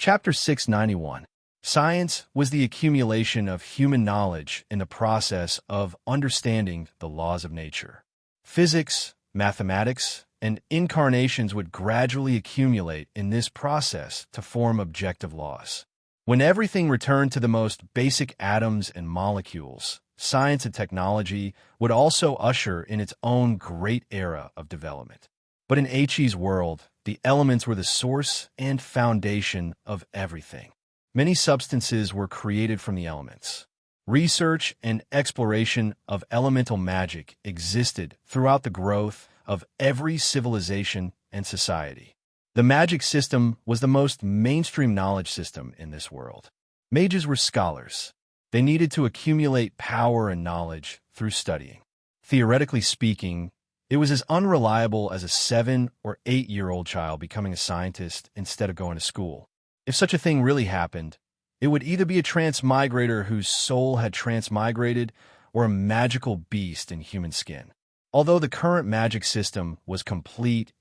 Chapter 691. Science was the accumulation of human knowledge in the process of understanding the laws of nature. Physics, mathematics, and incarnations would gradually accumulate in this process to form objective laws. When everything returned to the most basic atoms and molecules, science and technology would also usher in its own great era of development. But in H's world, the elements were the source and foundation of everything. Many substances were created from the elements. Research and exploration of elemental magic existed throughout the growth of every civilization and society. The magic system was the most mainstream knowledge system in this world. Mages were scholars. They needed to accumulate power and knowledge through studying. Theoretically speaking, it was as unreliable as a 7- or 8-year-old child becoming a scientist instead of going to school. If such a thing really happened, it would either be a transmigrator whose soul had transmigrated or a magical beast in human skin. Although the current magic system was complete,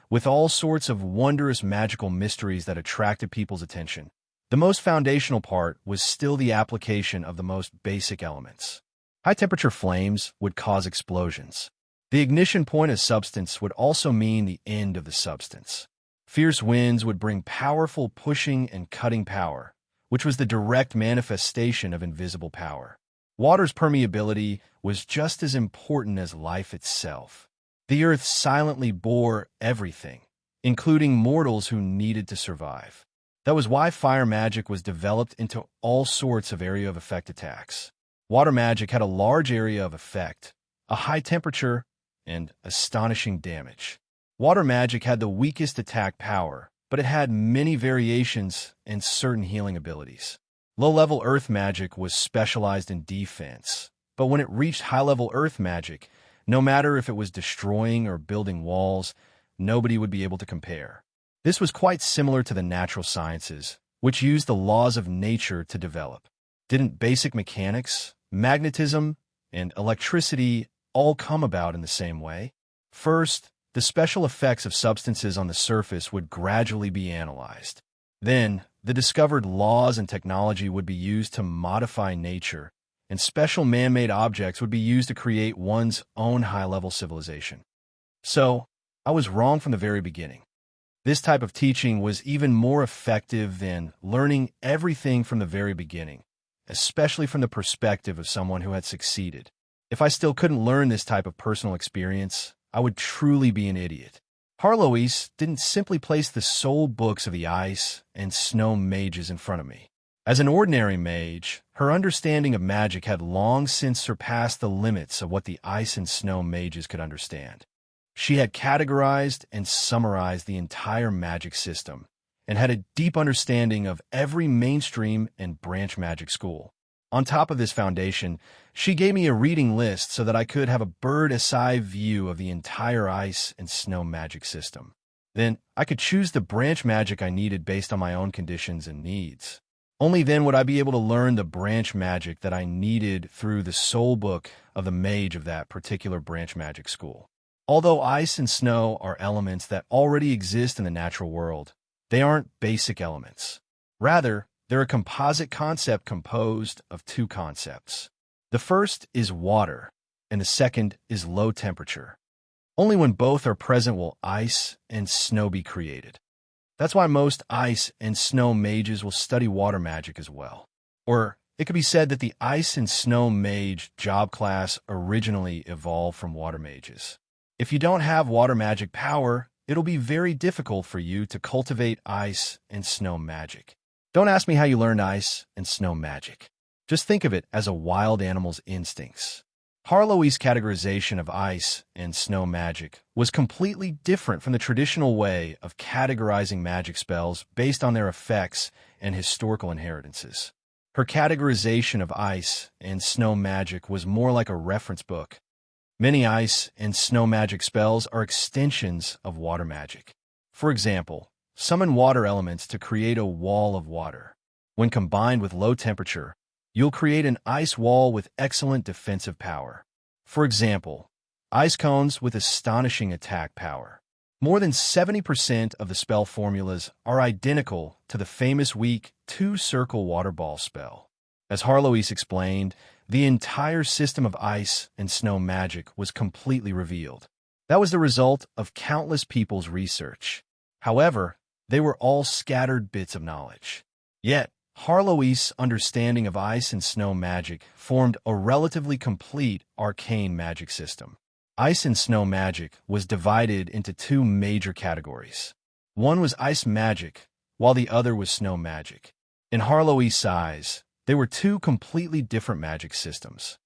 with all sorts of wondrous magical mysteries that attracted people's attention, the most foundational part was still the application of the most basic elements. High-temperature flames would cause explosions. The ignition point of substance would also mean the end of the substance. Fierce winds would bring powerful pushing and cutting power, which was the direct manifestation of invisible power. Water's permeability was just as important as life itself. The earth silently bore everything, including mortals who needed to survive. That was why fire magic was developed into all sorts of area of effect attacks. Water magic had a large area of effect, a high temperature, and astonishing damage. Water magic had the weakest attack power, but it had many variations and certain healing abilities. Low-level earth magic was specialized in defense, but when it reached high-level earth magic, no matter if it was destroying or building walls, nobody would be able to compare. This was quite similar to the natural sciences, which used the laws of nature to develop. Didn't basic mechanics, magnetism, and electricity all come about in the same way? First, the special effects of substances on the surface would gradually be analyzed. Then, the discovered laws and technology would be used to modify nature, and special man-made objects would be used to create one's own high-level civilization. So, I was wrong from the very beginning. This type of teaching was even more effective than learning everything from the very beginning, especially from the perspective of someone who had succeeded. If I still couldn't learn this type of personal experience, I would truly be an idiot. Harloise didn't simply place the soul books of the ice and snow mages in front of me. As an ordinary mage, her understanding of magic had long since surpassed the limits of what the ice and snow mages could understand. She had categorized and summarized the entire magic system, and had a deep understanding of every mainstream and branch magic school. On top of this foundation, she gave me a reading list so that I could have a bird's-eye view of the entire ice and snow magic system. Then, I could choose the branch magic I needed based on my own conditions and needs. Only then would I be able to learn the branch magic that I needed through the soul book of the mage of that particular branch magic school. Although ice and snow are elements that already exist in the natural world, they aren't basic elements. Rather, they're a composite concept composed of two concepts. The first is water, and the second is low temperature. Only when both are present will ice and snow be created. That's why most ice and snow mages will study water magic as well. Or it could be said that the ice and snow mage job class originally evolved from water mages. If you don't have water magic power, it'll be very difficult for you to cultivate ice and snow magic. Don't ask me how you learned ice and snow magic. Just think of it as a wild animal's instincts. Harlowe's categorization of ice and snow magic was completely different from the traditional way of categorizing magic spells based on their effects and historical inheritances. Her categorization of ice and snow magic was more like a reference book. Many ice and snow magic spells are extensions of water magic. For example, summon water elements to create a wall of water. When combined with low temperature, you'll create an ice wall with excellent defensive power. For example, ice cones with astonishing attack power. More than 70% of the spell formulas are identical to the famous weak two-circle water ball spell. As Harloise explained, the entire system of ice and snow magic was completely revealed. That was the result of countless people's research. However, they were all scattered bits of knowledge. Yet, Harloise's understanding of ice and snow magic formed a relatively complete arcane magic system. Ice and snow magic was divided into two major categories. One was ice magic, while the other was snow magic. In Harloise's eyes, they were two completely different magic systems.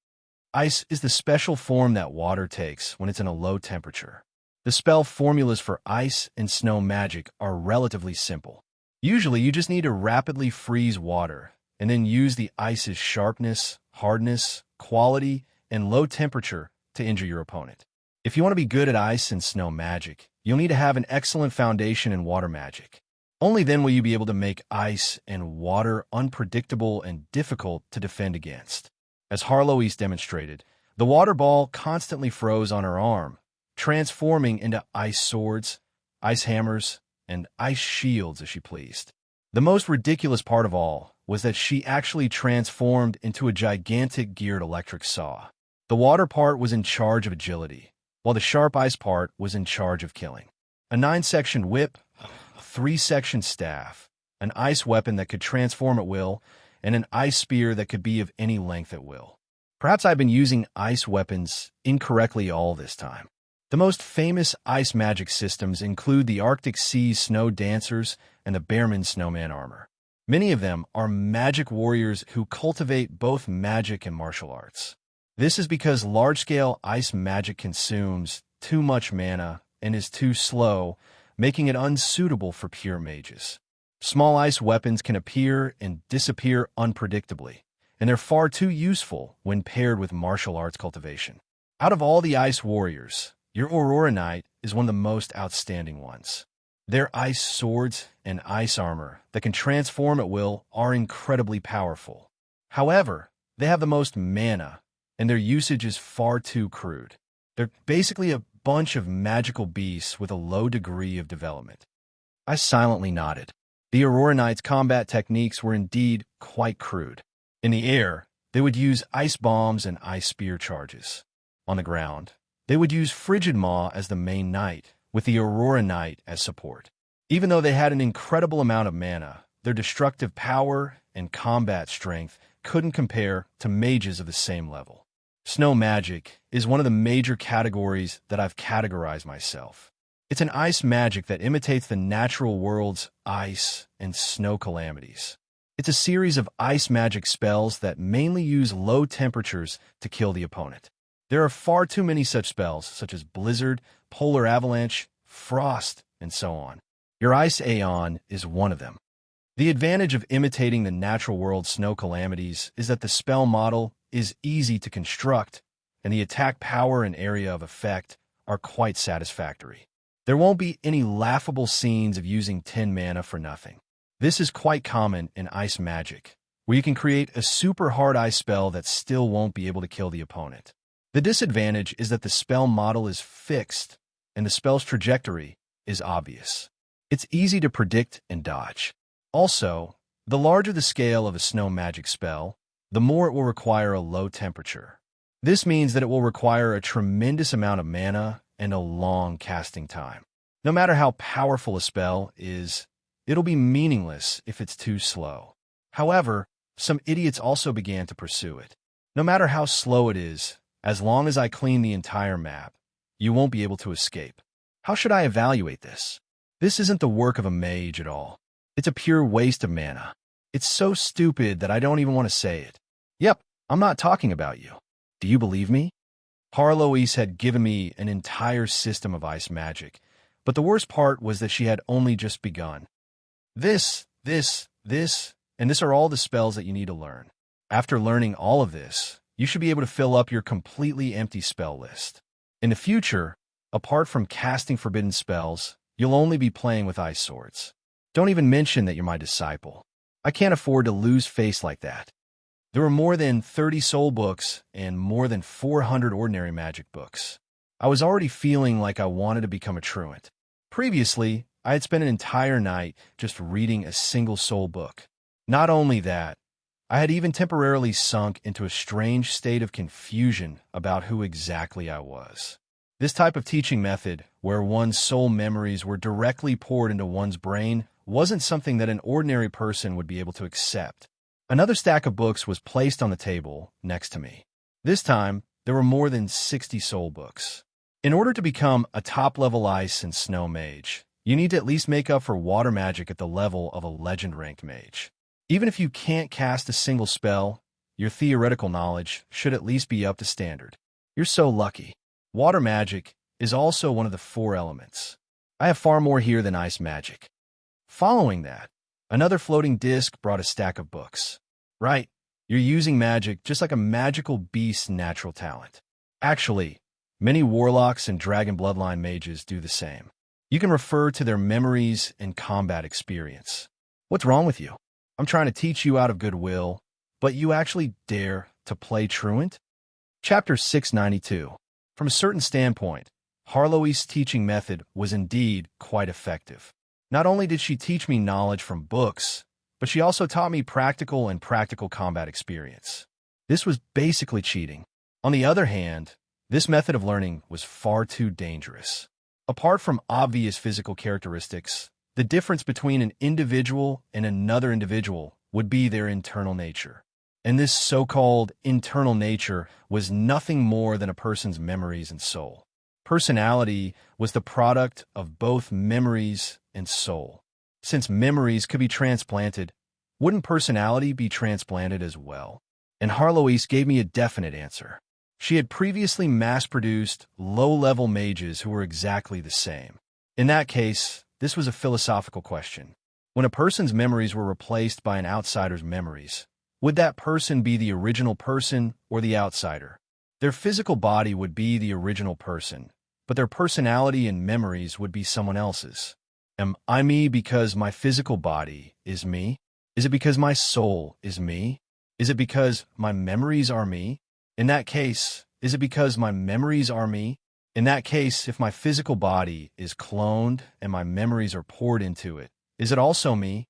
Ice is the special form that water takes when it's in a low temperature. The spell formulas for ice and snow magic are relatively simple. Usually, you just need to rapidly freeze water and then use the ice's sharpness, hardness, quality, and low temperature to injure your opponent. If you want to be good at ice and snow magic, you'll need to have an excellent foundation in water magic. Only then will you be able to make ice and water unpredictable and difficult to defend against. As Harloise demonstrated, the water ball constantly froze on her arm, transforming into ice swords, ice hammers, and ice shields as she pleased. The most ridiculous part of all was that she actually transformed into a gigantic geared electric saw. The water part was in charge of agility, while the sharp ice part was in charge of killing. A 9-section whip, a 3-section staff, an ice weapon that could transform at will, and an ice spear that could be of any length at will. Perhaps I've been using ice weapons incorrectly all this time. The most famous ice magic systems include the Arctic Sea Snow Dancers and the Bearman Snowman armor. Many of them are magic warriors who cultivate both magic and martial arts. This is because large-scale ice magic consumes too much mana and is too slow, making it unsuitable for pure mages. Small ice weapons can appear and disappear unpredictably, and they're far too useful when paired with martial arts cultivation. Out of all the ice warriors, your Aurora Knight is one of the most outstanding ones. Their ice swords and ice armor that can transform at will are incredibly powerful. However, they have the most mana, and their usage is far too crude. They're basically a bunch of magical beasts with a low degree of development. I silently nodded. The Aurora Knight's combat techniques were indeed quite crude. In the air, they would use ice bombs and ice spear charges. On the ground, they would use Frigid Maw as the main knight, with the Aurora Knight as support. Even though they had an incredible amount of mana, their destructive power and combat strength couldn't compare to mages of the same level. Snow magic is one of the major categories that I've categorized myself. It's an ice magic that imitates the natural world's ice and snow calamities. It's a series of ice magic spells that mainly use low temperatures to kill the opponent. There are far too many such spells, such as Blizzard, Polar Avalanche, Frost, and so on. Your Ice Aeon is one of them. The advantage of imitating the natural world's snow calamities is that the spell model is easy to construct, and the attack power and area of effect are quite satisfactory. There won't be any laughable scenes of using 10 mana for nothing. This is quite common in ice magic, where you can create a super hard ice spell that still won't be able to kill the opponent. The disadvantage is that the spell model is fixed, and the spell's trajectory is obvious. It's easy to predict and dodge. Also, the larger the scale of a snow magic spell, the more it will require a low temperature. This means that it will require a tremendous amount of mana and a long casting time. No matter how powerful a spell is, it'll be meaningless if it's too slow. However, some idiots also began to pursue it. No matter how slow it is, as long as I clean the entire map, you won't be able to escape. How should I evaluate this? This isn't the work of a mage at all. It's a pure waste of mana. It's so stupid that I don't even want to say it. Yep, I'm not talking about you. Do you believe me? Harloise had given me an entire system of ice magic, but the worst part was that she had only just begun. This, and this are all the spells that you need to learn. After learning all of this, you should be able to fill up your completely empty spell list. In the future, apart from casting forbidden spells, you'll only be playing with ice swords. Don't even mention that you're my disciple. I can't afford to lose face like that. There were more than 30 soul books and more than 400 ordinary magic books. I was already feeling like I wanted to become a truant. Previously, I had spent an entire night just reading a single soul book. Not only that, I had even temporarily sunk into a strange state of confusion about who exactly I was. This type of teaching method, where one's soul memories were directly poured into one's brain, wasn't something that an ordinary person would be able to accept. Another stack of books was placed on the table next to me. This time, there were more than 60 soul books. In order to become a top-level ice and snow mage, you need to at least make up for water magic at the level of a legend-ranked mage. Even if you can't cast a single spell, your theoretical knowledge should at least be up to standard. You're so lucky. Water magic is also one of the 4 elements. I have far more here than ice magic. Following that, another floating disc brought a stack of books. Right, you're using magic just like a magical beast's natural talent. Actually, many warlocks and dragon bloodline mages do the same. You can refer to their memories and combat experience. What's wrong with you? I'm trying to teach you out of goodwill, but you actually dare to play truant? Chapter 692. From a certain standpoint, Harlow's teaching method was indeed quite effective. Not only did she teach me knowledge from books, but she also taught me practical combat experience. This was basically cheating. On the other hand, this method of learning was far too dangerous. Apart from obvious physical characteristics, the difference between an individual and another individual would be their internal nature. And this so-called internal nature was nothing more than a person's memories and soul. Personality was the product of both memories and soul. Since memories could be transplanted, wouldn't personality be transplanted as well? And Harlow's gave me a definite answer. She had previously mass-produced low-level mages who were exactly the same. In that case, this was a philosophical question. When a person's memories were replaced by an outsider's memories, would that person be the original person or the outsider? Their physical body would be the original person, but their personality and memories would be someone else's. Am I me because my physical body is me? Is it because my soul is me? Is it because my memories are me? In that case, is it because my memories are me? In that case, if my physical body is cloned and my memories are poured into it, is it also me?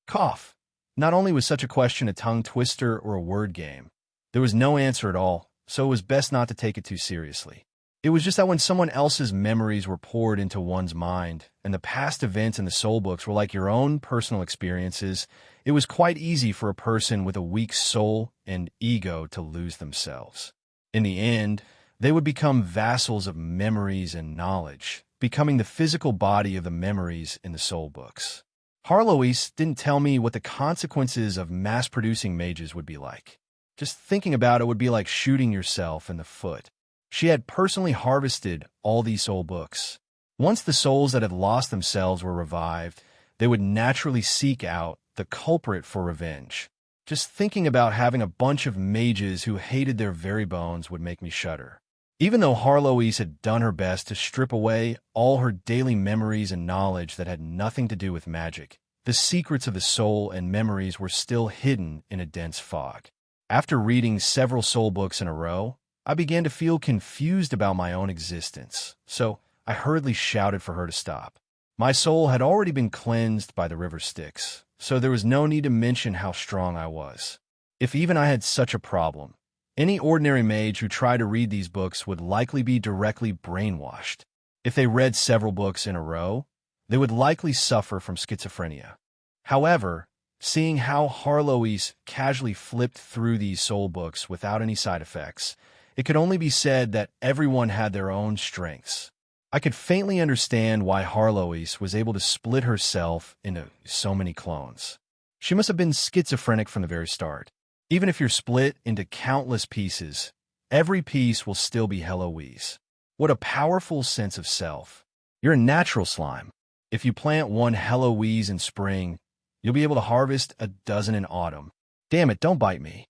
Cough. Not only was such a question a tongue twister or a word game, there was no answer at all, so it was best not to take it too seriously. It was just that when someone else's memories were poured into one's mind, and the past events in the soul books were like your own personal experiences, it was quite easy for a person with a weak soul and ego to lose themselves. In the end, they would become vassals of memories and knowledge, becoming the physical body of the memories in the soul books. Harlow's didn't tell me what the consequences of mass-producing mages would be like. Just thinking about it would be like shooting yourself in the foot. She had personally harvested all these soul books. Once the souls that had lost themselves were revived, they would naturally seek out the culprit for revenge. Just thinking about having a bunch of mages who hated their very bones would make me shudder. Even though Harlow's had done her best to strip away all her daily memories and knowledge that had nothing to do with magic, the secrets of the soul and memories were still hidden in a dense fog. After reading several soul books in a row, I began to feel confused about my own existence, so I hurriedly shouted for her to stop. My soul had already been cleansed by the river Styx, so there was no need to mention how strong I was. If even I had such a problem, any ordinary mage who tried to read these books would likely be directly brainwashed. If they read several books in a row, they would likely suffer from schizophrenia. However, seeing how Harlow's casually flipped through these soul books without any side effects, it could only be said that everyone had their own strengths. I could faintly understand why Harlow's was able to split herself into so many clones. She must have been schizophrenic from the very start. Even if you're split into countless pieces, every piece will still be Heloise. What a powerful sense of self. You're a natural slime. If you plant one Heloise in spring, you'll be able to harvest a dozen in autumn. Damn it, don't bite me.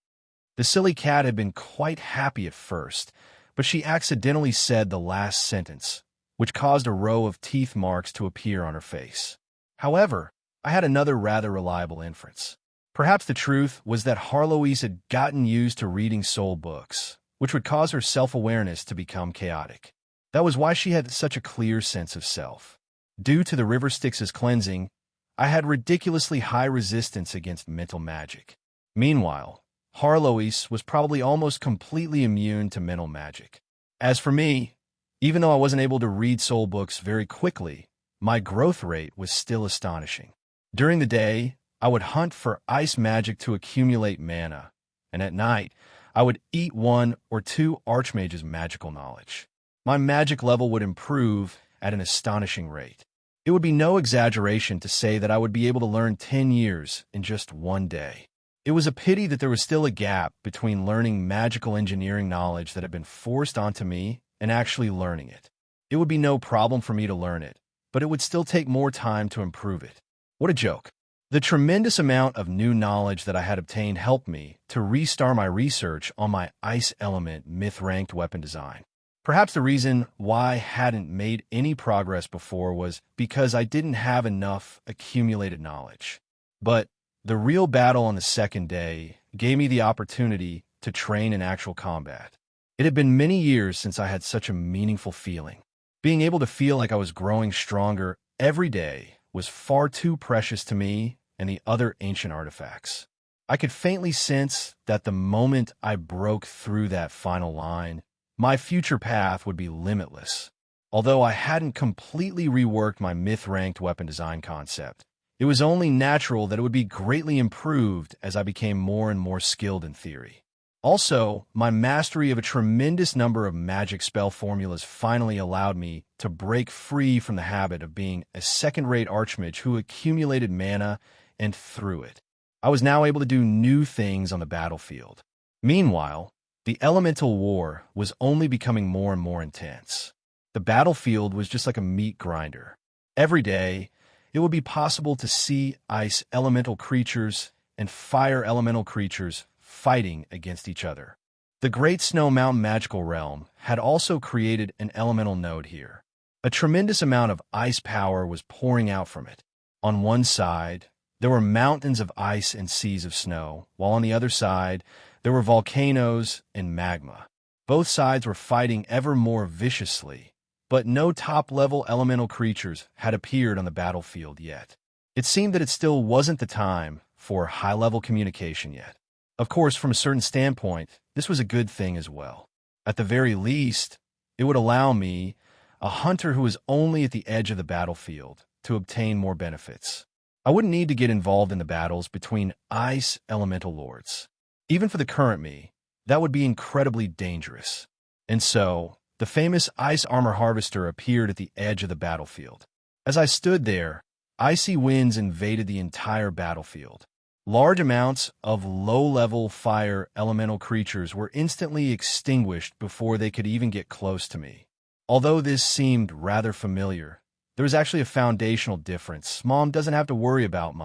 The silly cat had been quite happy at first, but she accidentally said the last sentence, which caused a row of teeth marks to appear on her face. However, I had another rather reliable inference. Perhaps the truth was that Harlow's had gotten used to reading soul books, which would cause her self-awareness to become chaotic. That was why she had such a clear sense of self. Due to the river Styx's cleansing, I had ridiculously high resistance against mental magic. Meanwhile, Harlois was probably almost completely immune to mental magic. As for me, even though I wasn't able to read soul books very quickly, my growth rate was still astonishing. During the day, I would hunt for ice magic to accumulate mana, and at night, I would eat 1 or 2 archmages' magical knowledge. My magic level would improve at an astonishing rate. It would be no exaggeration to say that I would be able to learn 10 years in just one day. It was a pity that there was still a gap between learning magical engineering knowledge that had been forced onto me and actually learning it. It would be no problem for me to learn it, but it would still take more time to improve it. What a joke. The tremendous amount of new knowledge that I had obtained helped me to restart my research on my Ice Element myth-ranked weapon design. Perhaps the reason why I hadn't made any progress before was because I didn't have enough accumulated knowledge. But the real battle on the second day gave me the opportunity to train in actual combat. It had been many years since I had such a meaningful feeling. Being able to feel like I was growing stronger every day was far too precious to me and the other ancient artifacts. I could faintly sense that the moment I broke through that final line, my future path would be limitless. Although I hadn't completely reworked my myth-ranked weapon design concept, it was only natural that it would be greatly improved as I became more and more skilled in theory. Also, my mastery of a tremendous number of magic spell formulas finally allowed me to break free from the habit of being a second-rate archmage who accumulated mana and threw it. I was now able to do new things on the battlefield. Meanwhile, the elemental war was only becoming more and more intense. The battlefield was just like a meat grinder. Every day, it would be possible to see ice elemental creatures and fire elemental creatures fighting against each other. The Great Snow Mountain magical realm had also created an elemental node here. A tremendous amount of ice power was pouring out from it. On one side, there were mountains of ice and seas of snow, while on the other side, there were volcanoes and magma. Both sides were fighting ever more viciously, but no top-level elemental creatures had appeared on the battlefield yet. It seemed that it still wasn't the time for high-level communication yet. Of course, from a certain standpoint, this was a good thing as well. At the very least, it would allow me, a hunter who was only at the edge of the battlefield, to obtain more benefits. I wouldn't need to get involved in the battles between ice elemental lords. Even for the current me, that would be incredibly dangerous. And so, the famous ice armor harvester appeared at the edge of the battlefield. As I stood there, icy winds invaded the entire battlefield. Large amounts of low-level fire elemental creatures were instantly extinguished before they could even get close to me. Although this seemed rather familiar, there was actually a foundational difference. Mom doesn't have to worry about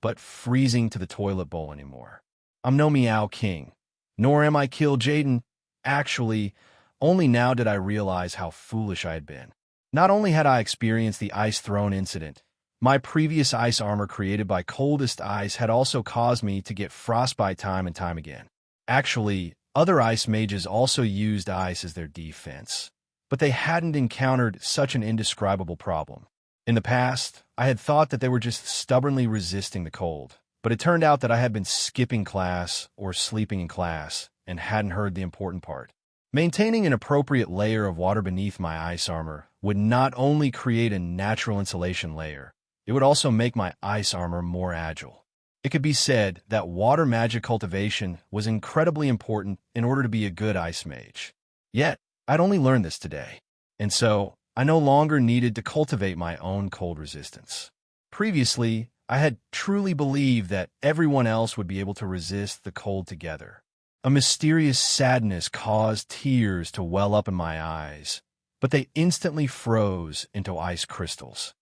but freezing to the toilet bowl anymore. I'm no Meow King, nor am I Kill Jaden. Actually, only now did I realize how foolish I had been. Not only had I experienced the Ice Throne incident, my previous ice armor created by coldest ice had also caused me to get frostbite time and time again. Actually, other ice mages also used ice as their defense, but they hadn't encountered such an indescribable problem. In the past, I had thought that they were just stubbornly resisting the cold, but it turned out that I had been skipping class or sleeping in class and hadn't heard the important part. Maintaining an appropriate layer of water beneath my ice armor would not only create a natural insulation layer, it would also make my ice armor more agile. It could be said that water magic cultivation was incredibly important in order to be a good ice mage. Yet, I'd only learned this today, and so I no longer needed to cultivate my own cold resistance. Previously, I had truly believed that everyone else would be able to resist the cold together. A mysterious sadness caused tears to well up in my eyes, but they instantly froze into ice crystals.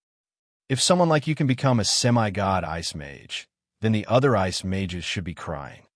If someone like you can become a semi-god ice mage, then the other ice mages should be crying.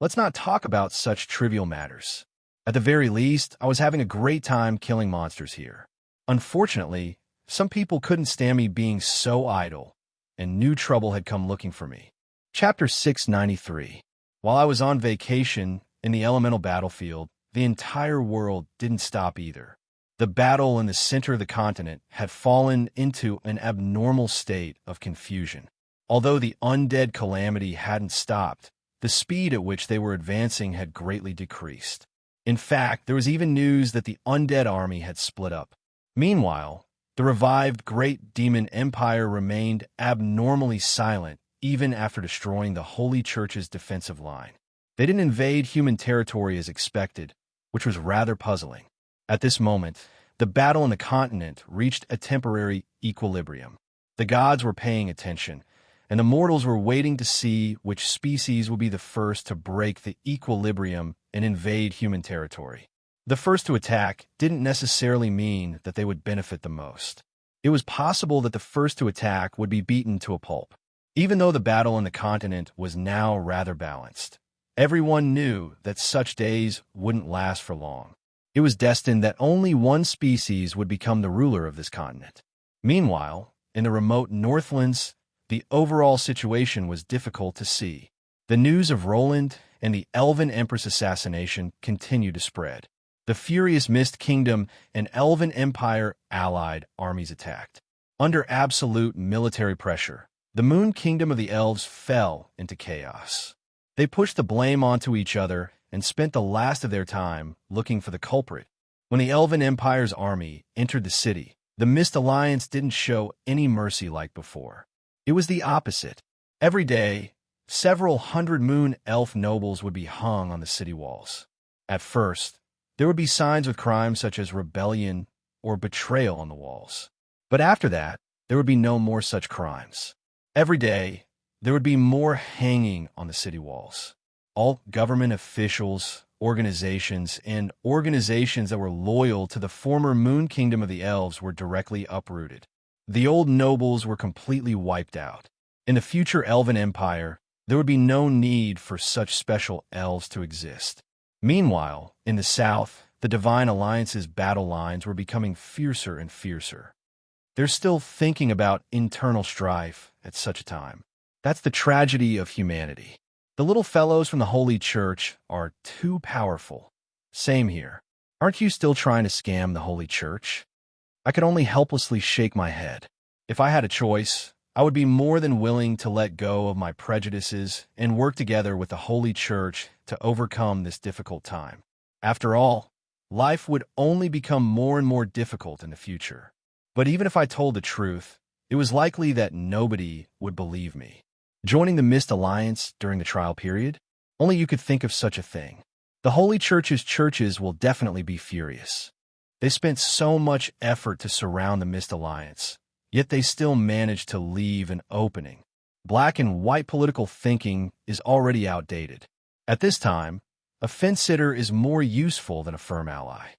Let's not talk about such trivial matters. At the very least, I was having a great time killing monsters here. Unfortunately, some people couldn't stand me being so idle, and new trouble had come looking for me. Chapter 693. While I was on vacation in the elemental battlefield, the entire world didn't stop either. The battle in the center of the continent had fallen into an abnormal state of confusion. Although the undead calamity hadn't stopped, the speed at which they were advancing had greatly decreased. In fact, there was even news that the undead army had split up. Meanwhile, the revived Great Demon Empire remained abnormally silent even after destroying the Holy Church's defensive line. They didn't invade human territory as expected, which was rather puzzling. At this moment, the battle on the continent reached a temporary equilibrium. The gods were paying attention, and the mortals were waiting to see which species would be the first to break the equilibrium and invade human territory. The first to attack didn't necessarily mean that they would benefit the most. It was possible that the first to attack would be beaten to a pulp. Even though the battle on the continent was now rather balanced, everyone knew that such days wouldn't last for long. It was destined that only one species would become the ruler of this continent. Meanwhile, in the remote Northlands, the overall situation was difficult to see. The news of Roland and the Elven Empress assassination continued to spread. The furious Mist Kingdom and Elven Empire allied armies attacked. Under absolute military pressure, the Moon Kingdom of the Elves fell into chaos. They pushed the blame onto each other and spent the last of their time looking for the culprit. When the Elven Empire's army entered the city, the Mist Alliance didn't show any mercy like before. It was the opposite. Every day, several hundred Moon Elf nobles would be hung on the city walls. At first, there would be signs of crime such as rebellion or betrayal on the walls. But after that, there would be no more such crimes. Every day, there would be more hanging on the city walls. All government officials, organizations, and organizations that were loyal to the former Moon Kingdom of the Elves were directly uprooted. The old nobles were completely wiped out. In the future Elven Empire, there would be no need for such special elves to exist. Meanwhile, in the south, the Divine Alliance's battle lines were becoming fiercer and fiercer. They're still thinking about internal strife at such a time. That's the tragedy of humanity. The little fellows from the Holy Church are too powerful. Same here. Aren't you still trying to scam the Holy Church? I could only helplessly shake my head. If I had a choice, I would be more than willing to let go of my prejudices and work together with the Holy Church to overcome this difficult time. After all, life would only become more and more difficult in the future. But even if I told the truth, it was likely that nobody would believe me. Joining the Mist Alliance during the trial period? Only you could think of such a thing. The Holy Church's churches will definitely be furious. They spent so much effort to surround the Mist Alliance, yet they still managed to leave an opening. Black and white political thinking is already outdated. At this time, a fence-sitter is more useful than a firm ally.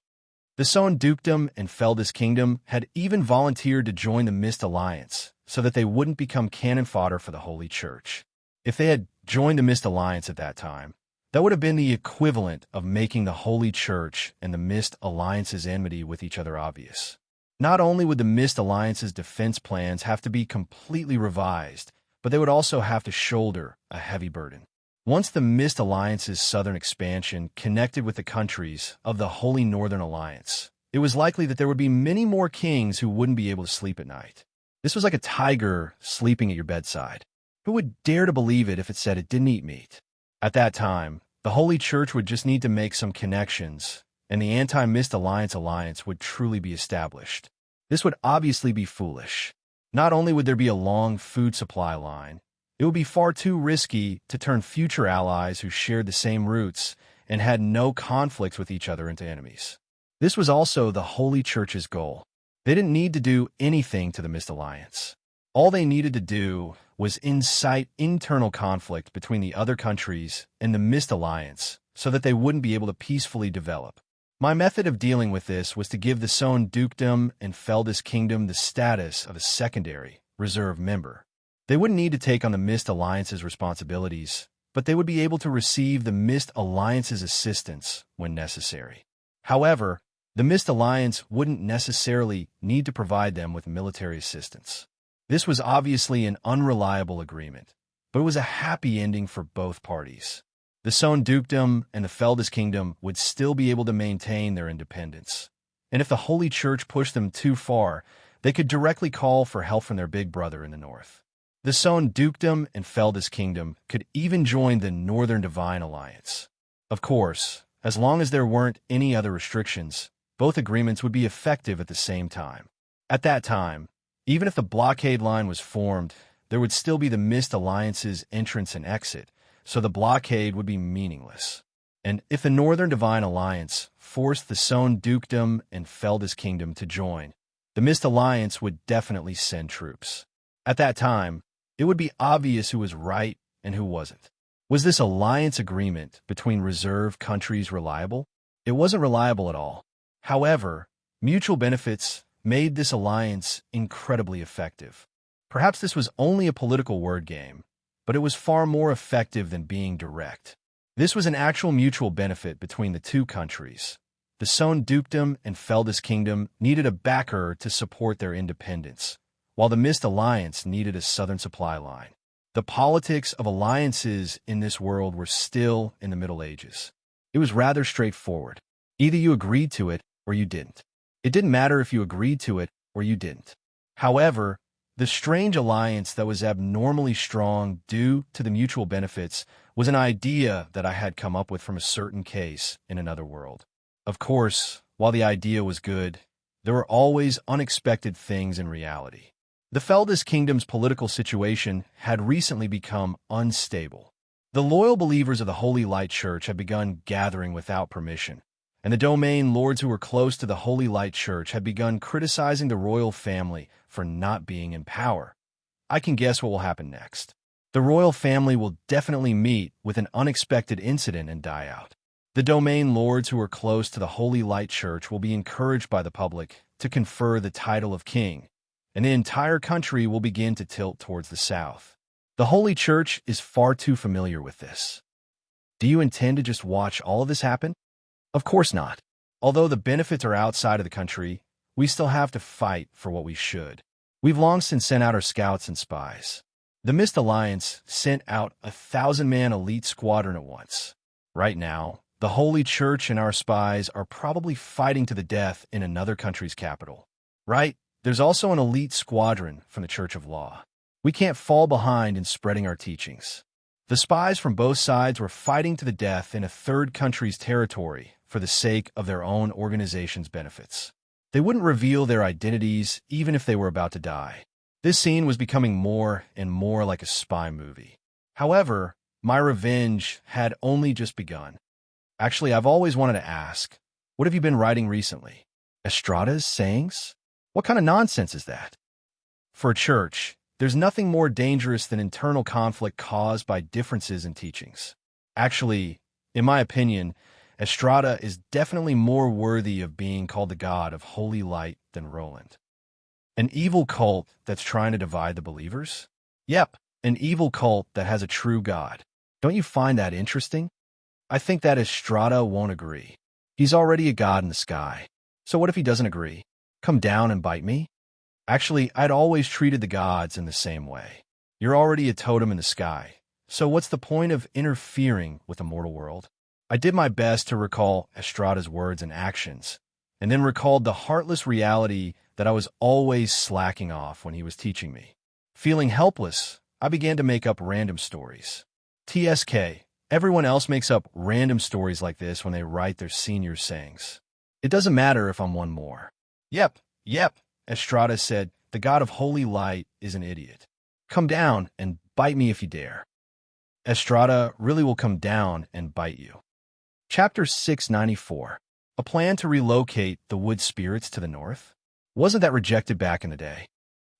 The Sohn Dukedom and Feldis Kingdom had even volunteered to join the Mist Alliance so that they wouldn't become cannon fodder for the Holy Church. If they had joined the Mist Alliance at that time, that would have been the equivalent of making the Holy Church and the Mist Alliance's enmity with each other obvious. Not only would the Mist Alliance's defense plans have to be completely revised, but they would also have to shoulder a heavy burden. Once the Mist Alliance's southern expansion connected with the countries of the Holy Northern Alliance, it was likely that there would be many more kings who wouldn't be able to sleep at night. This was like a tiger sleeping at your bedside. Who would dare to believe it if it said it didn't eat meat? At that time, the Holy Church would just need to make some connections, and the Anti-Mist Alliance would truly be established. This would obviously be foolish. Not only would there be a long food supply line, it would be far too risky to turn future allies who shared the same roots and had no conflicts with each other into enemies. This was also the Holy Church's goal. They didn't need to do anything to the Mist Alliance. All they needed to do was incite internal conflict between the other countries and the Mist Alliance so that they wouldn't be able to peacefully develop. My method of dealing with this was to give the Sohn Dukedom and Feldis Kingdom the status of a secondary, reserve member. They wouldn't need to take on the Mist Alliance's responsibilities, but they would be able to receive the Mist Alliance's assistance when necessary. However, the Mist Alliance wouldn't necessarily need to provide them with military assistance. This was obviously an unreliable agreement, but it was a happy ending for both parties. The Sohn Dukedom and the Feldis Kingdom would still be able to maintain their independence, and if the Holy Church pushed them too far, they could directly call for help from their big brother in the north. The Sohn Dukedom and Feldis Kingdom could even join the Northern Divine Alliance. Of course, as long as there weren't any other restrictions, both agreements would be effective at the same time. At that time, even if the blockade line was formed, there would still be the Mist Alliance's entrance and exit, so the blockade would be meaningless. And if the Northern Divine Alliance forced the Sohn Dukedom and Feldis Kingdom to join, the Mist Alliance would definitely send troops. At that time, it would be obvious who was right and who wasn't. Was this alliance agreement between reserve countries reliable? It wasn't reliable at all. However, mutual benefits made this alliance incredibly effective. Perhaps this was only a political word game, but it was far more effective than being direct. This was an actual mutual benefit between the two countries. The Sohn Dukedom and Feldis Kingdom needed a backer to support their independence, while the Mist Alliance needed a southern supply line. The politics of alliances in this world were still in the Middle Ages. It was rather straightforward. Either you agreed to it or you didn't. It didn't matter if you agreed to it or you didn't. However, the strange alliance that was abnormally strong due to the mutual benefits was an idea that I had come up with from a certain case in another world. Of course, while the idea was good, there were always unexpected things in reality. The Feldis Kingdom's political situation had recently become unstable. The loyal believers of the Holy Light Church had begun gathering without permission, and the domain lords who were close to the Holy Light Church had begun criticizing the royal family for not being in power. I can guess what will happen next. The royal family will definitely meet with an unexpected incident and die out. The domain lords who are close to the Holy Light Church will be encouraged by the public to confer the title of king, and the entire country will begin to tilt towards the south. The Holy Church is far too familiar with this. Do you intend to just watch all of this happen? Of course not. Although the benefits are outside of the country, we still have to fight for what we should. We've long since sent out our scouts and spies. The Mist Alliance sent out a 1,000-man elite squadron at once. Right now, the Holy Church and our spies are probably fighting to the death in another country's capital. Right? There's also an elite squadron from the Church of Law. We can't fall behind in spreading our teachings. The spies from both sides were fighting to the death in a third country's territory for the sake of their own organization's benefits. They wouldn't reveal their identities even if they were about to die. This scene was becoming more and more like a spy movie. However, my revenge had only just begun. Actually, I've always wanted to ask, what have you been writing recently? Estrada's sayings? What kind of nonsense is that? For a church, there's nothing more dangerous than internal conflict caused by differences in teachings. Actually, in my opinion, Estrada is definitely more worthy of being called the god of holy light than Roland. An evil cult that's trying to divide the believers? Yep, an evil cult that has a true god. Don't you find that interesting? I think that Estrada won't agree. He's already a god in the sky. So what if he doesn't agree? Come down and bite me? Actually, I'd always treated the gods in the same way. You're already a totem in the sky, so what's the point of interfering with the mortal world? I did my best to recall Estrada's words and actions, and then recalled the heartless reality that I was always slacking off when he was teaching me. Feeling helpless, I began to make up random stories. TSK, everyone else makes up random stories like this when they write their senior sayings. It doesn't matter if I'm one more. Yep, Estrada said, the god of holy light is an idiot. Come down and bite me if you dare. Estrada really will come down and bite you. Chapter 694. A plan to relocate the wood spirits to the north? Wasn't that rejected back in the day?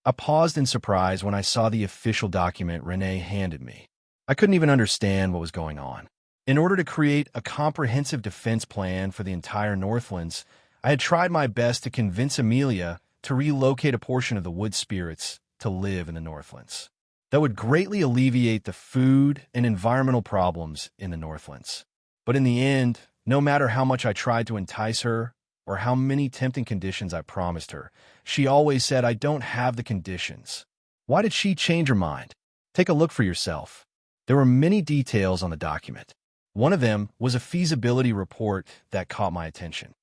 I paused in surprise when I saw the official document Renee handed me. I couldn't even understand what was going on. In order to create a comprehensive defense plan for the entire Northlands, I had tried my best to convince Amelia to relocate a portion of the wood spirits to live in the Northlands. That would greatly alleviate the food and environmental problems in the Northlands. But in the end, no matter how much I tried to entice her or how many tempting conditions I promised her, she always said I don't have the conditions. Why did she change her mind? Take a look for yourself. There were many details on the document. One of them was a feasibility report that caught my attention.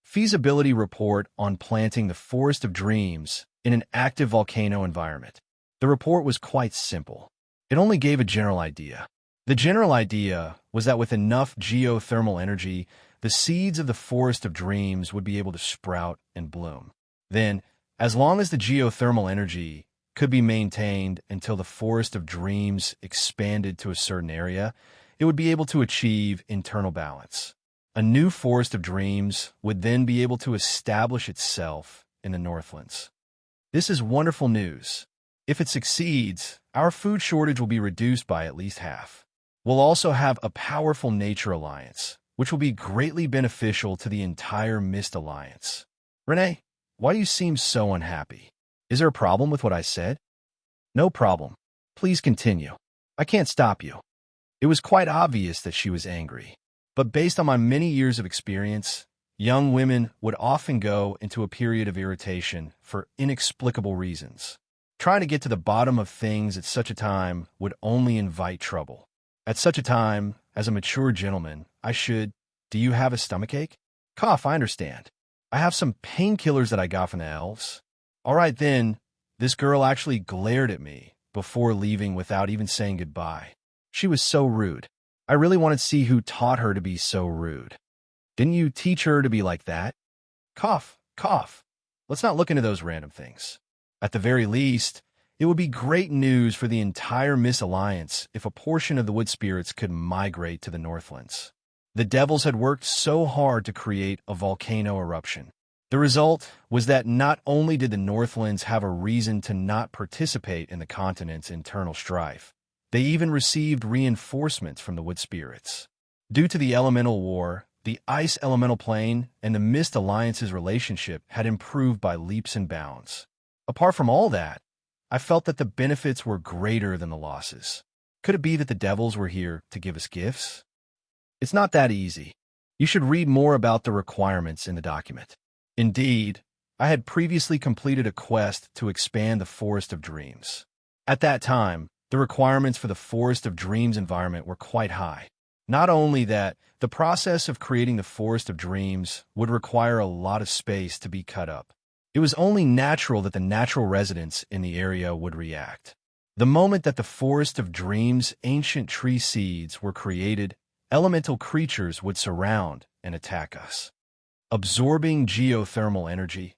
Feasibility report on planting the Forest of Dreams in an active volcano environment. The report was quite simple. It only gave a general idea. The general idea was that with enough geothermal energy, the seeds of the Forest of Dreams would be able to sprout and bloom. Then, as long as the geothermal energy could be maintained until the Forest of Dreams expanded to a certain area, it would be able to achieve internal balance. A new Forest of Dreams would then be able to establish itself in the Northlands. This is wonderful news. If it succeeds, our food shortage will be reduced by at least half. We'll also have a powerful nature alliance, which will be greatly beneficial to the entire Mist Alliance. Renee, why do you seem so unhappy? Is there a problem with what I said? No problem. Please continue. I can't stop you. It was quite obvious that she was angry. But based on my many years of experience, young women would often go into a period of irritation for inexplicable reasons. Trying to get to the bottom of things at such a time would only invite trouble. At such a time, as a mature gentleman, I should— Do you have a stomachache? Cough, I understand. I have some painkillers that I got from the elves. All right then, this girl actually glared at me before leaving without even saying goodbye. She was so rude. I really want to see who taught her to be so rude. Didn't you teach her to be like that? Cough, cough. Let's not look into those random things. At the very least, it would be great news for the entire Mist Alliance if a portion of the wood spirits could migrate to the Northlands. The devils had worked so hard to create a volcano eruption. The result was that not only did the Northlands have a reason to not participate in the continent's internal strife, they even received reinforcements from the wood spirits. Due to the elemental war, the ice elemental plane and the Mist Alliance's relationship had improved by leaps and bounds. Apart from all that, I felt that the benefits were greater than the losses. Could it be that the devils were here to give us gifts? It's not that easy. You should read more about the requirements in the document. Indeed, I had previously completed a quest to expand the Forest of Dreams. At that time, the requirements for the Forest of Dreams environment were quite high. Not only that, the process of creating the Forest of Dreams would require a lot of space to be cut up. It was only natural that the natural residents in the area would react. The moment that the Forest of Dreams' ancient tree seeds were created, elemental creatures would surround and attack us. Absorbing geothermal energy.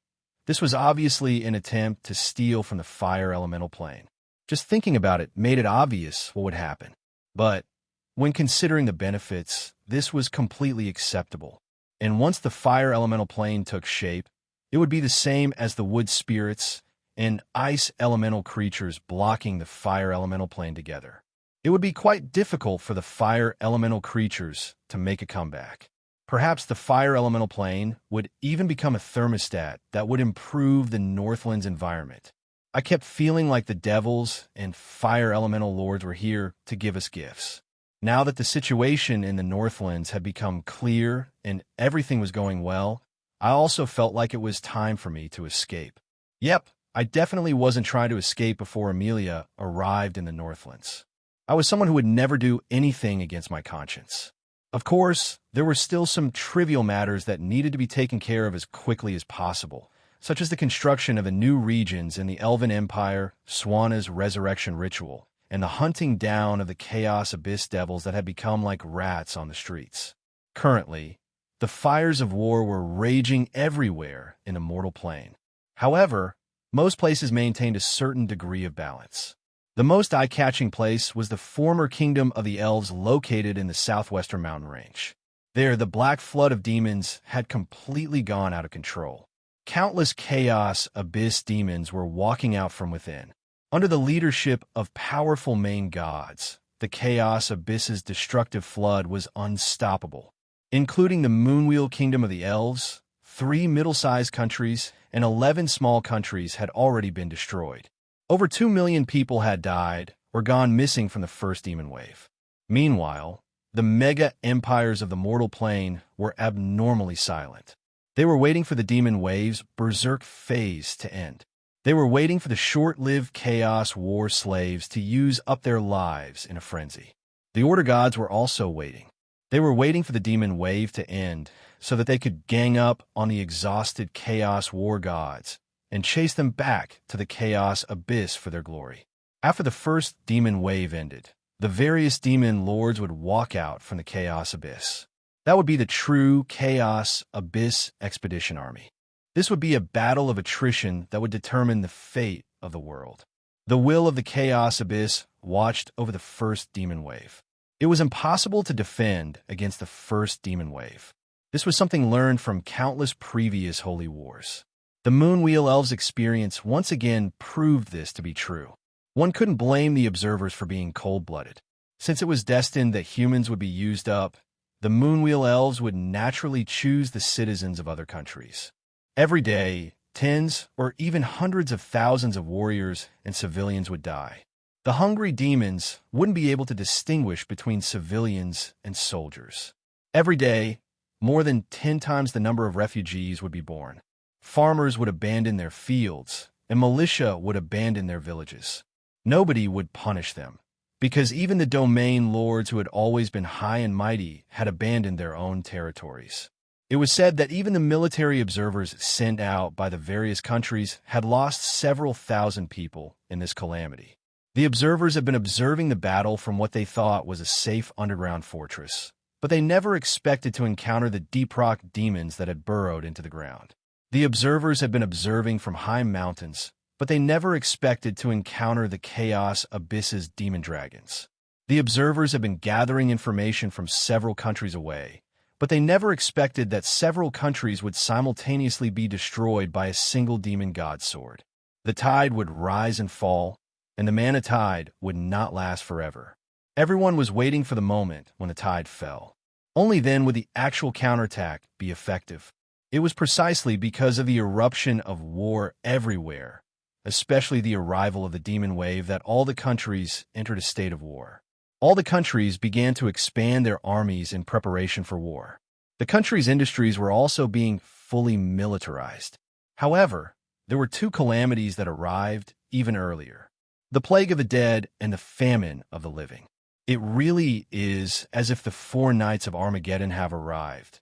This was obviously an attempt to steal from the fire elemental plane. Just thinking about it made it obvious what would happen. But when considering the benefits, this was completely acceptable. And once the fire elemental plane took shape, it would be the same as the wood spirits and ice elemental creatures blocking the fire elemental plane together. It would be quite difficult for the fire elemental creatures to make a comeback. Perhaps the fire elemental plane would even become a thermostat that would improve the Northlands environment. I kept feeling like the devils and fire elemental lords were here to give us gifts. Now that the situation in the Northlands had become clear and everything was going well, I also felt like it was time for me to escape. Yep, I definitely wasn't trying to escape before Amelia arrived in the Northlands. I was someone who would never do anything against my conscience. Of course, there were still some trivial matters that needed to be taken care of as quickly as possible, such as the construction of the new regions in the Elven Empire, Swanna's resurrection ritual, and the hunting down of the Chaos Abyss devils that had become like rats on the streets. Currently, the fires of war were raging everywhere in the mortal plane. However, most places maintained a certain degree of balance. The most eye-catching place was the former kingdom of the elves located in the southwestern mountain range. There, the black flood of demons had completely gone out of control. Countless Chaos Abyss demons were walking out from within. Under the leadership of powerful main gods, the Chaos Abyss's destructive flood was unstoppable. Including the Moonwheel Kingdom of the Elves, 3 middle-sized countries, and 11 small countries had already been destroyed. Over 2 million people had died or gone missing from the first demon wave. Meanwhile, the mega empires of the mortal plane were abnormally silent. They were waiting for the demon wave's berserk phase to end. They were waiting for the short-lived chaos war slaves to use up their lives in a frenzy. The Order gods were also waiting. They were waiting for the demon wave to end so that they could gang up on the exhausted chaos war gods and chase them back to the chaos abyss for their glory. After the first demon wave ended, the various demon lords would walk out from the chaos abyss. That would be the true chaos abyss expedition army. This would be a battle of attrition that would determine the fate of the world. The will of the chaos abyss watched over the first demon wave. It was impossible to defend against the first demon wave. This was something learned from countless previous holy wars. The Moonwheel Elves' experience once again proved this to be true. One couldn't blame the observers for being cold-blooded. Since it was destined that humans would be used up, the Moonwheel Elves would naturally choose the citizens of other countries. Every day, tens or even hundreds of thousands of warriors and civilians would die. The hungry demons wouldn't be able to distinguish between civilians and soldiers. Every day, more than 10 times the number of refugees would be born. Farmers would abandon their fields, and militia would abandon their villages. Nobody would punish them, because even the domain lords who had always been high and mighty had abandoned their own territories. It was said that even the military observers sent out by the various countries had lost several thousand people in this calamity. The observers had been observing the battle from what they thought was a safe underground fortress, but they never expected to encounter the deep-rock demons that had burrowed into the ground. The observers had been observing from high mountains, but they never expected to encounter the Chaos Abyss's demon dragons. The observers had been gathering information from several countries away, but they never expected that several countries would simultaneously be destroyed by a single demon god sword. The tide would rise and fall, and the mana tide would not last forever. Everyone was waiting for the moment when the tide fell. Only then would the actual counterattack be effective. It was precisely because of the eruption of war everywhere, especially the arrival of the demon wave, that all the countries entered a state of war. All the countries began to expand their armies in preparation for war. The countries' industries were also being fully militarized. However, there were two calamities that arrived even earlier: the plague of the dead and the famine of the living. It really is as if the 4 nights of Armageddon have arrived.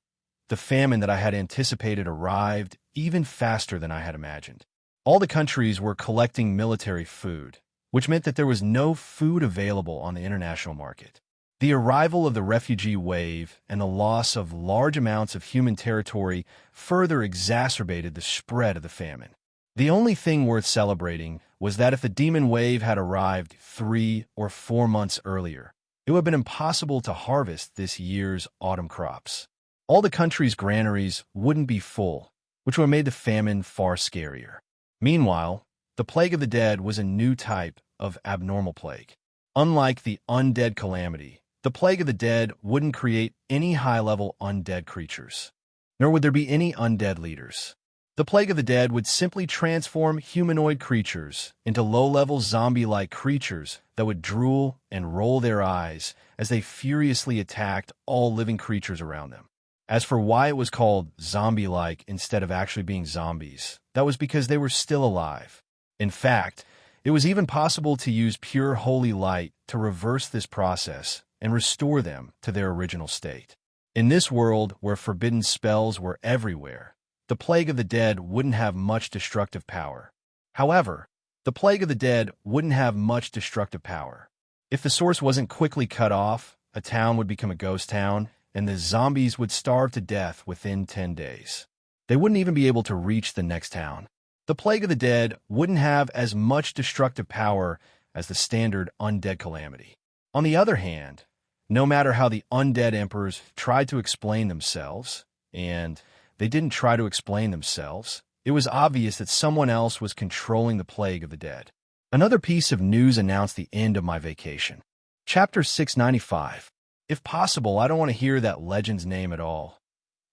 The famine that I had anticipated arrived even faster than I had imagined. All the countries were collecting military food, which meant that there was no food available on the international market. The arrival of the refugee wave and the loss of large amounts of human territory further exacerbated the spread of the famine. The only thing worth celebrating was that if the demon wave had arrived 3 or 4 months earlier, it would have been impossible to harvest this year's autumn crops. All the country's granaries wouldn't be full, which would have made the famine far scarier. Meanwhile, the plague of the dead was a new type of abnormal plague. Unlike the undead calamity, the plague of the dead wouldn't create any high-level undead creatures, nor would there be any undead leaders. The plague of the dead would simply transform humanoid creatures into low-level zombie-like creatures that would drool and roll their eyes as they furiously attacked all living creatures around them. As for why it was called zombie-like instead of actually being zombies, that was because they were still alive. In fact, it was even possible to use pure holy light to reverse this process and restore them to their original state. In this world where forbidden spells were everywhere, the plague of the dead wouldn't have much destructive power. However, the plague of the dead wouldn't have much destructive power. If the source wasn't quickly cut off, a town would become a ghost town, and the zombies would starve to death within 10 days. They wouldn't even be able to reach the next town. The plague of the dead wouldn't have as much destructive power as the standard undead calamity. On the other hand, no matter how the undead emperors tried to explain themselves, and they didn't try to explain themselves, it was obvious that someone else was controlling the plague of the dead. Another piece of news announced the end of my vacation. Chapter 695. If possible, I don't want to hear that legend's name at all.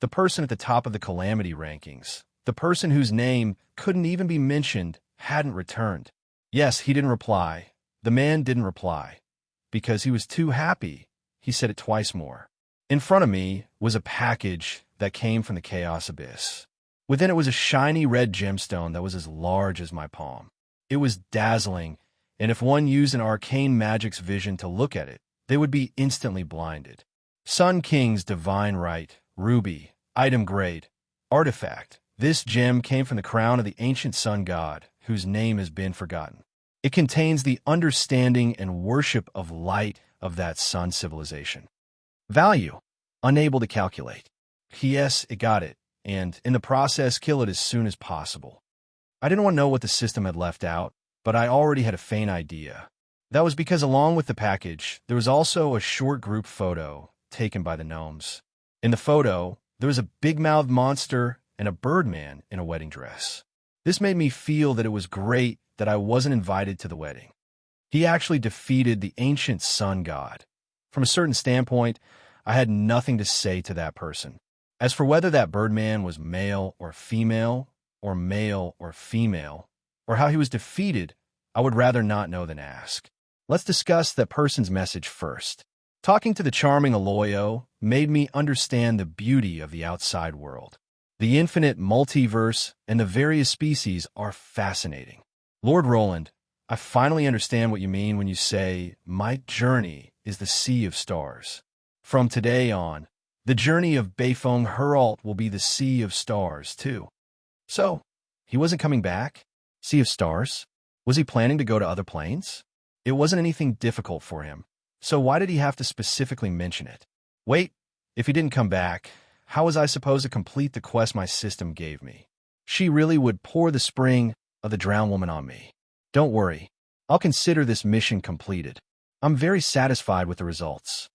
The person at the top of the calamity rankings, the person whose name couldn't even be mentioned, hadn't returned. Yes, he didn't reply. The man didn't reply. Because he was too happy. He said it twice more. In front of me was a package that came from the Chaos Abyss. Within it was a shiny red gemstone that was as large as my palm. It was dazzling, and if one used an arcane magic's vision to look at it, they would be instantly blinded. Sun King's divine right, ruby, item grade, artifact. This gem came from the crown of the ancient sun god, whose name has been forgotten. It contains the understanding and worship of light of that sun civilization. Value, unable to calculate. Yes, it got it, and in the process, kill it as soon as possible. I didn't want to know what the system had left out, but I already had a faint idea. That was because along with the package, there was also a short group photo taken by the gnomes. In the photo, there was a big-mouthed monster and a birdman in a wedding dress. This made me feel that it was great that I wasn't invited to the wedding. He actually defeated the ancient sun god. From a certain standpoint, I had nothing to say to that person. As for whether that birdman was male or female, or male or female, or how he was defeated, I would rather not know than ask. Let's discuss that person's message first. Talking to the charming Aloyo made me understand the beauty of the outside world. The infinite multiverse and the various species are fascinating. Lord Roland, I finally understand what you mean when you say, my journey is the sea of stars. From today on, the journey of Beifong Heralt will be the sea of stars, too. So, he wasn't coming back? Sea of stars? Was he planning to go to other planes? It wasn't anything difficult for him, so why did he have to specifically mention it? Wait, if he didn't come back, how was I supposed to complete the quest my system gave me? She really would pour the spring of the drowned woman on me. Don't worry, I'll consider this mission completed. I'm very satisfied with the results.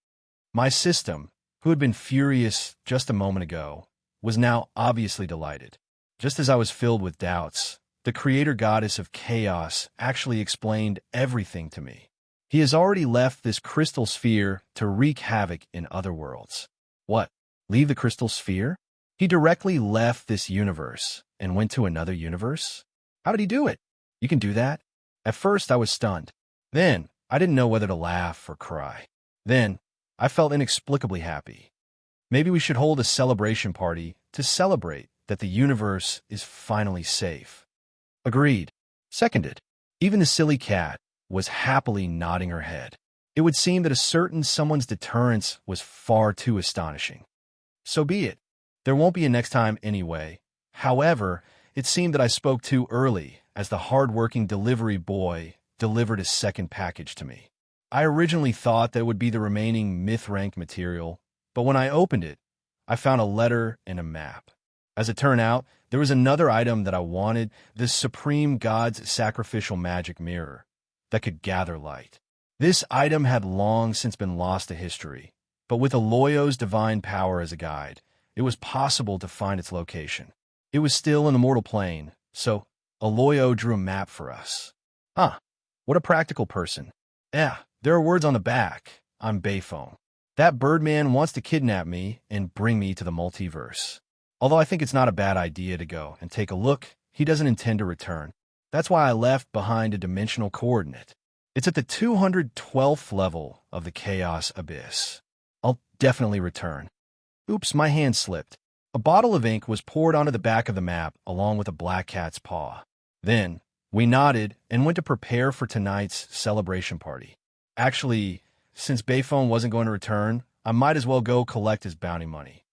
My system, who had been furious just a moment ago, was now obviously delighted. Just as I was filled with doubts, the creator goddess of chaos actually explained everything to me. He has already left this crystal sphere to wreak havoc in other worlds. What? Leave the crystal sphere? He directly left this universe and went to another universe? How did he do it? You can do that? At first, I was stunned. Then, I didn't know whether to laugh or cry. Then, I felt inexplicably happy. Maybe we should hold a celebration party to celebrate that the universe is finally safe. Agreed. Seconded. Even the silly cat was happily nodding her head. It would seem that a certain someone's deterrence was far too astonishing. So be it. There won't be a next time anyway. However, it seemed that I spoke too early as the hard-working delivery boy delivered his second package to me. I originally thought that it would be the remaining myth-rank material, but when I opened it, I found a letter and a map. As it turned out, there was another item that I wanted, the Supreme God's sacrificial magic mirror that could gather light. This item had long since been lost to history, but with Aloyo's divine power as a guide, it was possible to find its location. It was still in the mortal plane, so Aloyo drew a map for us. What a practical person. Yeah, there are words on the back. I'm Beifong. That birdman wants to kidnap me and bring me to the multiverse. Although I think it's not a bad idea to go and take a look, he doesn't intend to return. That's why I left behind a dimensional coordinate. It's at the 212th level of the Chaos Abyss. I'll definitely return. Oops, my hand slipped. A bottle of ink was poured onto the back of the map along with a black cat's paw. Then, we nodded and went to prepare for tonight's celebration party. Actually, since Beifong wasn't going to return, I might as well go collect his bounty money.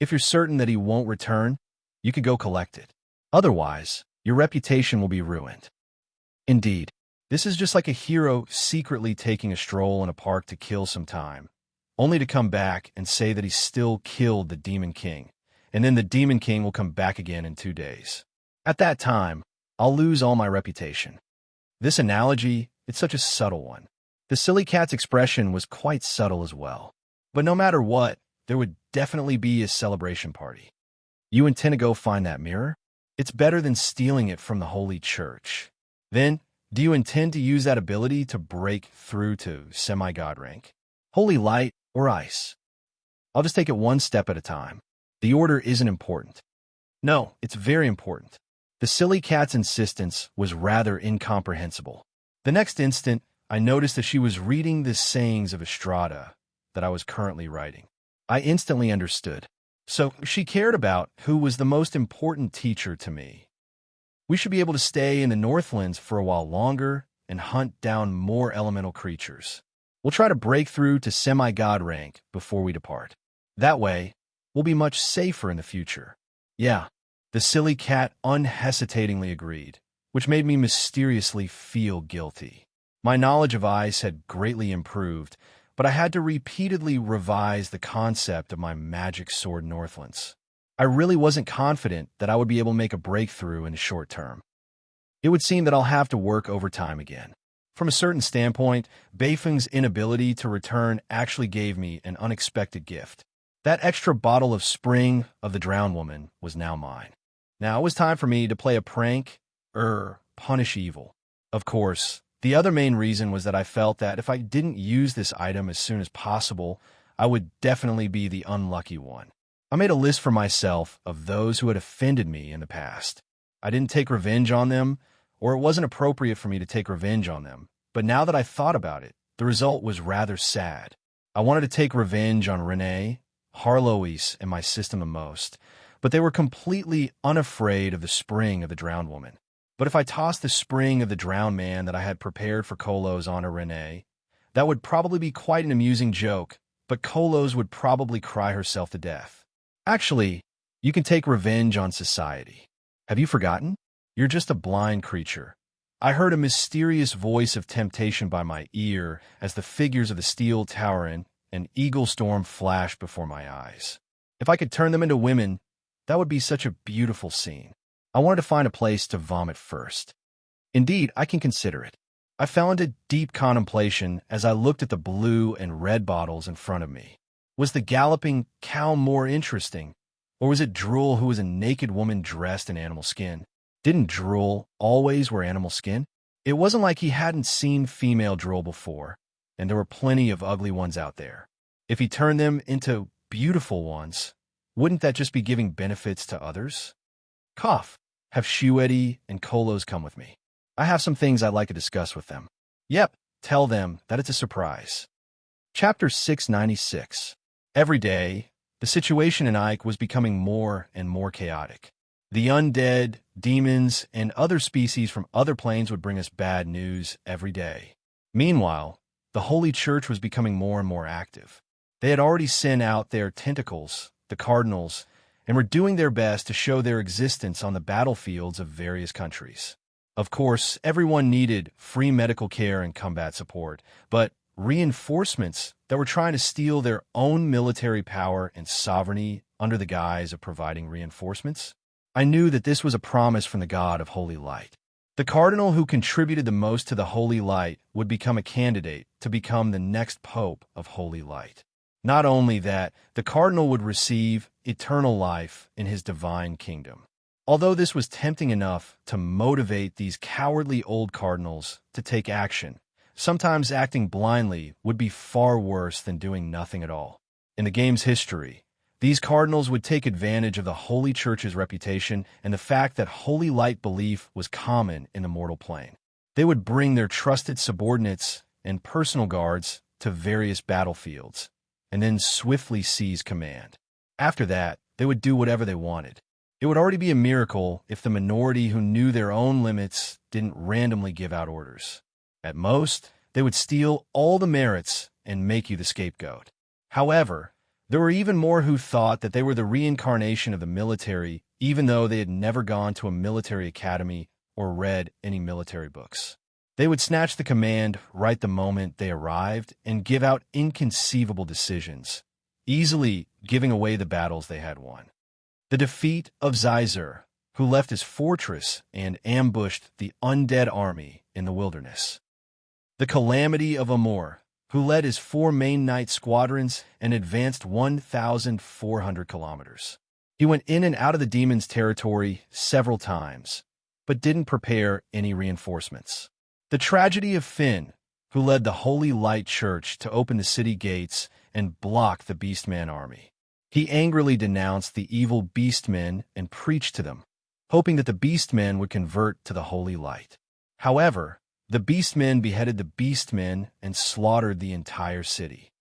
If you're certain that he won't return, you could go collect it. Otherwise, your reputation will be ruined. Indeed, this is just like a hero secretly taking a stroll in a park to kill some time, only to come back and say that he still killed the Demon King, and then the Demon King will come back again in 2 days. At that time, I'll lose all my reputation. This analogy, it's such a subtle one. The silly cat's expression was quite subtle as well. But no matter what, there would definitely be a celebration party. You intend to go find that mirror? It's better than stealing it from the Holy Church. Then, do you intend to use that ability to break through to semi-god rank? Holy light or ice? I'll just take it one step at a time. The order isn't important. No, it's very important. The silly cat's insistence was rather incomprehensible. The next instant, I noticed that she was reading the sayings of Estrada that I was currently writing. I instantly understood. So she cared about who was the most important teacher to me. We should be able to stay in the Northlands for a while longer and hunt down more elemental creatures. We'll try to break through to semi-god rank before we depart. That way, we'll be much safer in the future. Yeah, the silly cat unhesitatingly agreed, which made me mysteriously feel guilty. My knowledge of ice had greatly improved, but I had to repeatedly revise the concept of my magic sword Northlands. I really wasn't confident that I would be able to make a breakthrough in the short term. It would seem that I'll have to work overtime again. From a certain standpoint, Beifeng's inability to return actually gave me an unexpected gift. That extra bottle of Spring of the Drowned Woman was now mine. Now it was time for me to play a prank, punish evil. Of course, the other main reason was that I felt that if I didn't use this item as soon as possible, I would definitely be the unlucky one. I made a list for myself of those who had offended me in the past. I didn't take revenge on them, or it wasn't appropriate for me to take revenge on them, but now that I thought about it, the result was rather sad. I wanted to take revenge on Renee, Harlois, and my system the most, but they were completely unafraid of the Spring of the Drowned Woman. But if I tossed the Spring of the Drowned Man that I had prepared for Kolos onto Renee, that would probably be quite an amusing joke, but Kolos would probably cry herself to death. Actually, you can take revenge on society. Have you forgotten? You're just a blind creature. I heard a mysterious voice of temptation by my ear as the figures of the Steel Tower and Eagle Storm flashed before my eyes. If I could turn them into women, that would be such a beautiful scene. I wanted to find a place to vomit first. Indeed, I can consider it. I fell into deep contemplation as I looked at the blue and red bottles in front of me. Was the galloping cow more interesting, or was it Drool who was a naked woman dressed in animal skin? Didn't Drool always wear animal skin? It wasn't like he hadn't seen female Drool before, and there were plenty of ugly ones out there. If he turned them into beautiful ones, wouldn't that just be giving benefits to others? Cough. Have Shuedi and Kolos come with me. I have some things I'd like to discuss with them. Yep, tell them that it's a surprise. Chapter 696. Every day, the situation in Ike was becoming more and more chaotic. The undead, demons, and other species from other planes would bring us bad news every day. Meanwhile, the Holy Church was becoming more and more active. They had already sent out their tentacles, the cardinals, and were doing their best to show their existence on the battlefields of various countries. Of course, everyone needed free medical care and combat support, but reinforcements that were trying to steal their own military power and sovereignty under the guise of providing reinforcements? I knew that this was a promise from the god of Holy Light. The cardinal who contributed the most to the Holy Light would become a candidate to become the next pope of Holy Light. Not only that, the cardinal would receive eternal life in his divine kingdom. Although this was tempting enough to motivate these cowardly old cardinals to take action, sometimes acting blindly would be far worse than doing nothing at all. In the game's history, these cardinals would take advantage of the Holy Church's reputation and the fact that Holy Light belief was common in the mortal plane. They would bring their trusted subordinates and personal guards to various battlefields, and then swiftly seize command. After that, they would do whatever they wanted. It would already be a miracle if the minority who knew their own limits didn't randomly give out orders. At most, they would steal all the merits and make you the scapegoat. However, there were even more who thought that they were the reincarnation of the military, even though they had never gone to a military academy or read any military books. They would snatch the command right the moment they arrived and give out inconceivable decisions, easily giving away the battles they had won. The defeat of Xizur, who left his fortress and ambushed the undead army in the wilderness. The calamity of Amor, who led his 4 main knight squadrons and advanced 1,400 kilometers. He went in and out of the demons' territory several times, but didn't prepare any reinforcements. The tragedy of Finn, who led the Holy Light Church to open the city gates and block the Beastman army. He angrily denounced the evil Beastmen and preached to them, hoping that the Beastmen would convert to the Holy Light. However, the Beastmen beheaded the Beastmen and slaughtered the entire city.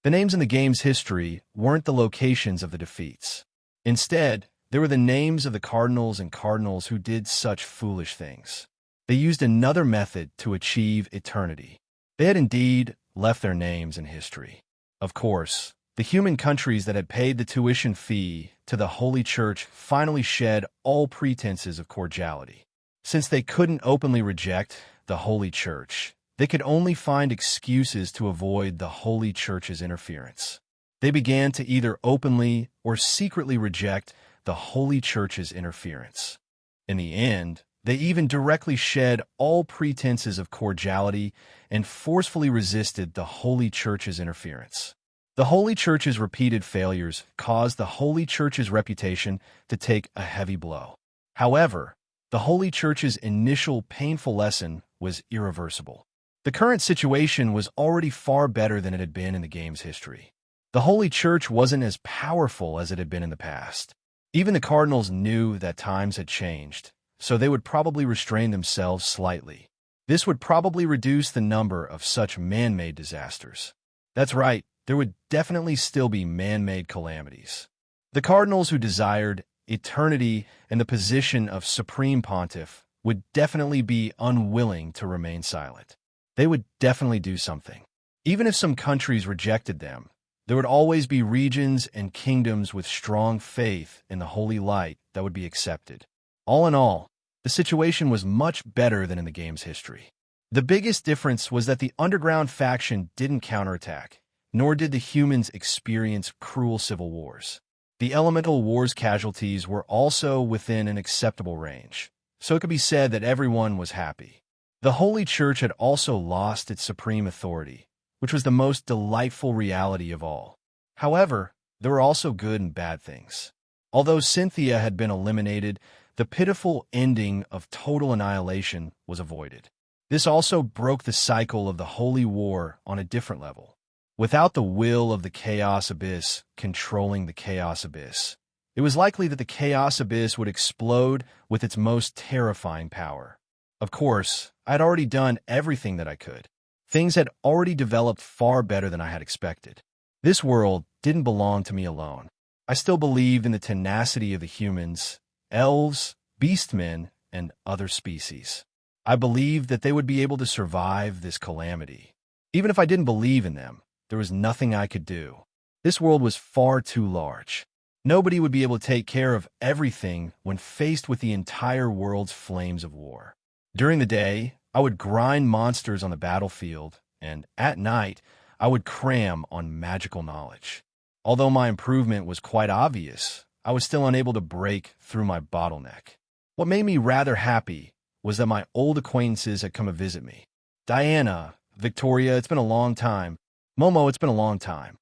The names in the game's history weren't the locations of the defeats. Instead, they were the names of the cardinals and cardinals who did such foolish things. They used another method to achieve eternity. They had indeed left their names in history. Of course, the human countries that had paid the tuition fee to the Holy Church finally shed all pretenses of cordiality. Since they couldn't openly reject the Holy Church, they could only find excuses to avoid the Holy Church's interference. They began to either openly or secretly reject the Holy Church's interference. In the end, they even directly shed all pretenses of cordiality and forcefully resisted the Holy Church's interference. The Holy Church's repeated failures caused the Holy Church's reputation to take a heavy blow. However, the Holy Church's initial painful lesson was irreversible. The current situation was already far better than it had been in the game's history. The Holy Church wasn't as powerful as it had been in the past. Even the Cardinals knew that times had changed, so they would probably restrain themselves slightly. This would probably reduce the number of such man-made disasters. That's right, there would definitely still be man-made calamities. The Cardinals who desired eternity and the position of Supreme Pontiff would definitely be unwilling to remain silent. They would definitely do something. Even if some countries rejected them, there would always be regions and kingdoms with strong faith in the holy light that would be accepted. All in all, the situation was much better than in the game's history. The biggest difference was that the underground faction didn't counterattack, nor did the humans experience cruel civil wars. The elemental wars casualties were also within an acceptable range, so it could be said that everyone was happy. The Holy Church had also lost its supreme authority, which was the most delightful reality of all. However, there were also good and bad things. Although Cynthia had been eliminated, the pitiful ending of total annihilation was avoided. This also broke the cycle of the Holy War on a different level. Without the will of the Chaos Abyss controlling the Chaos Abyss, it was likely that the Chaos Abyss would explode with its most terrifying power. Of course, I had already done everything that I could. Things had already developed far better than I had expected. This world didn't belong to me alone. I still believed in the tenacity of the humans, elves, beastmen, and other species. I believed that they would be able to survive this calamity. Even if I didn't believe in them, there was nothing I could do. This world was far too large. Nobody would be able to take care of everything when faced with the entire world's flames of war. During the day, I would grind monsters on the battlefield, and at night, I would cram on magical knowledge. Although my improvement was quite obvious, I was still unable to break through my bottleneck. What made me rather happy was that my old acquaintances had come to visit me. Diana, Victoria, it's been a long time. Momo, it's been a long time.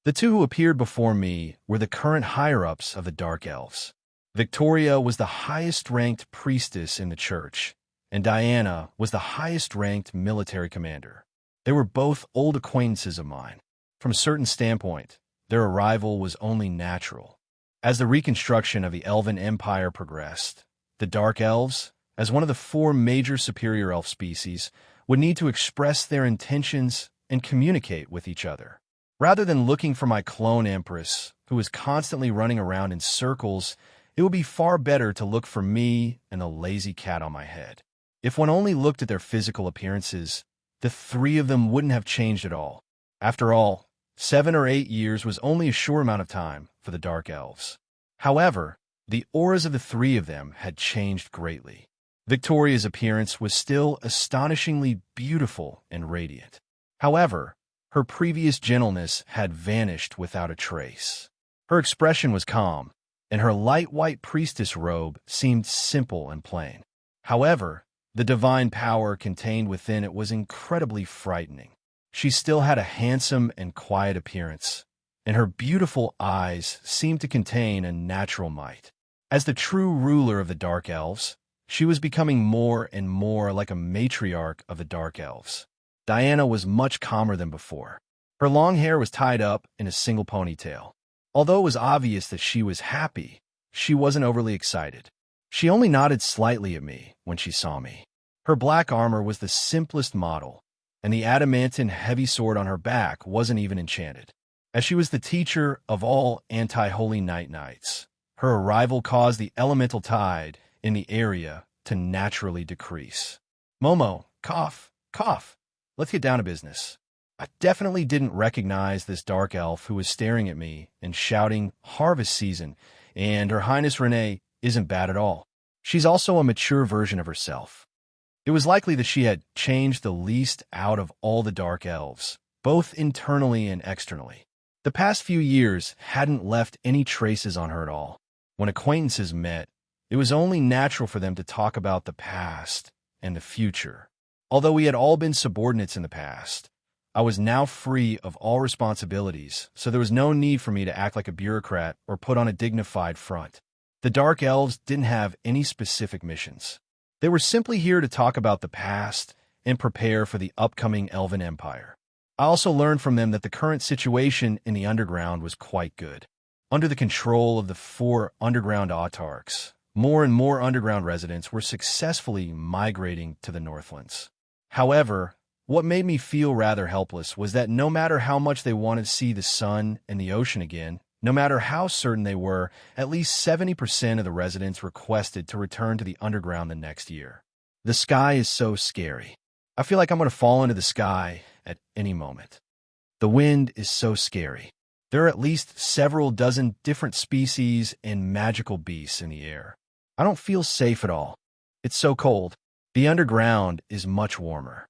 The two who appeared before me were the current higher-ups of the Dark Elves. Victoria was the highest-ranked priestess in the church, and Diana was the highest-ranked military commander. They were both old acquaintances of mine. From a certain standpoint, their arrival was only natural. As the reconstruction of the Elven Empire progressed, the Dark Elves, as one of the 4 major superior elf species, would need to express their intentions and communicate with each other. Rather than looking for my clone empress, who was constantly running around in circles, it would be far better to look for me and the lazy cat on my head. If one only looked at their physical appearances, the 3 of them wouldn't have changed at all. After all, 7 or 8 years was only a short amount of time for the Dark Elves. However, the auras of the 3 of them had changed greatly. Victoria's appearance was still astonishingly beautiful and radiant. However, her previous gentleness had vanished without a trace. Her expression was calm, and her light white priestess robe seemed simple and plain. However, the divine power contained within it was incredibly frightening. She still had a handsome and quiet appearance, and her beautiful eyes seemed to contain a natural might. As the true ruler of the Dark Elves, she was becoming more and more like a matriarch of the Dark Elves. Diana was much calmer than before. Her long hair was tied up in a single ponytail. Although it was obvious that she was happy, she wasn't overly excited. She only nodded slightly at me when she saw me. Her black armor was the simplest model, and the adamantine heavy sword on her back wasn't even enchanted. As she was the teacher of all anti-holy night knights, her arrival caused the elemental tide in the area to naturally decrease. Momo, cough, cough. Let's get down to business. I definitely didn't recognize this dark elf who was staring at me and shouting, "Harvest season," and Her Highness Renee isn't bad at all. She's also a mature version of herself. It was likely that she had changed the least out of all the dark elves, both internally and externally. The past few years hadn't left any traces on her at all. When acquaintances met, it was only natural for them to talk about the past and the future. Although we had all been subordinates in the past, I was now free of all responsibilities, so there was no need for me to act like a bureaucrat or put on a dignified front. The Dark Elves didn't have any specific missions. They were simply here to talk about the past and prepare for the upcoming Elven Empire. I also learned from them that the current situation in the underground was quite good. Under the control of the 4 underground autarchs, more and more underground residents were successfully migrating to the Northlands. However, what made me feel rather helpless was that no matter how much they wanted to see the sun and the ocean again, no matter how certain they were, at least 70% of the residents requested to return to the underground the next year. The sky is so scary. I feel like I'm going to fall into the sky at any moment. The wind is so scary. There are at least several dozen different species and magical beasts in the air. I don't feel safe at all. It's so cold. The underground is much warmer.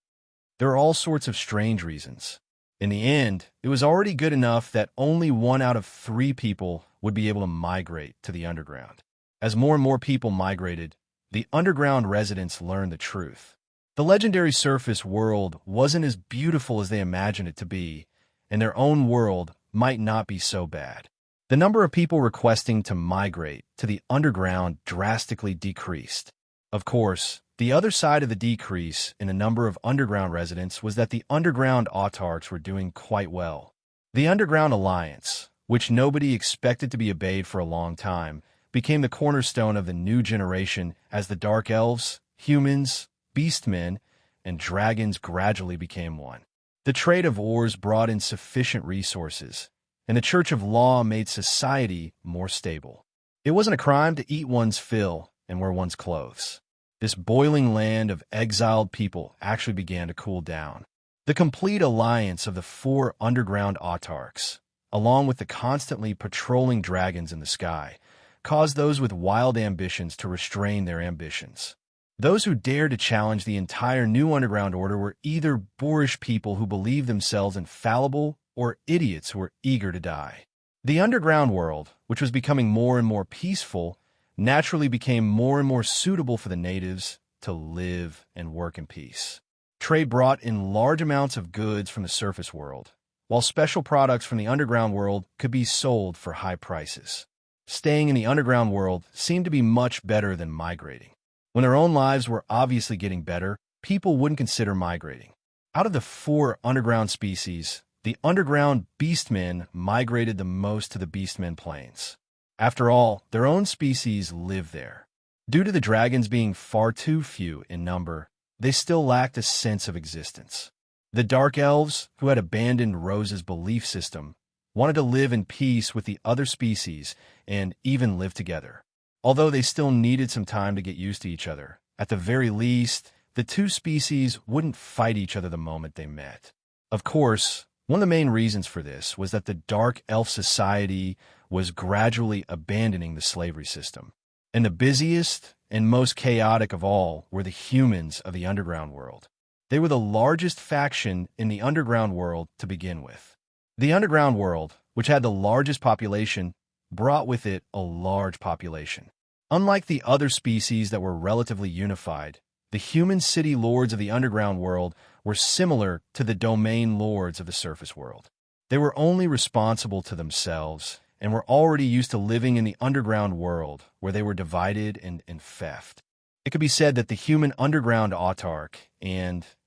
There are all sorts of strange reasons. In the end, it was already good enough that only 1 out of 3 people would be able to migrate to the underground. As more and more people migrated, the underground residents learned the truth. The legendary surface world wasn't as beautiful as they imagined it to be, and their own world might not be so bad. The number of people requesting to migrate to the underground drastically decreased. Of course, the other side of the decrease in the number of underground residents was that the underground autarchs were doing quite well. The Underground Alliance, which nobody expected to be obeyed for a long time, became the cornerstone of the new generation as the Dark Elves, humans, beastmen, and dragons gradually became one. The trade of ores brought in sufficient resources, and the Church of Law made society more stable. It wasn't a crime to eat one's fill and wear one's clothes. This boiling land of exiled people actually began to cool down. The complete alliance of the 4 underground autarchs, along with the constantly patrolling dragons in the sky, caused those with wild ambitions to restrain their ambitions. Those who dared to challenge the entire new underground order were either boorish people who believed themselves infallible or idiots who were eager to die. The underground world, which was becoming more and more peaceful, naturally became more and more suitable for the natives to live and work in peace. Trade brought in large amounts of goods from the surface world, while special products from the underground world could be sold for high prices. Staying in the underground world seemed to be much better than migrating. When their own lives were obviously getting better, people wouldn't consider migrating. Out of the 4 underground species, the underground beastmen migrated the most to the beastmen plains. After all, their own species lived there. Due to the dragons being far too few in number, they still lacked a sense of existence. The Dark Elves, who had abandoned Rose's belief system, wanted to live in peace with the other species and even live together. Although they still needed some time to get used to each other, at the very least, the 2 species wouldn't fight each other the moment they met. Of course, one of the main reasons for this was that the Dark Elf Society was gradually abandoning the slavery system. And the busiest and most chaotic of all were the humans of the underground world. They were the largest faction in the underground world to begin with. The underground world, which had the largest population, brought with it a large population. Unlike the other species that were relatively unified, the human city lords of the underground world were similar to the domain lords of the surface world. They were only responsible to themselves and were already used to living in the underground world where they were divided and theft. It could be said that the human underground autarch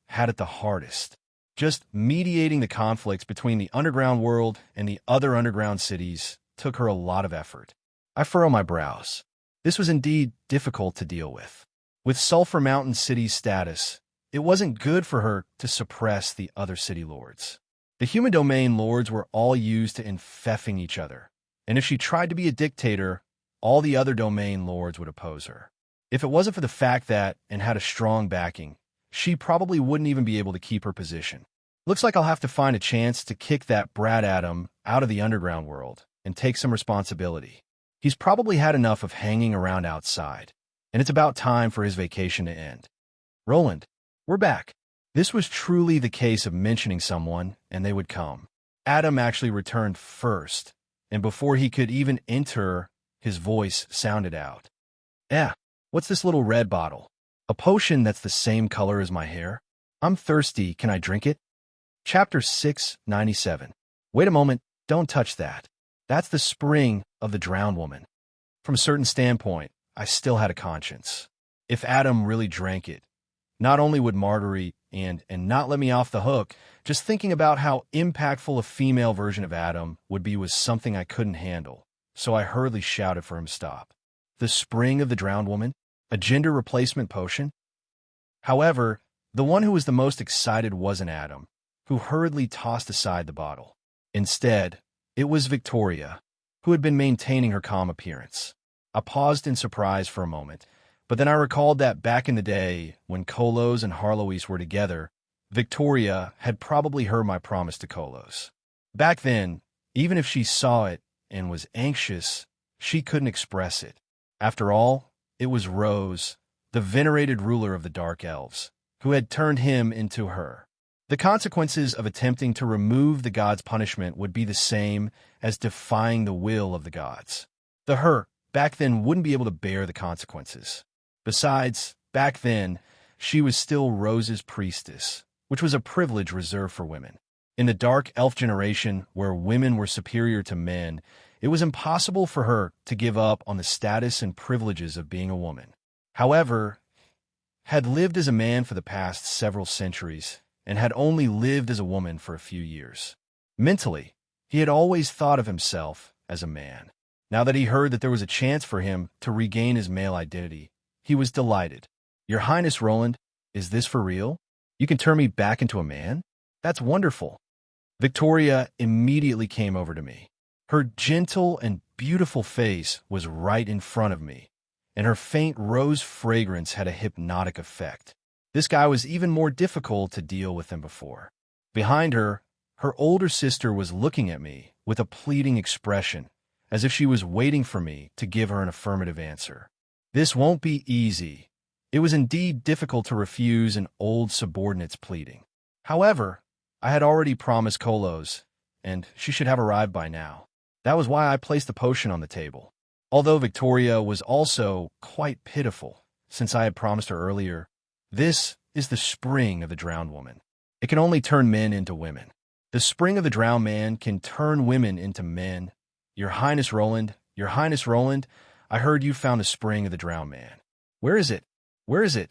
had it the hardest, just mediating the conflicts between the underground world and the other underground cities took her a lot of effort. I furrow my brows. This was indeed difficult to deal with. With Sulphur Mountain City's status, it wasn't good for her to suppress the other city lords. The human domain lords were all used to infeffing each other, and if she tried to be a dictator, all the other domain lords would oppose her. If it wasn't for the fact that, and had a strong backing, she probably wouldn't even be able to keep her position. Looks like I'll have to find a chance to kick that brat Adam out of the underground world and take some responsibility. He's probably had enough of hanging around outside, and it's about time for his vacation to end. Roland, we're back. This was truly the case of mentioning someone, and they would come. Adam actually returned first, and before he could even enter, his voice sounded out. What's this little red bottle? A potion that's the same color as my hair? I'm thirsty, can I drink it? Chapter 697. Wait a moment, don't touch that. That's the spring of the drowned woman. From a certain standpoint, I still had a conscience. If Adam really drank it, not only would Marguerite and not let me off the hook, just thinking about how impactful a female version of Adam would be was something I couldn't handle, so I hurriedly shouted for him to stop. The spring of the drowned woman? A gender replacement potion? However, the one who was the most excited wasn't Adam, who hurriedly tossed aside the bottle. Instead, it was Victoria, who had been maintaining her calm appearance. I paused in surprise for a moment, but then I recalled that back in the day, when Kolos and Harlois were together, Victoria had probably heard my promise to Kolos. Back then, even if she saw it and was anxious, she couldn't express it. After all, it was Rose, the venerated ruler of the Dark Elves, who had turned him into her. The consequences of attempting to remove the gods' punishment would be the same as defying the will of the gods. The her, back then, wouldn't be able to bear the consequences. Besides, back then, she was still Rose's priestess, which was a privilege reserved for women. In the Dark Elf generation, where women were superior to men, it was impossible for her to give up on the status and privileges of being a woman. However, had lived as a man for the past several centuries, and had only lived as a woman for a few years. Mentally, he had always thought of himself as a man. Now that he heard that there was a chance for him to regain his male identity, he was delighted. Your Highness Roland, is this for real? You can turn me back into a man? That's wonderful. Victoria immediately came over to me. Her gentle and beautiful face was right in front of me, and her faint rose fragrance had a hypnotic effect. This guy was even more difficult to deal with than before. Behind her, her older sister was looking at me with a pleading expression, as if she was waiting for me to give her an affirmative answer. This won't be easy. It was indeed difficult to refuse an old subordinate's pleading. However, I had already promised Kolos, and she should have arrived by now. That was why I placed the potion on the table. Although Victoria was also quite pitiful, since I had promised her earlier, this is the spring of the drowned woman. It can only turn men into women. The spring of the drowned man can turn women into men. Your Highness Roland, I heard you found the spring of the drowned man. Where is it? Where is it?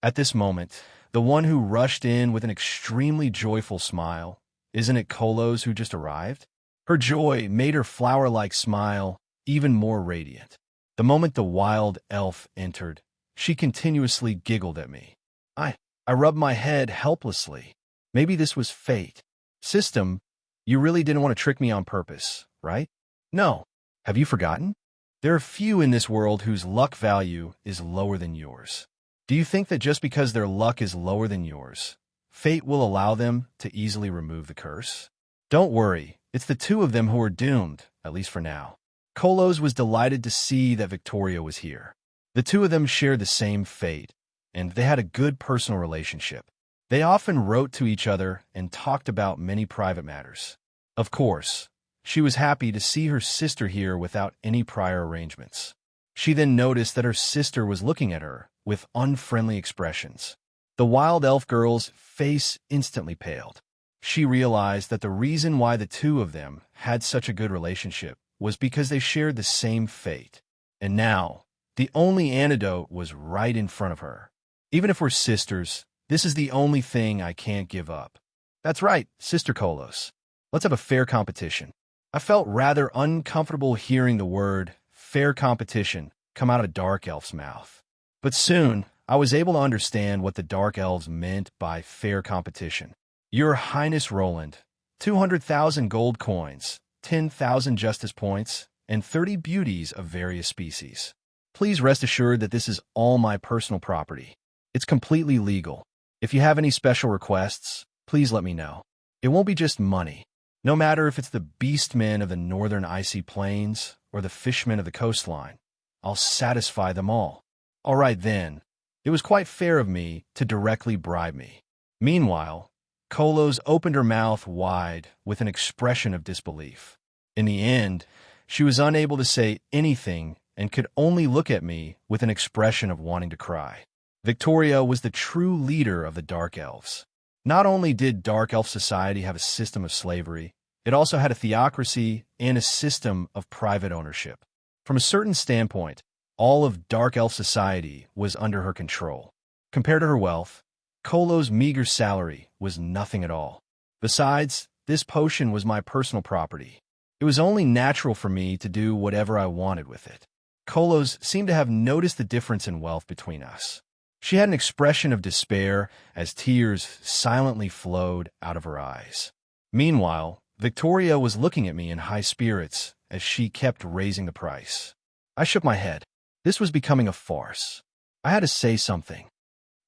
At this moment, the one who rushed in with an extremely joyful smile, isn't it Kolos who just arrived? Her joy made her flower-like smile even more radiant. The moment the wild elf entered, she continuously giggled at me. I rubbed my head helplessly. Maybe this was fate. System, you really didn't want to trick me on purpose, right? No. Have you forgotten? There are few in this world whose luck value is lower than yours. Do you think that just because their luck is lower than yours, fate will allow them to easily remove the curse? Don't worry, it's the two of them who are doomed, at least for now. Kolos was delighted to see that Victoria was here. The two of them shared the same fate, and they had a good personal relationship. They often wrote to each other and talked about many private matters. Of course, she was happy to see her sister here without any prior arrangements. She then noticed that her sister was looking at her with unfriendly expressions. The wild elf girl's face instantly paled. She realized that the reason why the two of them had such a good relationship was because they shared the same fate. And now, the only antidote was right in front of her. Even if we're sisters, this is the only thing I can't give up. That's right, Sister Kolos. Let's have a fair competition. I felt rather uncomfortable hearing the word fair competition come out of a dark elf's mouth. But soon, I was able to understand what the dark elves meant by fair competition. Your Highness Roland, 200,000 gold coins, 10,000 justice points, and 30 beauties of various species. Please rest assured that this is all my personal property. It's completely legal. If you have any special requests, Please let me know. It won't be just money. No matter if it's the beastmen of the northern icy plains or the fishmen of the coastline, I'll satisfy them all. All right then. It was quite fair of me to directly bribe me. Meanwhile, Kolos opened her mouth wide with an expression of disbelief. In the end, she was unable to say anything and could only look at me with an expression of wanting to cry. Victoria was the true leader of the Dark Elves. Not only did Dark Elf society have a system of slavery, it also had a theocracy and a system of private ownership. From a certain standpoint, all of Dark Elf society was under her control. Compared to her wealth, Kolo's meager salary was nothing at all. Besides, this potion was my personal property. It was only natural for me to do whatever I wanted with it. Kolos seemed to have noticed the difference in wealth between us. She had an expression of despair as tears silently flowed out of her eyes. Meanwhile, Victoria was looking at me in high spirits as she kept raising the price. I shook my head. This was becoming a farce. I had to say something.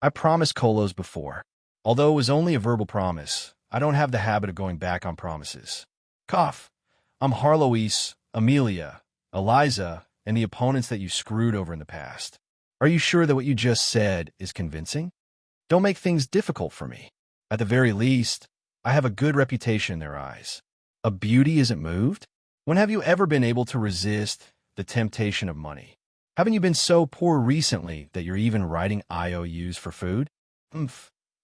I promised Kolos before. Although it was only a verbal promise, I don't have the habit of going back on promises. Cough. I'm Harloise, Amelia, Eliza, and the opponents that you screwed over in the past. Are you sure that what you just said is convincing? Don't make things difficult for me. At the very least, I have a good reputation in their eyes. A beauty isn't moved? When have you ever been able to resist the temptation of money? Haven't you been so poor recently that you're even writing IOUs for food?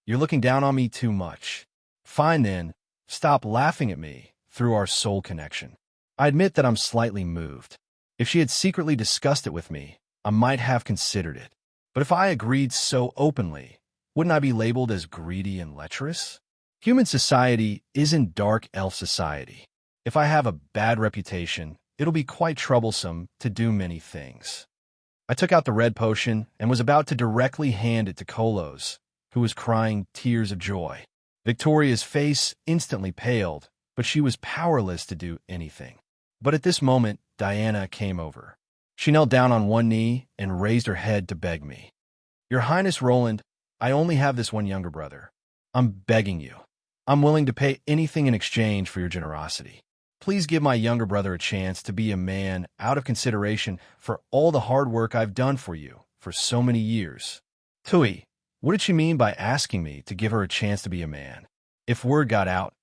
You're looking down on me too much. Fine then, stop laughing at me through our soul connection. I admit that I'm slightly moved. If she had secretly discussed it with me, I might have considered it. But if I agreed so openly, wouldn't I be labeled as greedy and lecherous? Human society isn't Dark Elf society. If I have a bad reputation, it'll be quite troublesome to do many things. I took out the red potion and was about to directly hand it to Kolos, who was crying tears of joy. Victoria's face instantly paled, but she was powerless to do anything. But at this moment, Diana came over. She knelt down on one knee and raised her head to beg me. Your Highness Roland, I only have this one younger brother. I'm begging you. I'm willing to pay anything in exchange for your generosity. Please give my younger brother a chance to be a man out of consideration for all the hard work I've done for you for so many years. Tui, what did she mean by asking me to give her a chance to be a man? If word got out,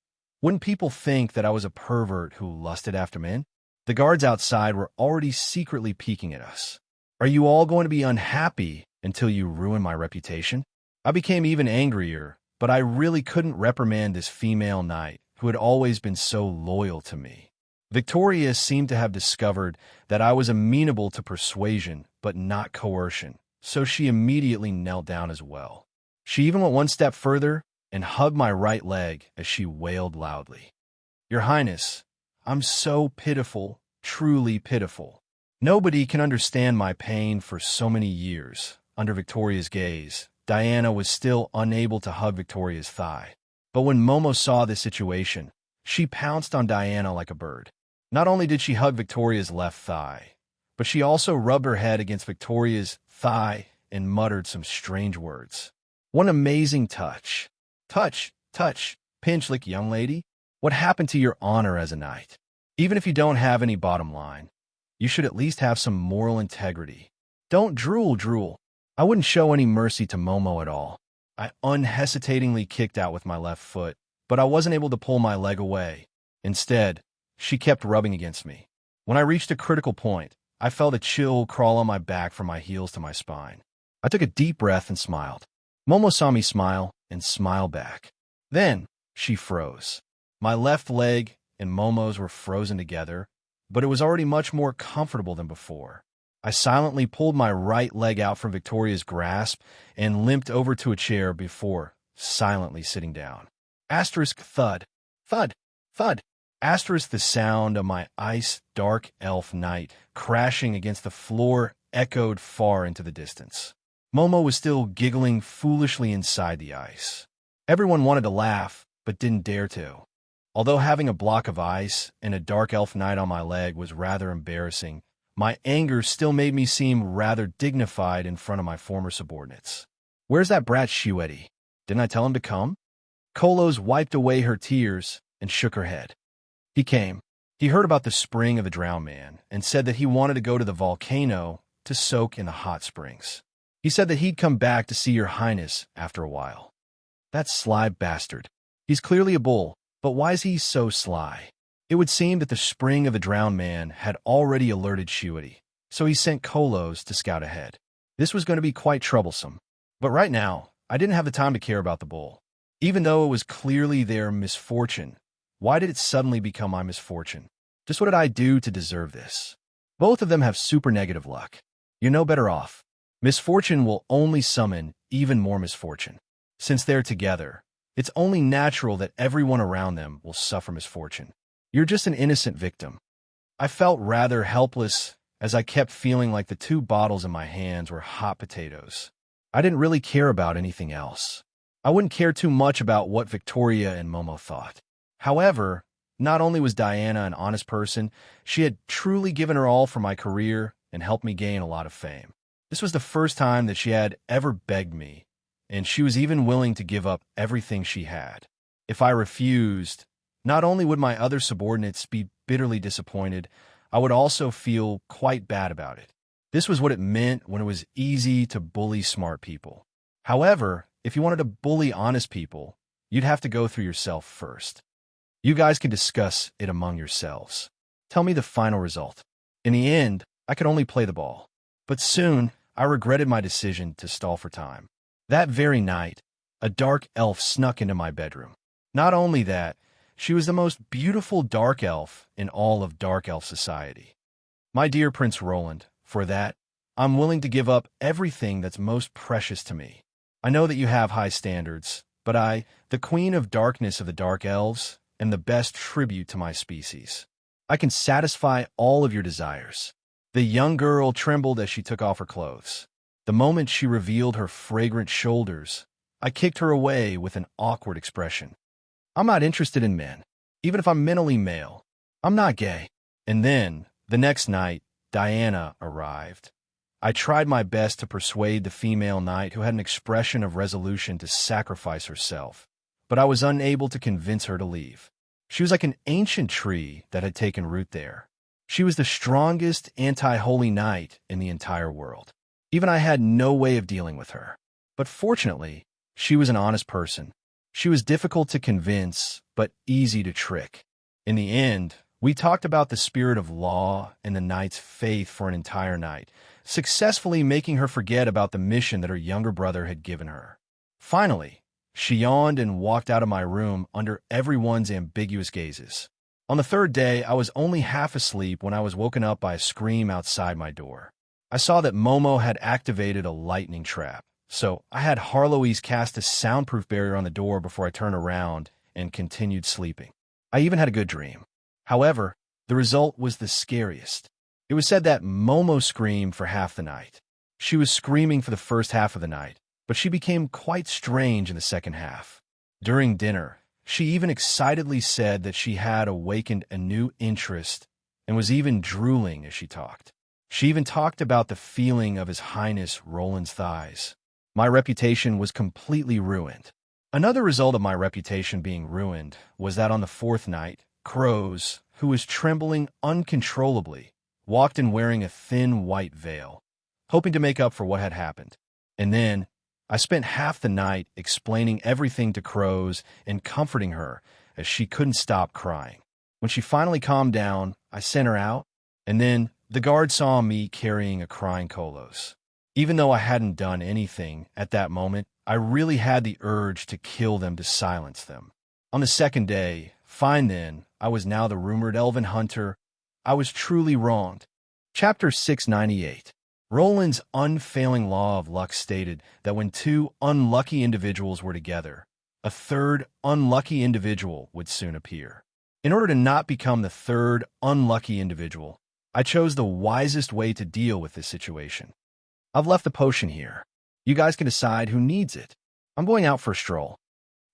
wouldn't people think that I was a pervert who lusted after men? The guards outside were already secretly peeking at us. Are you all going to be unhappy until you ruin my reputation? I became even angrier, but I really couldn't reprimand this female knight who had always been so loyal to me. Victoria seemed to have discovered that I was amenable to persuasion but not coercion, so she immediately knelt down as well. She even went one step further and hugged my right leg as she wailed loudly. Your Highness, I'm so pitiful, truly pitiful. Nobody can understand my pain for so many years. Under Victoria's gaze, Diana was still unable to hug Victoria's thigh. But when Momo saw this situation, she pounced on Diana like a bird. Not only did she hug Victoria's left thigh, but she also rubbed her head against Victoria's thigh and muttered some strange words. What an amazing touch. Touch, pinch lick, young lady. What happened to your honor as a knight? Even if you don't have any bottom line, you should at least have some moral integrity. Don't drool. I wouldn't show any mercy to Momo at all. I unhesitatingly kicked out with my left foot, but I wasn't able to pull my leg away. Instead, she kept rubbing against me. When I reached a critical point, I felt a chill crawl on my back from my heels to my spine. I took a deep breath and smiled. Momo saw me smile and smiled back. Then, she froze. My left leg and Momo's were frozen together, but it was already much more comfortable than before. I silently pulled my right leg out from Victoria's grasp and limped over to a chair before silently sitting down. Asterisk thud. Thud. Thud. Asterisk the sound of my ice dark elf knight crashing against the floor echoed far into the distance. Momo was still giggling foolishly inside the ice. Everyone wanted to laugh, but didn't dare to. Although having a block of ice and a dark elf knight on my leg was rather embarrassing, my anger still made me seem rather dignified in front of my former subordinates. Where's that brat Shueti? Didn't I tell him to come? Kolos wiped away her tears and shook her head. He came. He heard about the spring of the drowned man and said that he wanted to go to the volcano to soak in the hot springs. He said that he'd come back to see your highness after a while. That sly bastard. He's clearly a bull, but why is he so sly? It would seem that the spring of the drowned man had already alerted Shuity, so he sent Kolos to scout ahead. This was going to be quite troublesome. But right now, I didn't have the time to care about the bull. Even though it was clearly their misfortune, why did it suddenly become my misfortune? Just what did I do to deserve this? Both of them have super negative luck. You're no better off. Misfortune will only summon even more misfortune. Since they're together, it's only natural that everyone around them will suffer misfortune. You're just an innocent victim. I felt rather helpless as I kept feeling like the two bottles in my hands were hot potatoes. I didn't really care about anything else. I wouldn't care too much about what Victoria and Momo thought. However, not only was Diana an honest person, she had truly given her all for my career and helped me gain a lot of fame. This was the first time that she had ever begged me, and she was even willing to give up everything she had. If I refused, not only would my other subordinates be bitterly disappointed, I would also feel quite bad about it. This was what it meant when it was easy to bully smart people. However, if you wanted to bully honest people, you'd have to go through yourself first. You guys can discuss it among yourselves. Tell me the final result. In the end, I could only play the ball. But soon, I regretted my decision to stall for time. That very night, a dark elf snuck into my bedroom. Not only that, she was the most beautiful dark elf in all of dark elf society. My dear Prince Roland, for that, I'm willing to give up everything that's most precious to me. I know that you have high standards, but I, the Queen of Darkness of the Dark Elves, am the best tribute to my species. I can satisfy all of your desires. The young girl trembled as she took off her clothes. The moment she revealed her fragrant shoulders, I kicked her away with an awkward expression. I'm not interested in men, even if I'm mentally male. I'm not gay. And then, the next night, Diana arrived. I tried my best to persuade the female knight who had an expression of resolution to sacrifice herself, but I was unable to convince her to leave. She was like an ancient tree that had taken root there. She was the strongest anti-holy knight in the entire world. Even I had no way of dealing with her. But fortunately, she was an honest person. She was difficult to convince, but easy to trick. In the end, we talked about the spirit of law and the knight's faith for an entire night, successfully making her forget about the mission that her younger brother had given her. Finally, she yawned and walked out of my room under everyone's ambiguous gazes. On the third day, I was only half asleep when I was woken up by a scream outside my door. I saw that Momo had activated a lightning trap, so I had Harloise cast a soundproof barrier on the door before I turned around and continued sleeping. I even had a good dream. However, the result was the scariest. It was said that Momo screamed for half the night. She was screaming for the first half of the night, but she became quite strange in the second half. During dinner, she even excitedly said that she had awakened a new interest and was even drooling as she talked. She even talked about the feeling of His Highness Roland's thighs. My reputation was completely ruined. Another result of my reputation being ruined was that on the fourth night, Crows, who was trembling uncontrollably, walked in wearing a thin white veil, hoping to make up for what had happened. And then, I spent half the night explaining everything to Crows and comforting her as she couldn't stop crying. When she finally calmed down, I sent her out, and then the guard saw me carrying a crying Kolos. Even though I hadn't done anything at that moment, I really had the urge to kill them to silence them. On the second day, fine then, I was now the rumored elven hunter. I was truly wronged. Chapter 698. Roland's unfailing law of luck stated that when two unlucky individuals were together, a third unlucky individual would soon appear. In order to not become the third unlucky individual, I chose the wisest way to deal with this situation. I've left the potion here. You guys can decide who needs it. I'm going out for a stroll.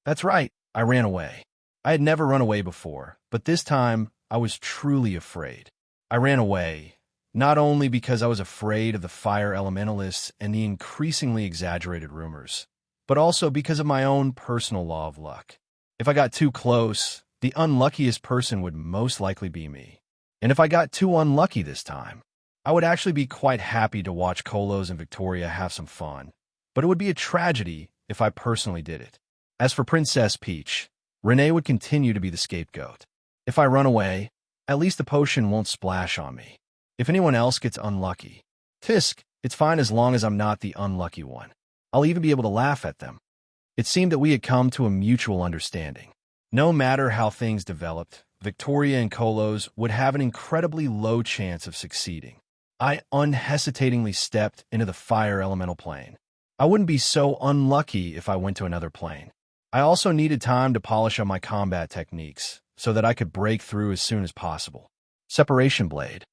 That's right, I ran away. I had never run away before, but this time I was truly afraid. I ran away, not only because I was afraid of the fire elementalists and the increasingly exaggerated rumors, but also because of my own personal law of luck. If I got too close, the unluckiest person would most likely be me. And if I got too unlucky this time, I would actually be quite happy to watch Kolos and Victoria have some fun, but it would be a tragedy if I personally did it. As for Princess Peach, Renee would continue to be the scapegoat. If I run away, at least the potion won't splash on me. If anyone else gets unlucky, Tisk, it's fine as long as I'm not the unlucky one. I'll even be able to laugh at them. It seemed that we had come to a mutual understanding. No matter how things developed, Victoria and Kolos would have an incredibly low chance of succeeding. I unhesitatingly stepped into the fire elemental plane. I wouldn't be so unlucky if I went to another plane. I also needed time to polish up my combat techniques so that I could break through as soon as possible. Separation Blade.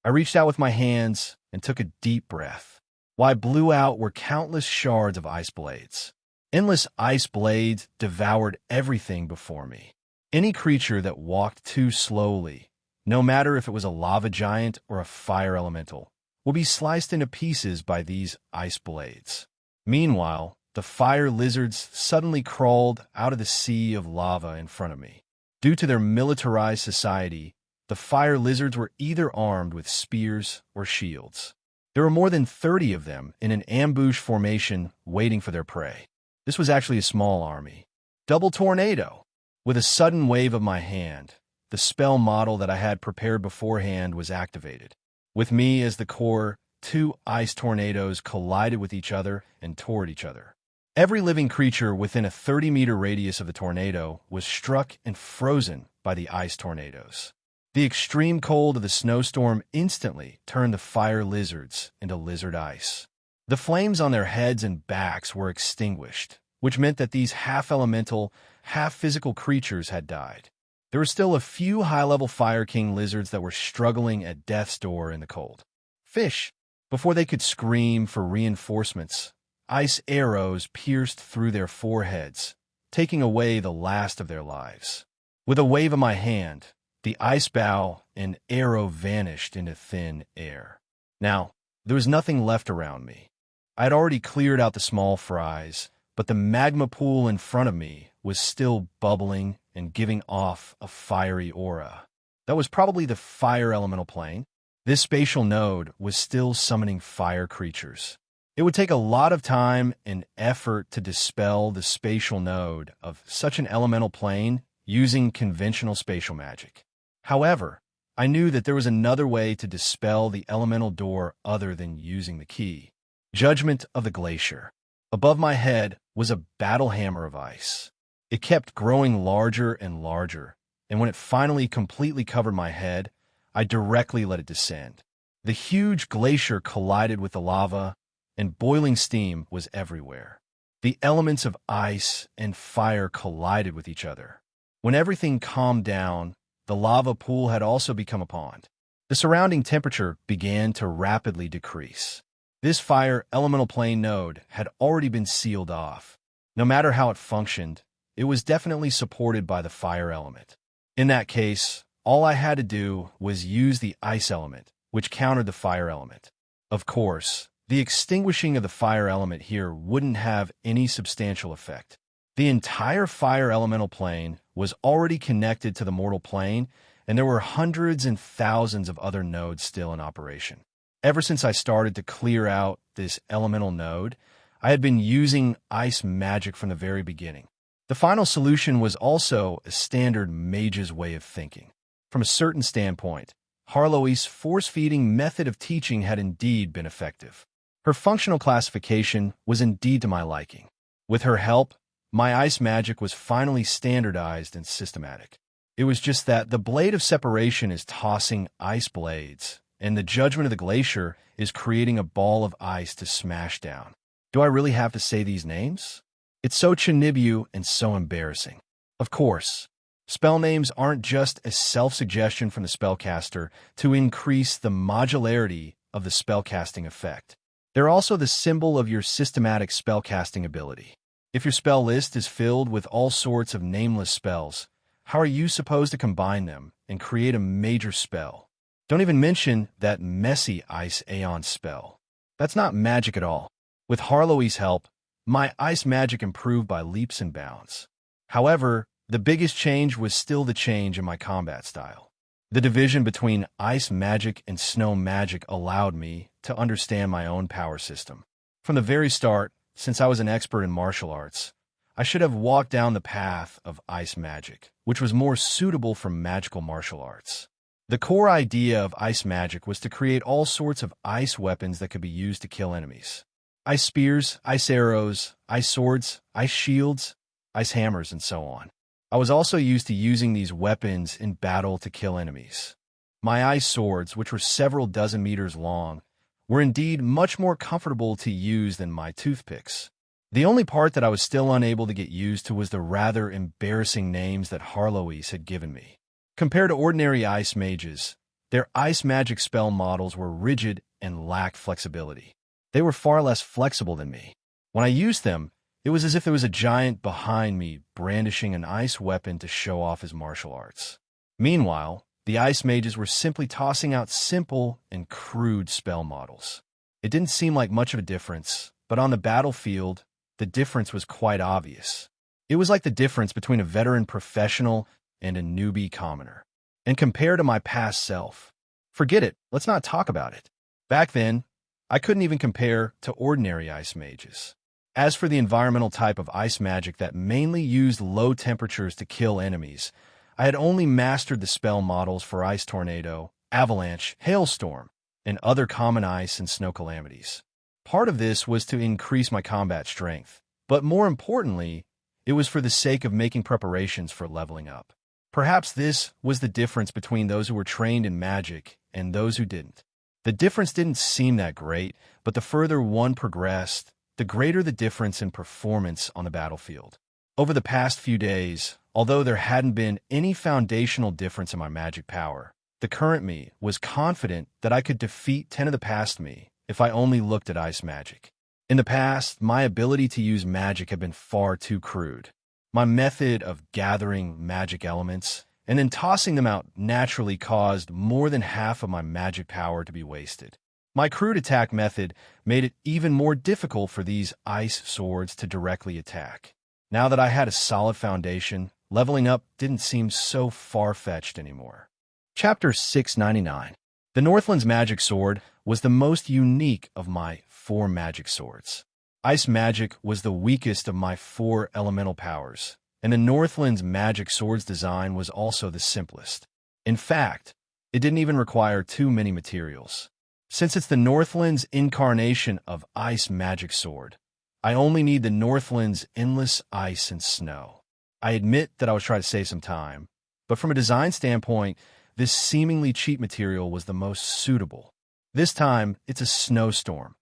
I reached out with my hands and took a deep breath. What I blew out were countless shards of ice blades. Endless ice blades devoured everything before me. Any creature that walked too slowly, no matter if it was a lava giant or a fire elemental, will be sliced into pieces by these ice blades. Meanwhile, the fire lizards suddenly crawled out of the sea of lava in front of me. Due to their militarized society, the fire lizards were either armed with spears or shields. There were more than 30 of them in an ambush formation waiting for their prey. This was actually a small army. Double Tornado. With a sudden wave of my hand, the spell model that I had prepared beforehand was activated. With me as the core, 2 ice tornadoes collided with each other and toward each other. Every living creature within a 30-meter radius of the tornado was struck and frozen by the ice tornadoes. The extreme cold of the snowstorm instantly turned the fire lizards into lizard ice. The flames on their heads and backs were extinguished, which meant that these half-elemental, half-physical creatures had died. There were still a few high-level Fire King lizards that were struggling at death's door in the cold. Fish. Before they could scream for reinforcements, ice arrows pierced through their foreheads, taking away the last of their lives. With a wave of my hand, the ice bow and arrow vanished into thin air. Now, there was nothing left around me. I had already cleared out the small fries, but the magma pool in front of me was still bubbling and giving off a fiery aura. That was probably the fire elemental plane. This spatial node was still summoning fire creatures. It would take a lot of time and effort to dispel the spatial node of such an elemental plane using conventional spatial magic. However, I knew that there was another way to dispel the elemental door other than using the key. Judgment of the Glacier. Above my head was a battle hammer of ice. It kept growing larger and larger, and when it finally completely covered my head, I directly let it descend. The huge glacier collided with the lava, and boiling steam was everywhere. The elements of ice and fire collided with each other. When everything calmed down, the lava pool had also become a pond. The surrounding temperature began to rapidly decrease. This fire elemental plane node had already been sealed off. No matter how it functioned, it was definitely supported by the fire element. In that case, all I had to do was use the ice element, which countered the fire element. Of course, the extinguishing of the fire element here wouldn't have any substantial effect. The entire fire elemental plane was already connected to the mortal plane, and there were hundreds and thousands of other nodes still in operation. Ever since I started to clear out this elemental node, I had been using ice magic from the very beginning. The final solution was also a standard mage's way of thinking. From a certain standpoint, Harlow's force-feeding method of teaching had indeed been effective. Her functional classification was indeed to my liking. With her help, my ice magic was finally standardized and systematic. It was just that the blade of separation is tossing ice blades, and the judgment of the glacier is creating a ball of ice to smash down. Do I really have to say these names? It's so Chinibu and so embarrassing. Of course, spell names aren't just a self-suggestion from the spellcaster to increase the modularity of the spellcasting effect. They're also the symbol of your systematic spellcasting ability. If your spell list is filled with all sorts of nameless spells, how are you supposed to combine them and create a major spell? Don't even mention that messy Ice Aeon spell. That's not magic at all. With Harlow's help, my ice magic improved by leaps and bounds. However, The biggest change was still the change in my combat style. The division between ice magic and snow magic allowed me to understand my own power system. From the very start, since I was an expert in martial arts, I should have walked down the path of ice magic, which was more suitable for magical martial arts. The core idea of ice magic was to create all sorts of ice weapons that could be used to kill enemies. Ice spears, ice arrows, ice swords, ice shields, ice hammers, and so on. I was also used to using these weapons in battle to kill enemies. My ice swords, which were several dozen meters long, were indeed much more comfortable to use than my toothpicks. The only part that I was still unable to get used to was the rather embarrassing names that Harloise had given me. Compared to ordinary ice mages, their ice magic spell models were rigid and lacked flexibility. They were far less flexible than me. When I used them, it was as if there was a giant behind me brandishing an ice weapon to show off his martial arts. Meanwhile, the ice mages were simply tossing out simple and crude spell models. It didn't seem like much of a difference, but on the battlefield, the difference was quite obvious. It was like the difference between a veteran professional and a newbie commoner. And compared to my past self, forget it, let's not talk about it. Back then, I couldn't even compare to ordinary ice mages. As for the environmental type of ice magic that mainly used low temperatures to kill enemies, I had only mastered the spell models for ice tornado, avalanche, hailstorm, and other common ice and snow calamities. Part of this was to increase my combat strength, but more importantly, it was for the sake of making preparations for leveling up. Perhaps this was the difference between those who were trained in magic and those who didn't. The difference didn't seem that great, but the further one progressed, the greater the difference in performance on the battlefield. Over the past few days, although there hadn't been any foundational difference in my magic power, the current me was confident that I could defeat 10 of the past me if I only looked at ice magic. In the past, my ability to use magic had been far too crude. My method of gathering magic elements and then tossing them out naturally caused more than half of my magic power to be wasted. My crude attack method made it even more difficult for these ice swords to directly attack. Now that I had a solid foundation, leveling up didn't seem so far-fetched anymore. Chapter 699. The Northland's magic sword was the most unique of my 4 magic swords. Ice magic was the weakest of my 4 elemental powers, and the Northland's magic sword's design was also the simplest. In fact, it didn't even require too many materials. Since it's the Northland's incarnation of ice magic sword, I only need the Northland's endless ice and snow. I admit that I was trying to save some time, but from a design standpoint, this seemingly cheap material was the most suitable. This time, it's a snowstorm.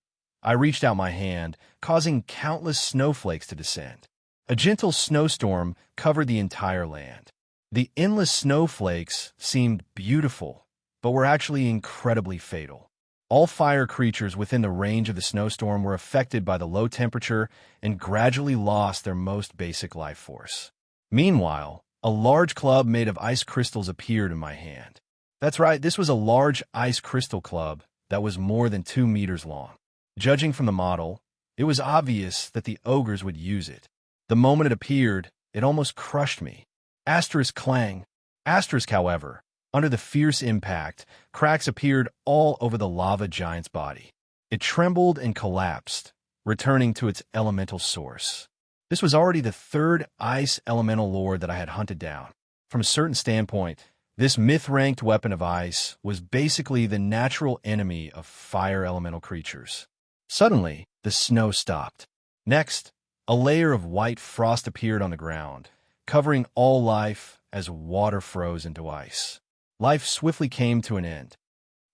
I reached out my hand, causing countless snowflakes to descend. A gentle snowstorm covered the entire land. The endless snowflakes seemed beautiful, but were actually incredibly fatal. All fire creatures within the range of the snowstorm were affected by the low temperature and gradually lost their most basic life force. Meanwhile, a large club made of ice crystals appeared in my hand. That's right, this was a large ice crystal club that was more than 2 meters long. Judging from the model, it was obvious that the ogres would use it. The moment it appeared, it almost crushed me. Asterisk clang. Asterisk, however, under the fierce impact, cracks appeared all over the lava giant's body. It trembled and collapsed, returning to its elemental source. This was already the 3rd ice elemental lord that I had hunted down. From a certain standpoint, this myth-ranked weapon of ice was basically the natural enemy of fire elemental creatures. Suddenly, the snow stopped. Next, a layer of white frost appeared on the ground, covering all life as water froze into ice. Life swiftly came to an end.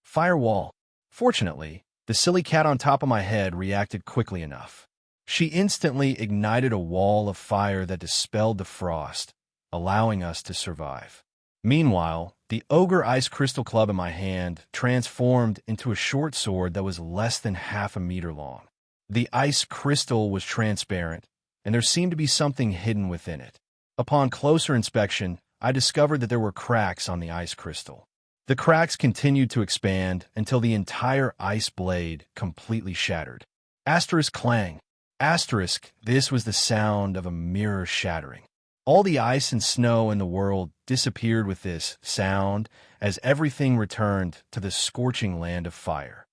Firewall. Fortunately, the silly cat on top of my head reacted quickly enough. She instantly ignited a wall of fire that dispelled the frost, allowing us to survive. Meanwhile, the ogre ice crystal club in my hand transformed into a short sword that was less than half a meter long. The ice crystal was transparent, and there seemed to be something hidden within it. Upon closer inspection, I discovered that there were cracks on the ice crystal. The cracks continued to expand until the entire ice blade completely shattered. Asterisk clang. Asterisk, this was the sound of a mirror shattering. All the ice and snow in the world disappeared with this sound as everything returned to the scorching land of fire.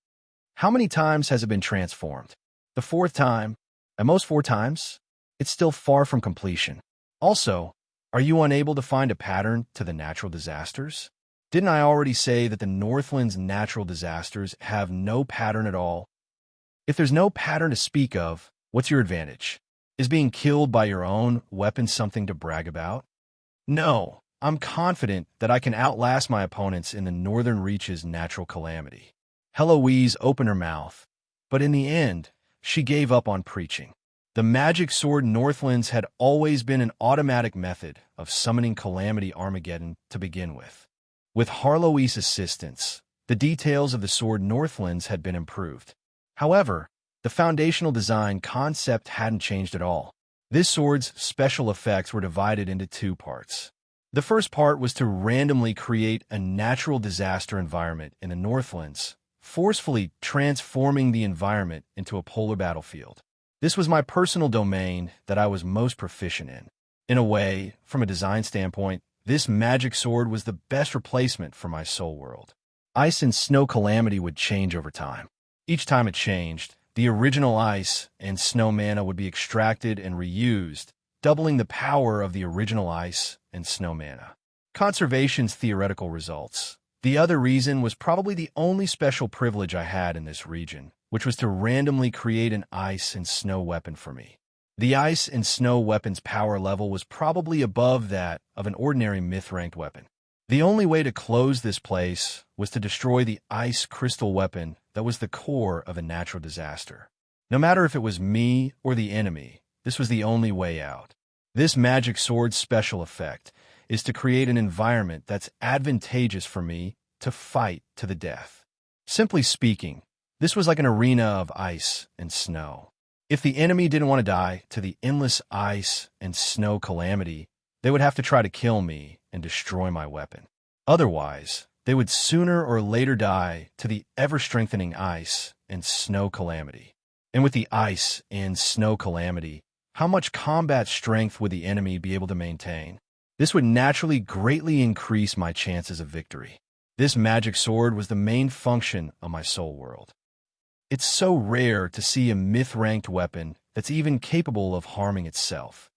How many times has it been transformed? The fourth time. At most 4 times? It's still far from completion. Also, are you unable to find a pattern to the natural disasters? Didn't I already say that the Northland's natural disasters have no pattern at all? If there's no pattern to speak of, what's your advantage? Is being killed by your own weapon something to brag about? No, I'm confident that I can outlast my opponents in the Northern Reach's natural calamity. Heloise opened her mouth, but in the end, she gave up on preaching. The magic sword Northlands had always been an automatic method of summoning Calamity Armageddon to begin with. With Harlow's assistance, the details of the sword Northlands had been improved. However, the foundational design concept hadn't changed at all. This sword's special effects were divided into 2 parts. The first part was to randomly create a natural disaster environment in the Northlands, forcefully transforming the environment into a polar battlefield. This was my personal domain that I was most proficient in. In a way, from a design standpoint, this magic sword was the best replacement for my soul world. Ice and snow calamity would change over time. Each time it changed, the original ice and snow mana would be extracted and reused, doubling the power of the original ice and snow mana. Conservation's theoretical results. The other reason was probably the only special privilege I had in this region, which was to randomly create an ice and snow weapon for me. The ice and snow weapon's power level was probably above that of an ordinary myth-ranked weapon. The only way to close this place was to destroy the ice crystal weapon that was the core of a natural disaster. No matter if it was me or the enemy, this was the only way out. This magic sword's special effect is to create an environment that's advantageous for me to fight to the death. Simply speaking, this was like an arena of ice and snow. If the enemy didn't want to die to the endless ice and snow calamity, they would have to try to kill me and destroy my weapon. Otherwise, they would sooner or later die to the ever-strengthening ice and snow calamity. And with the ice and snow calamity, how much combat strength would the enemy be able to maintain? This would naturally greatly increase my chances of victory. This magic sword was the main function of my soul world. It's so rare to see a myth-ranked weapon that's even capable of harming itself.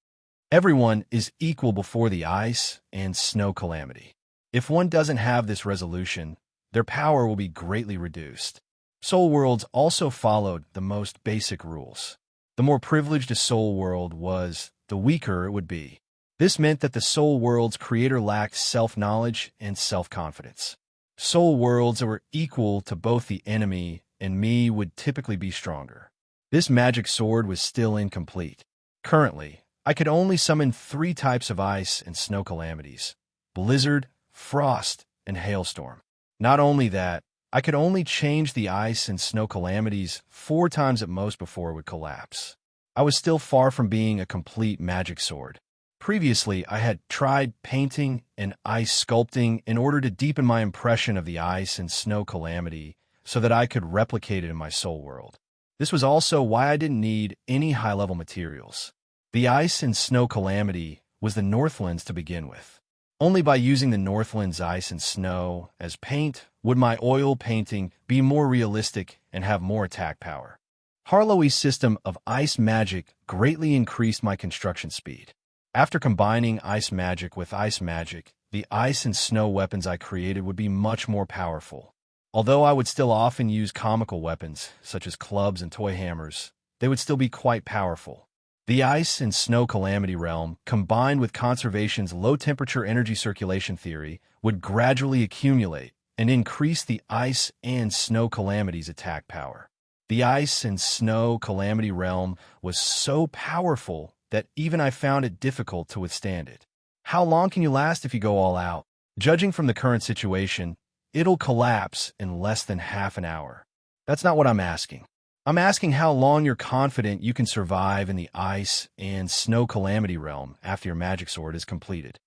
Everyone is equal before the ice and snow calamity. If one doesn't have this resolution, their power will be greatly reduced. Soul worlds also followed the most basic rules. The more privileged a soul world was, the weaker it would be. This meant that the soul world's creator lacked self-knowledge and self-confidence. Soul worlds that were equal to both the enemy and me would typically be stronger. This magic sword was still incomplete. Currently, I could only summon 3 types of ice and snow calamities: blizzard, frost, and hailstorm. Not only that, I could only change the ice and snow calamities 4 times at most before it would collapse. I was still far from being a complete magic sword. Previously, I had tried painting and ice sculpting in order to deepen my impression of the ice and snow calamity so that I could replicate it in my soul world. This was also why I didn't need any high-level materials. The ice and snow calamity was the Northlands to begin with. Only by using the Northland's ice and snow as paint would my oil painting be more realistic and have more attack power. Harlow's system of ice magic greatly increased my construction speed. After combining ice magic with ice magic, the ice and snow weapons I created would be much more powerful. Although I would still often use comical weapons, such as clubs and toy hammers, they would still be quite powerful. The ice and snow calamity realm, combined with conservation's low-temperature energy circulation theory, would gradually accumulate and increase the ice and snow calamity's attack power. The ice and snow calamity realm was so powerful that even I found it difficult to withstand it. How long can you last if you go all out? Judging from the current situation, it'll collapse in less than half an hour. That's not what I'm asking. I'm asking how long you're confident you can survive in the ice and snow calamity realm after your magic sword is completed.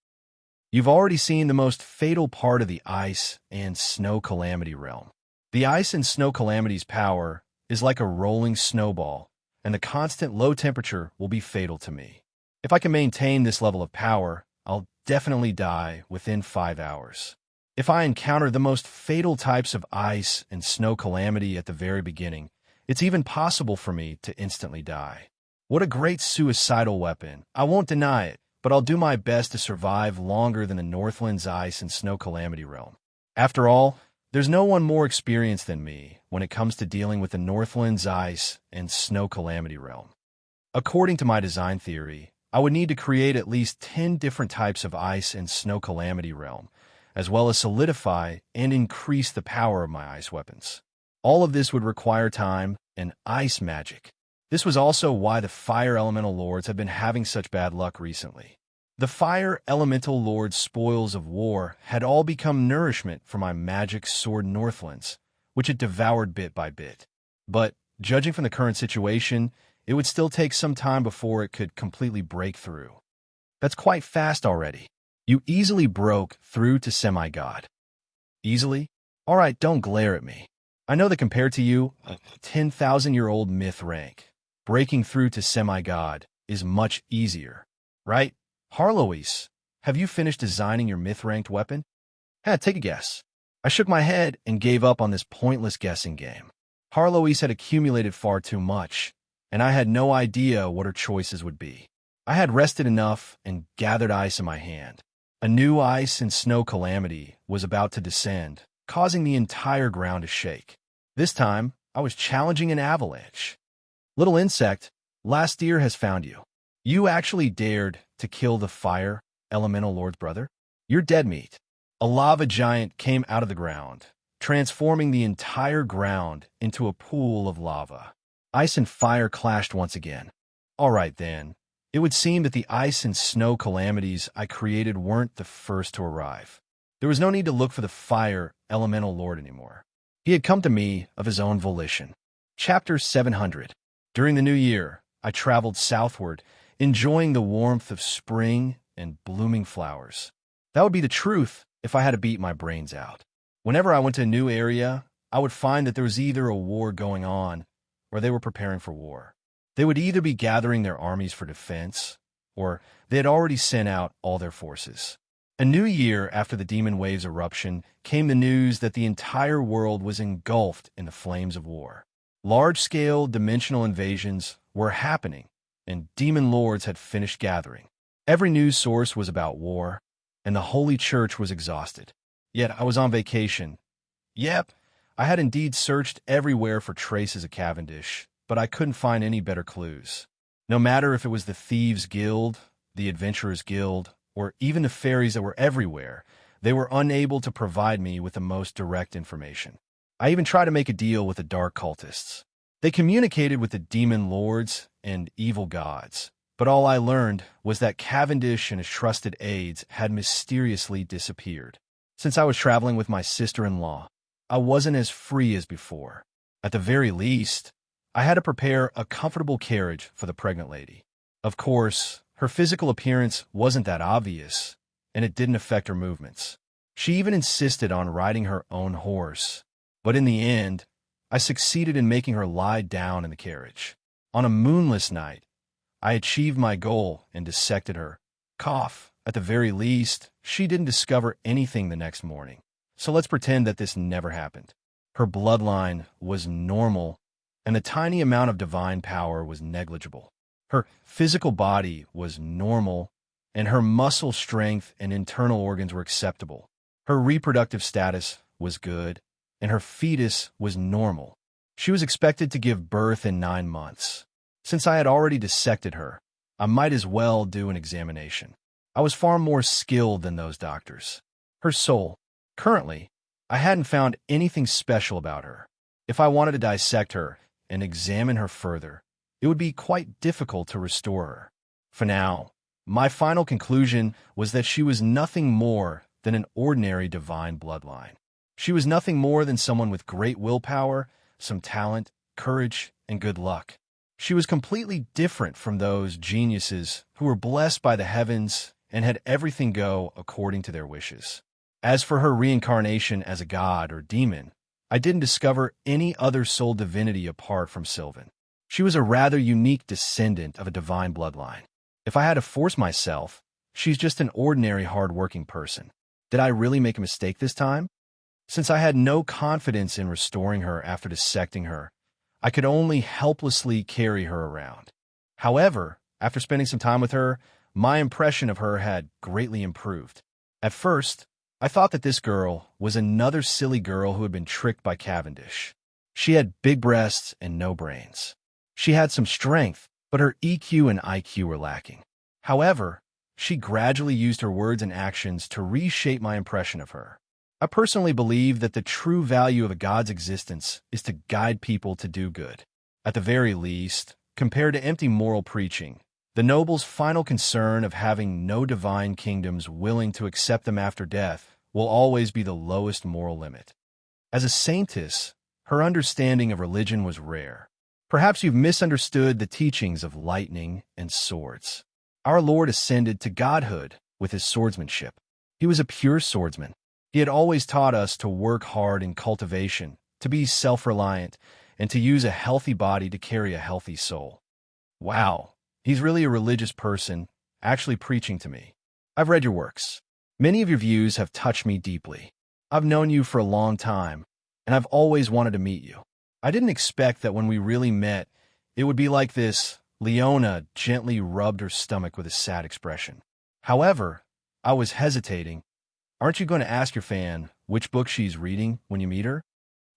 You've already seen the most fatal part of the ice and snow calamity realm. The ice and snow calamity's power is like a rolling snowball, and the constant low temperature will be fatal to me. If I can maintain this level of power, I'll definitely die within 5 hours. If I encounter the most fatal types of ice and snow calamity at the very beginning, it's even possible for me to instantly die. What a great suicidal weapon. I won't deny it, but I'll do my best to survive longer than the Northland's ice and snow calamity realm. After all, there's no one more experienced than me when it comes to dealing with the Northland's ice and snow calamity realm. According to my design theory, I would need to create at least 10 different types of ice and snow calamity realm, as well as solidify and increase the power of my ice weapons. All of this would require time and ice magic. This was also why the Fire Elemental Lords have been having such bad luck recently. The Fire Elemental Lords' spoils of war had all become nourishment for my magic sword Northlands, which it devoured bit by bit. But, judging from the current situation, it would still take some time before it could completely break through. That's quite fast already. You easily broke through to semi-god. Easily? Alright, don't glare at me. I know that compared to you, a 10,000-year-old myth rank, breaking through to semi-god is much easier, right? Harlois, have you finished designing your myth-ranked weapon? Take a guess. I shook my head and gave up on this pointless guessing game. Harlois had accumulated far too much, and I had no idea what her choices would be. I had rested enough and gathered ice in my hand. A new ice and snow calamity was about to descend, causing the entire ground to shake. This time, I was challenging an avalanche. Little insect, last year has found you. You actually dared to kill the Fire Elemental Lord's brother? You're dead meat. A lava giant came out of the ground, transforming the entire ground into a pool of lava. Ice and fire clashed once again. All right then. It would seem that the ice and snow calamities I created weren't the first to arrive. There was no need to look for the Fire Elemental Lord anymore. He had come to me of his own volition. Chapter 700. During the new year, I traveled southward, enjoying the warmth of spring and blooming flowers. That would be the truth if I had to beat my brains out. Whenever I went to a new area, I would find that there was either a war going on or they were preparing for war. They would either be gathering their armies for defense, or they had already sent out all their forces. A new year after the Demon Wave's eruption came the news that the entire world was engulfed in the flames of war. Large-scale dimensional invasions were happening, and demon lords had finished gathering. Every news source was about war, and the Holy Church was exhausted. Yet I was on vacation. Yep, I had indeed searched everywhere for traces of Cavendish, but I couldn't find any better clues. No matter if it was the Thieves' Guild, the Adventurers' Guild, or even the fairies that were everywhere, they were unable to provide me with the most direct information. I even tried to make a deal with the dark cultists. They communicated with the demon lords and evil gods, but all I learned was that Cavendish and his trusted aides had mysteriously disappeared. Since I was traveling with my sister-in-law, I wasn't as free as before. At the very least, I had to prepare a comfortable carriage for the pregnant lady. Of course, her physical appearance wasn't that obvious, and it didn't affect her movements. She even insisted on riding her own horse. But in the end, I succeeded in making her lie down in the carriage. On a moonless night, I achieved my goal and dissected her. Cough. At the very least, she didn't discover anything the next morning. So let's pretend that this never happened. Her bloodline was normal, and the tiny amount of divine power was negligible. Her physical body was normal, and her muscle strength and internal organs were acceptable. Her reproductive status was good, and her fetus was normal. She was expected to give birth in 9 months. Since I had already dissected her, I might as well do an examination. I was far more skilled than those doctors. Her soul. Currently, I hadn't found anything special about her. If I wanted to dissect her and examine her further, it would be quite difficult to restore her. For now, my final conclusion was that she was nothing more than an ordinary divine bloodline. She was nothing more than someone with great willpower, some talent, courage, and good luck. She was completely different from those geniuses who were blessed by the heavens and had everything go according to their wishes. As for her reincarnation as a god or demon, I didn't discover any other soul divinity apart from Sylvan. She was a rather unique descendant of a divine bloodline. If I had to force myself, she's just an ordinary hard-working person. Did I really make a mistake this time? Since I had no confidence in restoring her after dissecting her, I could only helplessly carry her around. However, after spending some time with her, my impression of her had greatly improved. At first, I thought that this girl was another silly girl who had been tricked by Cavendish. She had big breasts and no brains. She had some strength, but her EQ and IQ were lacking. However, she gradually used her words and actions to reshape my impression of her. I personally believe that the true value of a god's existence is to guide people to do good. At the very least, compared to empty moral preaching, the noble's final concern of having no divine kingdoms willing to accept them after death will always be the lowest moral limit. As a saintess, her understanding of religion was rare. Perhaps you've misunderstood the teachings of lightning and swords. Our Lord ascended to godhood with his swordsmanship. He was a pure swordsman. He had always taught us to work hard in cultivation, to be self-reliant, and to use a healthy body to carry a healthy soul. Wow, he's really a religious person, actually preaching to me. I've read your works. Many of your views have touched me deeply. I've known you for a long time, and I've always wanted to meet you. I didn't expect that when we really met, it would be like this. Leona gently rubbed her stomach with a sad expression. However, I was hesitating. Aren't you going to ask your fan which book she's reading when you meet her?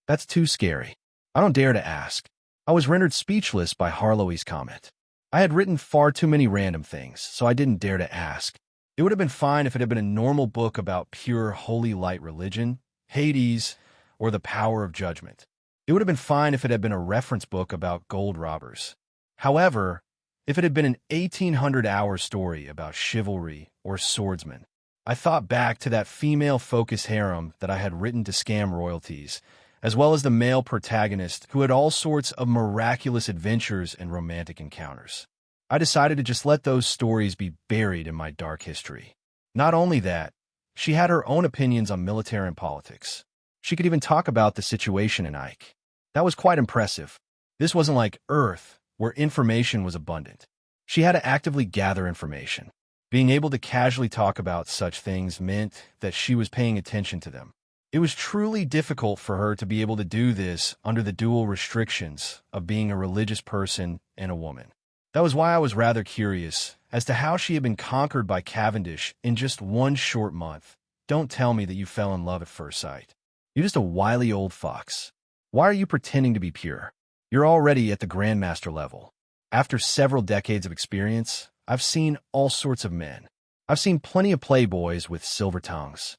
That's too scary. I don't dare to ask. I was rendered speechless by Harlow's comment. I had written far too many random things, so I didn't dare to ask. It would have been fine if it had been a normal book about pure holy light religion, Hades, or the power of judgment. It would have been fine if it had been a reference book about gold robbers. However, if it had been an 1800-hour story about chivalry or swordsmen, I thought back to that female-focused harem that I had written to scam royalties, as well as the male protagonist who had all sorts of miraculous adventures and romantic encounters. I decided to just let those stories be buried in my dark history. Not only that, she had her own opinions on military and politics. She could even talk about the situation in Ike. That was quite impressive. This wasn't like Earth, where information was abundant. She had to actively gather information. Being able to casually talk about such things meant that she was paying attention to them. It was truly difficult for her to be able to do this under the dual restrictions of being a religious person and a woman. That was why I was rather curious as to how she had been conquered by Cavendish in just one short month. Don't tell me that you fell in love at first sight. You're just a wily old fox. Why are you pretending to be pure? You're already at the Grandmaster level. After several decades of experience, I've seen all sorts of men. I've seen plenty of playboys with silver tongues.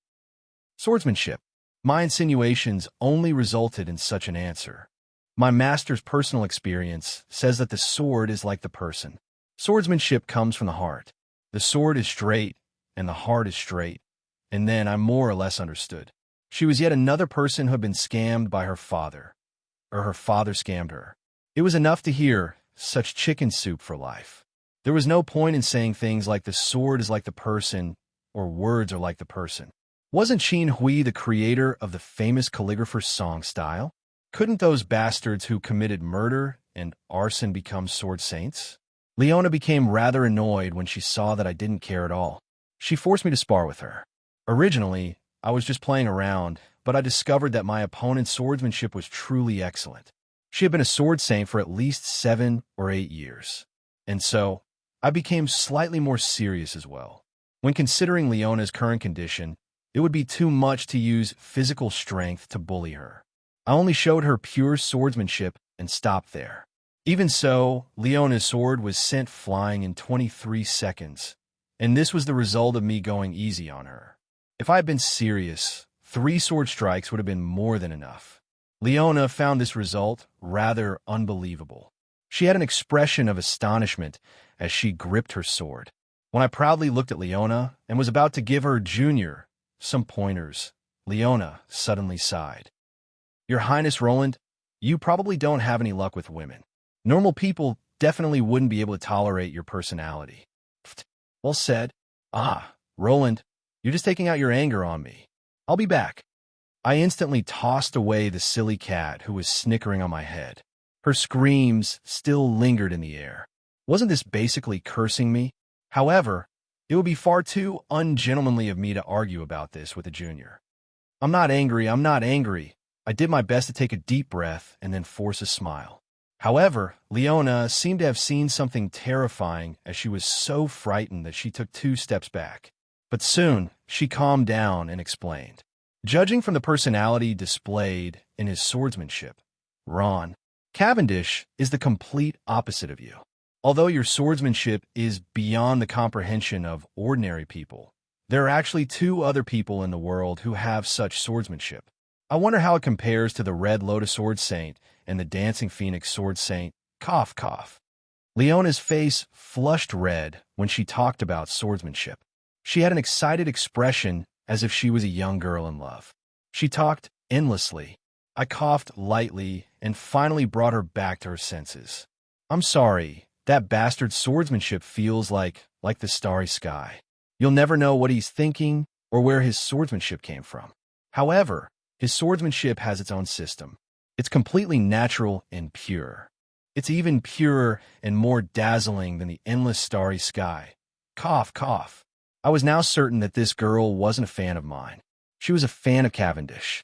Swordsmanship. My insinuations only resulted in such an answer. My master's personal experience says that the sword is like the person. Swordsmanship comes from the heart. The sword is straight, and the heart is straight. And then I more or less understood. She was yet another person who had been scammed by her father. Or her father scammed her. It was enough to hear such chicken soup for life. There was no point in saying things like the sword is like the person, or words are like the person. Wasn't Qin Hui the creator of the famous calligrapher's song style? Couldn't those bastards who committed murder and arson become sword saints? Leona became rather annoyed when she saw that I didn't care at all. She forced me to spar with her. Originally, I was just playing around, but I discovered that my opponent's swordsmanship was truly excellent. She had been a sword saint for at least 7 or 8 years. And so, I became slightly more serious as well. When considering Leona's current condition, it would be too much to use physical strength to bully her. I only showed her pure swordsmanship and stopped there. Even so, Leona's sword was sent flying in 23 seconds, and this was the result of me going easy on her. If I had been serious, 3 sword strikes would have been more than enough. Leona found this result rather unbelievable. She had an expression of astonishment as she gripped her sword. When I proudly looked at Leona and was about to give her Junior some pointers, Leona suddenly sighed. Your Highness Roland, you probably don't have any luck with women. Normal people definitely wouldn't be able to tolerate your personality. Well said. Ah, Roland, you're just taking out your anger on me. I'll be back. I instantly tossed away the silly cat who was snickering on my head. Her screams still lingered in the air. Wasn't this basically cursing me? However, it would be far too ungentlemanly of me to argue about this with a junior. I'm not angry, I'm not angry. I did my best to take a deep breath and then force a smile. However, Leona seemed to have seen something terrifying as she was so frightened that she took 2 steps back. But soon, she calmed down and explained. Judging from the personality displayed in his swordsmanship, Ron, Cavendish is the complete opposite of you. Although your swordsmanship is beyond the comprehension of ordinary people, there are actually 2 other people in the world who have such swordsmanship. I wonder how it compares to the Red Lotus Sword Saint and the Dancing Phoenix Sword Saint. Cough, cough. Leona's face flushed red when she talked about swordsmanship. She had an excited expression as if she was a young girl in love. She talked endlessly. I coughed lightly and finally brought her back to her senses. I'm sorry, that bastard swordsmanship feels like the starry sky. You'll never know what he's thinking or where his swordsmanship came from. However, his swordsmanship has its own system. It's completely natural and pure. It's even purer and more dazzling than the endless starry sky. Cough, cough. I was now certain that this girl wasn't a fan of mine. She was a fan of Cavendish.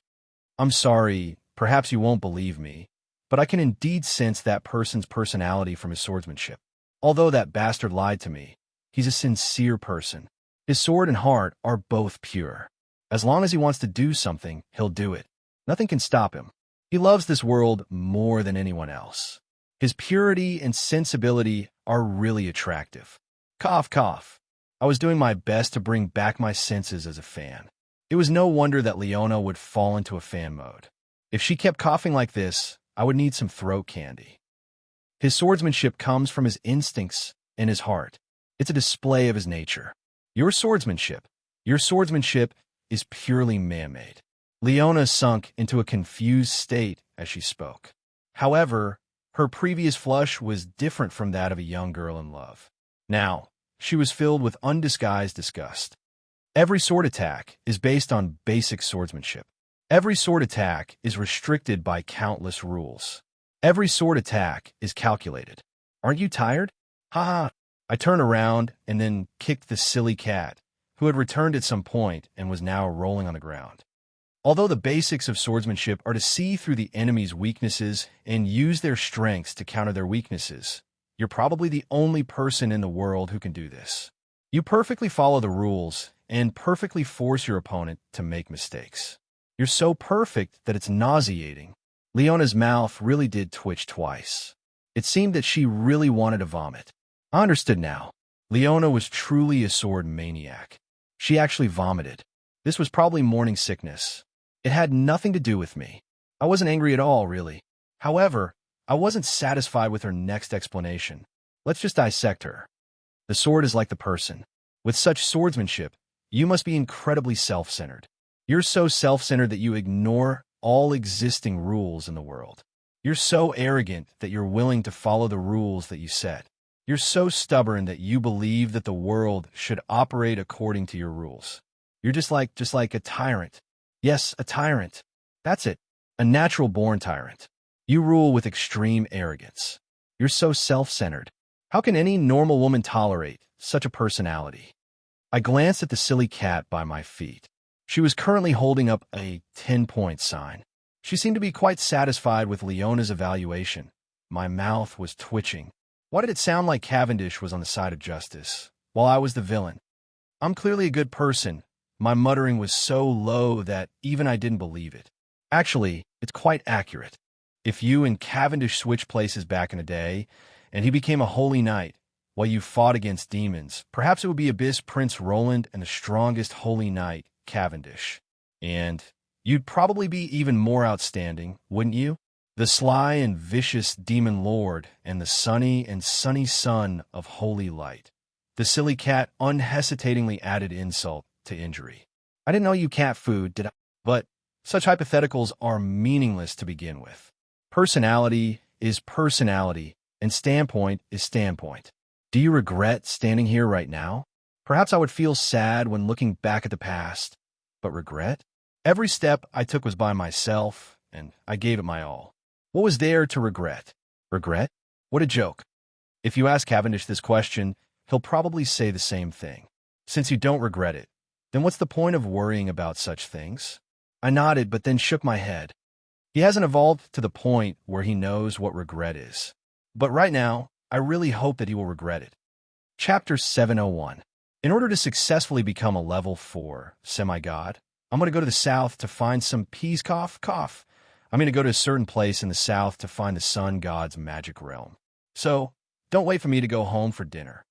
I'm sorry, perhaps you won't believe me, but I can indeed sense that person's personality from his swordsmanship. Although that bastard lied to me, he's a sincere person. His sword and heart are both pure. As long as he wants to do something, he'll do it. Nothing can stop him. He loves this world more than anyone else. His purity and sensibility are really attractive. Cough, cough. I was doing my best to bring back my senses as a fan. It was no wonder that Leona would fall into a fan mode. If she kept coughing like this, I would need some throat candy. His swordsmanship comes from his instincts and his heart. It's a display of his nature. Your swordsmanship is purely man-made. Leona sunk into a confused state as she spoke. However, her previous flush was different from that of a young girl in love. Now, she was filled with undisguised disgust. Every sword attack is based on basic swordsmanship. Every sword attack is restricted by countless rules. Every sword attack is calculated. Aren't you tired? Ha ha. I turned around and then kicked the silly cat, who had returned at some point and was now rolling on the ground. Although the basics of swordsmanship are to see through the enemy's weaknesses and use their strengths to counter their weaknesses, you're probably the only person in the world who can do this. You perfectly follow the rules and perfectly force your opponent to make mistakes. You're so perfect that it's nauseating. Leona's mouth really did twitch twice. It seemed that she really wanted to vomit. I understood now. Leona was truly a sword maniac. She actually vomited. This was probably morning sickness. It had nothing to do with me. I wasn't angry at all, really. However, I wasn't satisfied with her next explanation. Let's just dissect her. The sword is like the person. With such swordsmanship, you must be incredibly self-centered. You're so self-centered that you ignore all existing rules in the world. You're so arrogant that you're willing to follow the rules that you set. You're so stubborn that you believe that the world should operate according to your rules. You're just like a tyrant. Yes, a tyrant. That's it. A natural-born tyrant. You rule with extreme arrogance. You're so self-centered. How can any normal woman tolerate such a personality? I glanced at the silly cat by my feet. She was currently holding up a 10-point sign. She seemed to be quite satisfied with Leona's evaluation. My mouth was twitching. Why did it sound like Cavendish was on the side of justice, while I was the villain? I'm clearly a good person. My muttering was so low that even I didn't believe it. Actually, it's quite accurate. If you and Cavendish switched places back in the day, and he became a holy knight, while you fought against demons, perhaps it would be Abyss Prince Roland and the strongest holy knight, Cavendish. And you'd probably be even more outstanding, wouldn't you? The sly and vicious demon lord and the sunny son of holy light. The silly cat unhesitatingly added insult to injury. I didn't know you cat food, did I? But such hypotheticals are meaningless to begin with. Personality is personality, and standpoint is standpoint. Do you regret standing here right now? Perhaps I would feel sad when looking back at the past, but regret? Every step I took was by myself, and I gave it my all. What was there to regret? Regret? What a joke. If you ask Cavendish this question, he'll probably say the same thing. Since you don't regret it, then what's the point of worrying about such things? I nodded, but then shook my head. He hasn't evolved to the point where he knows what regret is. But right now, I really hope that he will regret it. Chapter 701. In order to successfully become a level 4 semi-god, I'm going to go to the south to find some peas. I'm going to go to a certain place in the south to find the sun god's magic realm. So, don't wait for me to go home for dinner.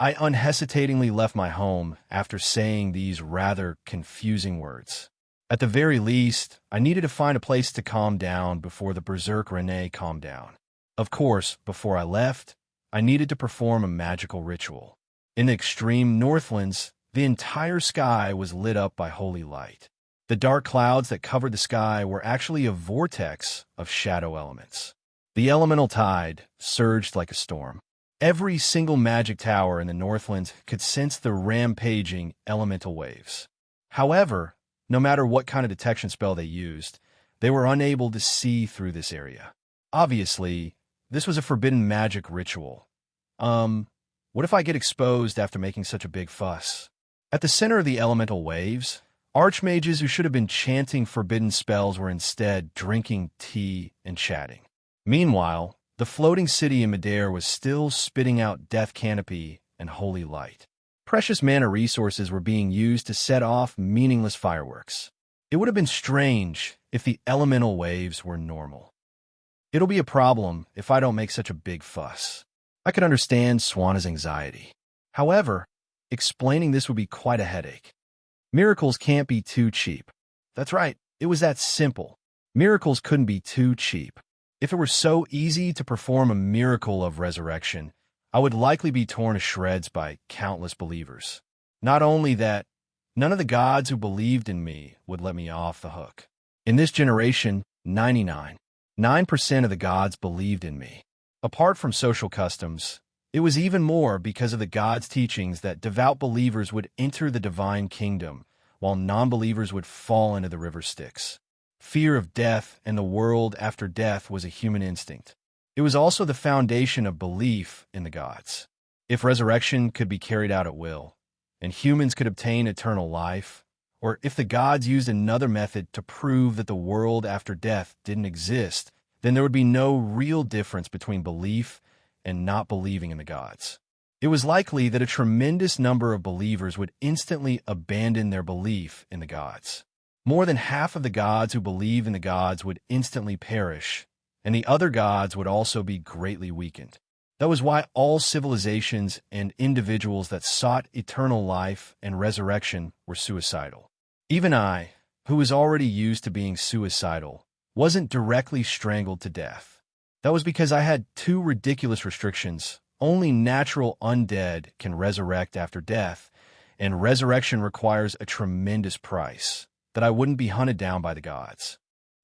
I unhesitatingly left my home after saying these rather confusing words. At the very least, I needed to find a place to calm down before the berserk Renee calmed down. Of course, before I left, I needed to perform a magical ritual. In the extreme Northlands, the entire sky was lit up by holy light. The dark clouds that covered the sky were actually a vortex of shadow elements. The elemental tide surged like a storm. Every single magic tower in the Northlands could sense the rampaging elemental waves. However, no matter what kind of detection spell they used, they were unable to see through this area. Obviously, this was a forbidden magic ritual. What if I get exposed after making such a big fuss? At the center of the elemental waves, archmages who should have been chanting forbidden spells were instead drinking tea and chatting. Meanwhile, the floating city in Midair was still spitting out death canopy and holy light. Precious mana resources were being used to set off meaningless fireworks. It would have been strange if the elemental waves were normal. It'll be a problem if I don't make such a big fuss. I could understand Swana's anxiety. However, explaining this would be quite a headache. Miracles can't be too cheap. That's right, it was that simple. Miracles couldn't be too cheap. If it were so easy to perform a miracle of resurrection, I would likely be torn to shreds by countless believers. Not only that, none of the gods who believed in me would let me off the hook. In this generation, 99% of the gods believed in me. Apart from social customs, it was even more because of the gods' teachings that devout believers would enter the divine kingdom, while non-believers would fall into the river Styx. Fear of death and the world after death was a human instinct. It was also the foundation of belief in the gods. If resurrection could be carried out at will, and humans could obtain eternal life, or if the gods used another method to prove that the world after death didn't exist, then there would be no real difference between belief and not believing in the gods. It was likely that a tremendous number of believers would instantly abandon their belief in the gods. More than half of the gods who believe in the gods would instantly perish, and the other gods would also be greatly weakened. That was why all civilizations and individuals that sought eternal life and resurrection were suicidal. Even I, who was already used to being suicidal, wasn't directly strangled to death. That was because I had two ridiculous restrictions. Only natural undead can resurrect after death, and resurrection requires a tremendous price that I wouldn't be hunted down by the gods.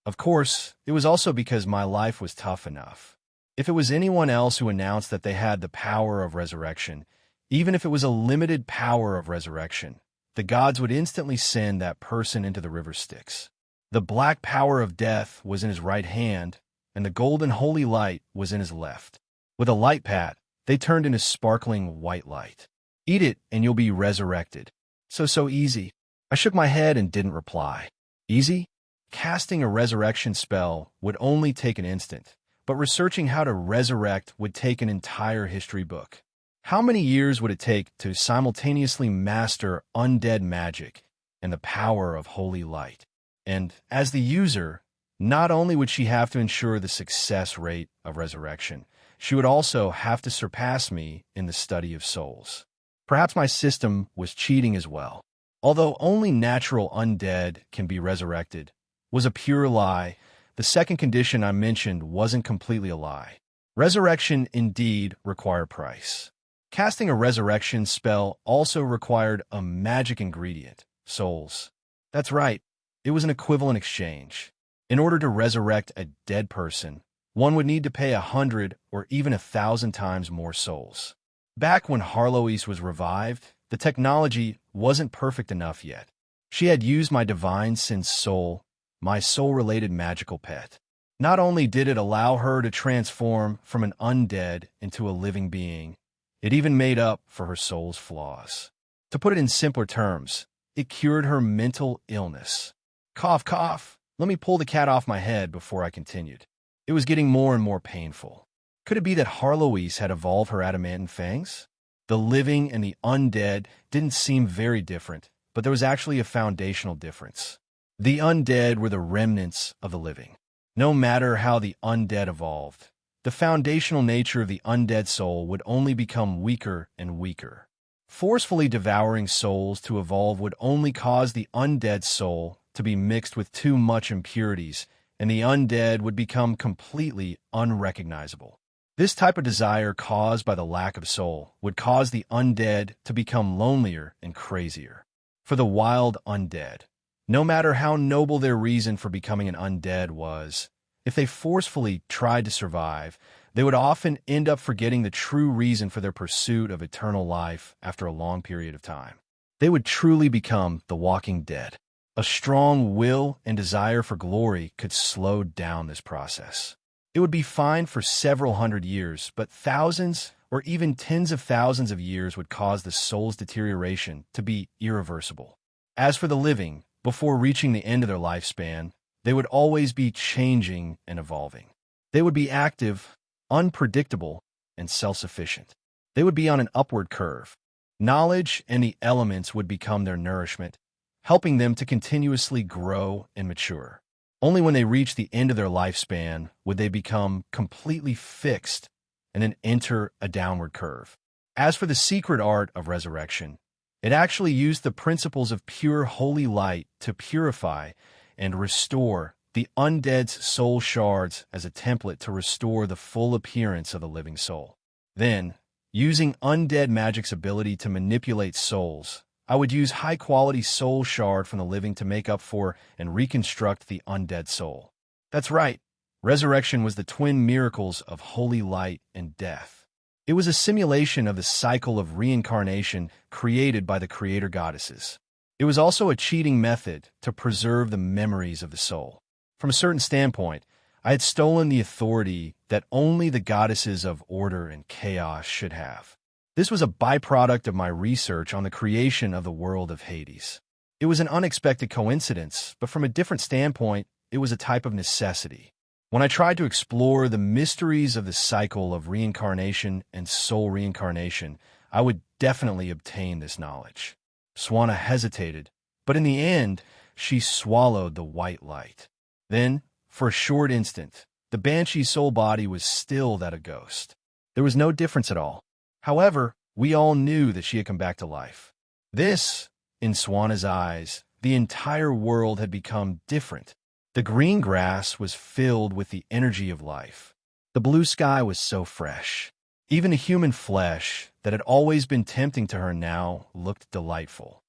Of course, it was also because my life was tough enough. If it was anyone else who announced that they had the power of resurrection, even if it was a limited power of resurrection, the gods would instantly send that person into the river Styx. The black power of death was in his right hand, and the golden holy light was in his left. With a light pat, they turned into sparkling white light. Eat it, and you'll be resurrected. So easy. I shook my head and didn't reply. Easy? Casting a resurrection spell would only take an instant, but researching how to resurrect would take an entire history book. How many years would it take to simultaneously master undead magic and the power of holy light? And as the user, not only would she have to ensure the success rate of resurrection, she would also have to surpass me in the study of souls. Perhaps my system was cheating as well. Although only natural undead can be resurrected was a pure lie, the second condition I mentioned wasn't completely a lie. Resurrection indeed required price. Casting a resurrection spell also required a magic ingredient, souls. That's right, it was an equivalent exchange. In order to resurrect a dead person, one would need to pay 100 or even 1,000 times more souls. Back when Harloise was revived, the technology wasn't perfect enough yet. She had used my divine sense soul, my soul-related magical pet. Not only did it allow her to transform from an undead into a living being, It even made up for her soul's flaws. To put it in simpler terms, it cured her mental illness. Cough, cough. Let me pull the cat off my head before I continued. It was getting more and more painful. Could it be that Harloise had evolved her adamantine fangs? The living and the undead didn't seem very different, but there was actually a foundational difference. The undead were the remnants of the living. No matter how the undead evolved, the foundational nature of the undead soul would only become weaker and weaker. Forcefully devouring souls to evolve would only cause the undead soul to be mixed with too much impurities, and the undead would become completely unrecognizable. This type of desire caused by the lack of soul would cause the undead to become lonelier and crazier. For the wild undead, no matter how noble their reason for becoming an undead was, if they forcefully tried to survive, they would often end up forgetting the true reason for their pursuit of eternal life after a long period of time. They would truly become the walking dead. A strong will and desire for glory could slow down this process. It would be fine for several hundred years, but thousands or even tens of thousands of years would cause the soul's deterioration to be irreversible. As for the living, before reaching the end of their lifespan, they would always be changing and evolving. They would be active, unpredictable, and self-sufficient. They would be on an upward curve. Knowledge and the elements would become their nourishment, helping them to continuously grow and mature. Only when they reach the end of their lifespan would they become completely fixed and then enter a downward curve. As for the secret art of resurrection, it actually used the principles of pure holy light to purify and restore the undead's soul shards as a template to restore the full appearance of the living soul. Then, using undead magic's ability to manipulate souls, I would use high-quality soul shard from the living to make up for and reconstruct the undead soul. That's right, resurrection was the twin miracles of holy light and death. It was a simulation of the cycle of reincarnation created by the creator goddesses. It was also a cheating method to preserve the memories of the soul. From a certain standpoint, I had stolen the authority that only the goddesses of order and chaos should have. This was a byproduct of my research on the creation of the world of Hades. It was an unexpected coincidence, but from a different standpoint, it was a type of necessity. When I tried to explore the mysteries of the cycle of reincarnation and soul reincarnation, I would definitely obtain this knowledge. Swanna hesitated, but in the end, she swallowed the white light. Then, for a short instant, the banshee's soul body was still that of a ghost. There was no difference at all. However, we all knew that she had come back to life. This, in Swanna's eyes, the entire world had become different. The green grass was filled with the energy of life. The blue sky was so fresh. Even the human flesh that had always been tempting to her now looked delightful.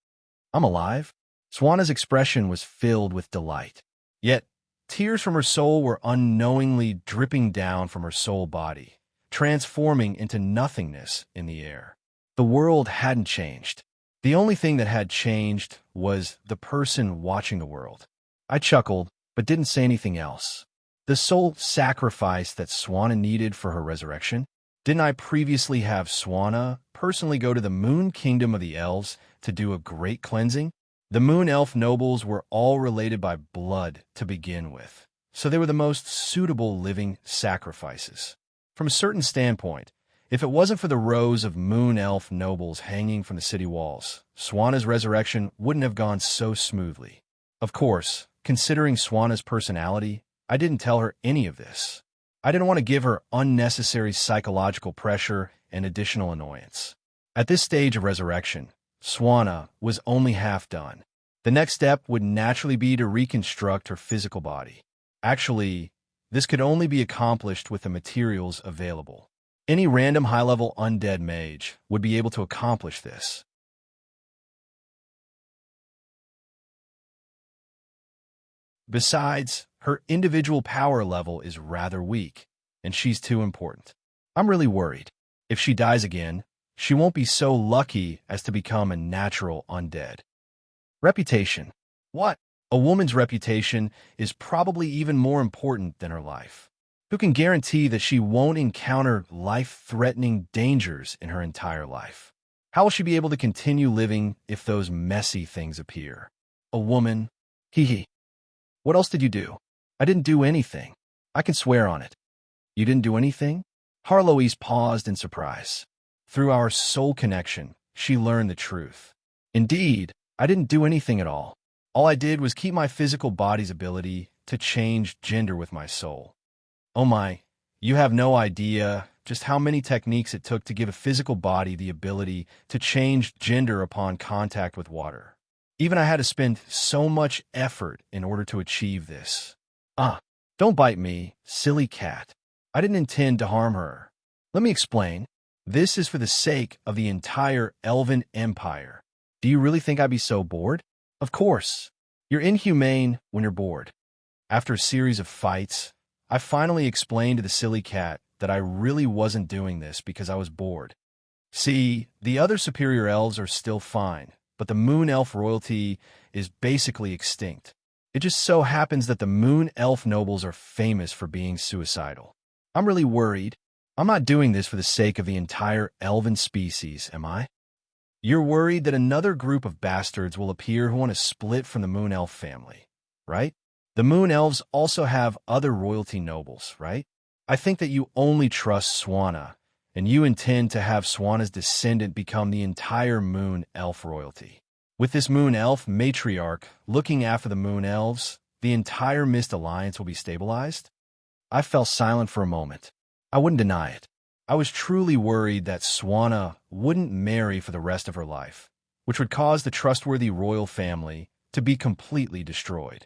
I'm alive? Swanna's expression was filled with delight. Yet, tears from her soul were unknowingly dripping down from her soul body, transforming into nothingness in the air. The world hadn't changed. The only thing that had changed was the person watching the world. I chuckled, but didn't say anything else. The soul sacrifice that Swanna needed for her resurrection? Didn't I previously have Swanna personally go to the moon kingdom of the elves to do a great cleansing? The moon elf nobles were all related by blood to begin with, so they were the most suitable living sacrifices. From a certain standpoint, if it wasn't for the rows of moon elf nobles hanging from the city walls, Swanna's resurrection wouldn't have gone so smoothly. Of course, considering Swanna's personality, I didn't tell her any of this. I didn't want to give her unnecessary psychological pressure and additional annoyance. At this stage of resurrection, Swanna was only half done. The next step would naturally be to reconstruct her physical body. Actually, this could only be accomplished with the materials available. Any random high-level undead mage would be able to accomplish this. Besides, her individual power level is rather weak, and she's too important. I'm really worried. If she dies again, she won't be so lucky as to become a natural undead. Reputation. What? A woman's reputation is probably even more important than her life. Who can guarantee that she won't encounter life-threatening dangers in her entire life? How will she be able to continue living if those messy things appear? A woman? Hee hee. What else did you do? I didn't do anything. I can swear on it. You didn't do anything? Harloise paused in surprise. Through our soul connection, she learned the truth. Indeed, I didn't do anything at all. All I did was keep my physical body's ability to change gender with my soul. Oh my, you have no idea just how many techniques it took to give a physical body the ability to change gender upon contact with water. Even I had to spend so much effort in order to achieve this. Don't bite me, silly cat. I didn't intend to harm her. Let me explain. This is for the sake of the entire Elven Empire. Do you really think I'd be so bored? Of course. You're inhumane when you're bored. After a series of fights, I finally explained to the silly cat that I really wasn't doing this because I was bored. See, the other superior elves are still fine, but the moon elf royalty is basically extinct. It just so happens that the moon elf nobles are famous for being suicidal. I'm really worried. I'm not doing this for the sake of the entire elven species, am I? You're worried that another group of bastards will appear who want to split from the moon elf family, right? The moon elves also have other royalty nobles, right? I think that you only trust Swana, and you intend to have Swana's descendant become the entire moon elf royalty. With this moon elf matriarch looking after the moon elves, the entire Mist Alliance will be stabilized? I fell silent for a moment. I wouldn't deny it. I was truly worried that Swana wouldn't marry for the rest of her life, which would cause the trustworthy royal family to be completely destroyed.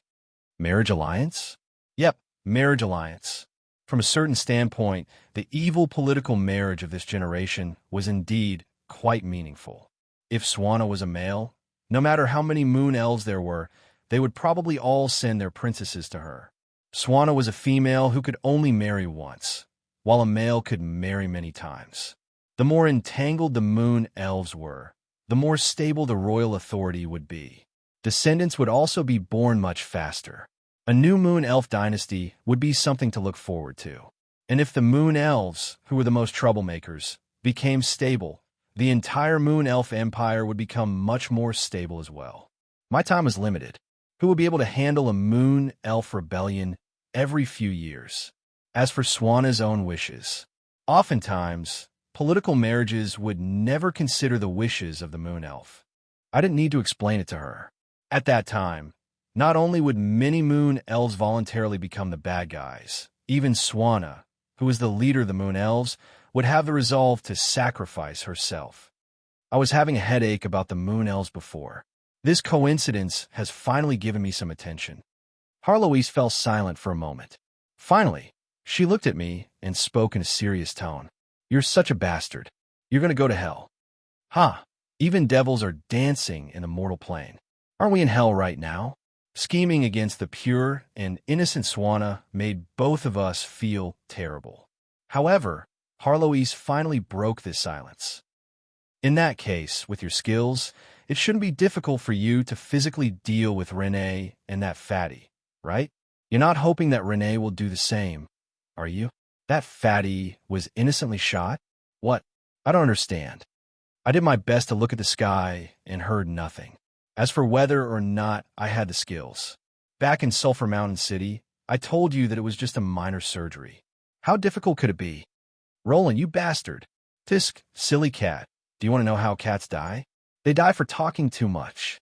Marriage alliance? Yep, marriage alliance. From a certain standpoint, the evil political marriage of this generation was indeed quite meaningful. If Swana was a male, no matter how many moon elves there were, they would probably all send their princesses to her. Swana was a female who could only marry once, while a male could marry many times. The more entangled the moon elves were, the more stable the royal authority would be. Descendants would also be born much faster. A new moon elf dynasty would be something to look forward to. And if the moon elves, who were the most troublemakers, became stable, the entire moon elf empire would become much more stable as well. My time was limited. Who would be able to handle a moon elf rebellion every few years? As for Swana's own wishes, oftentimes, political marriages would never consider the wishes of the moon elf. I didn't need to explain it to her. At that time, not only would many moon elves voluntarily become the bad guys, even Swana, who was the leader of the moon elves, would have the resolve to sacrifice herself. I was having a headache about the moon elves before. This coincidence has finally given me some attention. Harloise fell silent for a moment. Finally, she looked at me and spoke in a serious tone. You're such a bastard. You're going to go to hell. Ha! Even devils are dancing in the mortal plane. Aren't we in hell right now? Scheming against the pure and innocent Swana made both of us feel terrible. However, Harloise finally broke this silence. In that case, with your skills, it shouldn't be difficult for you to physically deal with Renee and that fatty, right? You're not hoping that Renee will do the same, are you? That fatty was innocently shot? What? I don't understand. I did my best to look at the sky and heard nothing. As for whether or not I had the skills, back in Sulphur Mountain City, I told you that it was just a minor surgery. How difficult could it be? Roland, you bastard. Tisk, silly cat. Do you want to know how cats die? They die for talking too much.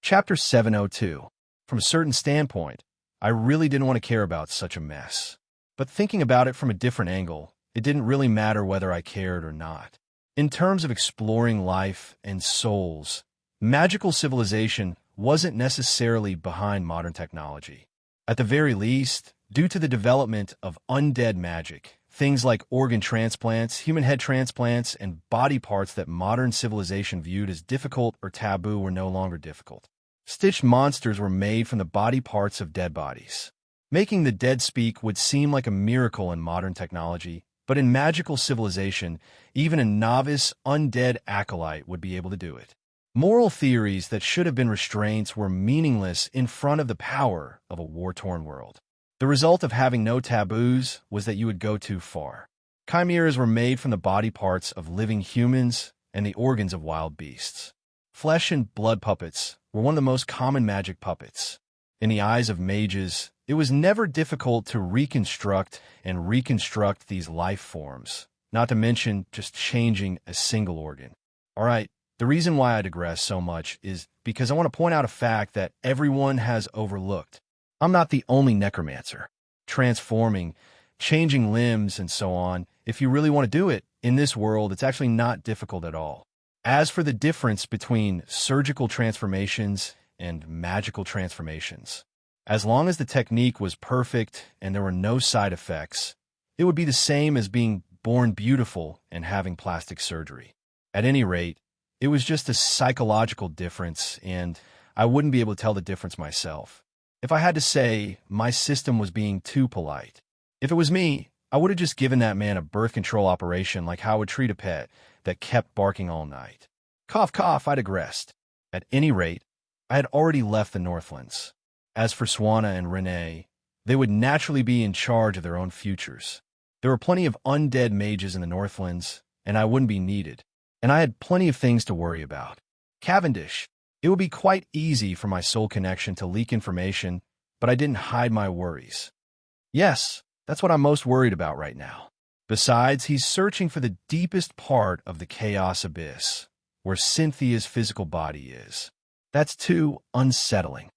Chapter 702. From a certain standpoint, I really didn't want to care about such a mess. But thinking about it from a different angle, it didn't really matter whether I cared or not. In terms of exploring life and souls, magical civilization wasn't necessarily behind modern technology. At the very least, due to the development of undead magic, things like organ transplants, human head transplants, and body parts that modern civilization viewed as difficult or taboo were no longer difficult. Stitched monsters were made from the body parts of dead bodies. Making the dead speak would seem like a miracle in modern technology, but in magical civilization, even a novice, undead acolyte would be able to do it. Moral theories that should have been restraints were meaningless in front of the power of a war-torn world. The result of having no taboos was that you would go too far. Chimeras were made from the body parts of living humans and the organs of wild beasts. Flesh and blood puppets were one of the most common magic puppets. In the eyes of mages, it was never difficult to reconstruct these life forms, not to mention just changing a single organ. All right, the reason why I digress so much is because I want to point out a fact that everyone has overlooked. I'm not the only necromancer. Transforming, changing limbs, and so on, if you really want to do it, in this world, it's actually not difficult at all. As for the difference between surgical transformations and magical transformations, as long as the technique was perfect and there were no side effects, it would be the same as being born beautiful and having plastic surgery. At any rate, it was just a psychological difference, and I wouldn't be able to tell the difference myself. If I had to say, my system was being too polite. If it was me, I would have just given that man a birth control operation like how I would treat a pet that kept barking all night. Cough, cough, I digressed. At any rate, I had already left the Northlands. As for Swana and Renee, they would naturally be in charge of their own futures. There were plenty of undead mages in the Northlands, and I wouldn't be needed. And I had plenty of things to worry about. Cavendish. It would be quite easy for my soul connection to leak information, but I didn't hide my worries. Yes, that's what I'm most worried about right now. Besides, he's searching for the deepest part of the chaos abyss, where Cynthia's physical body is. That's too unsettling.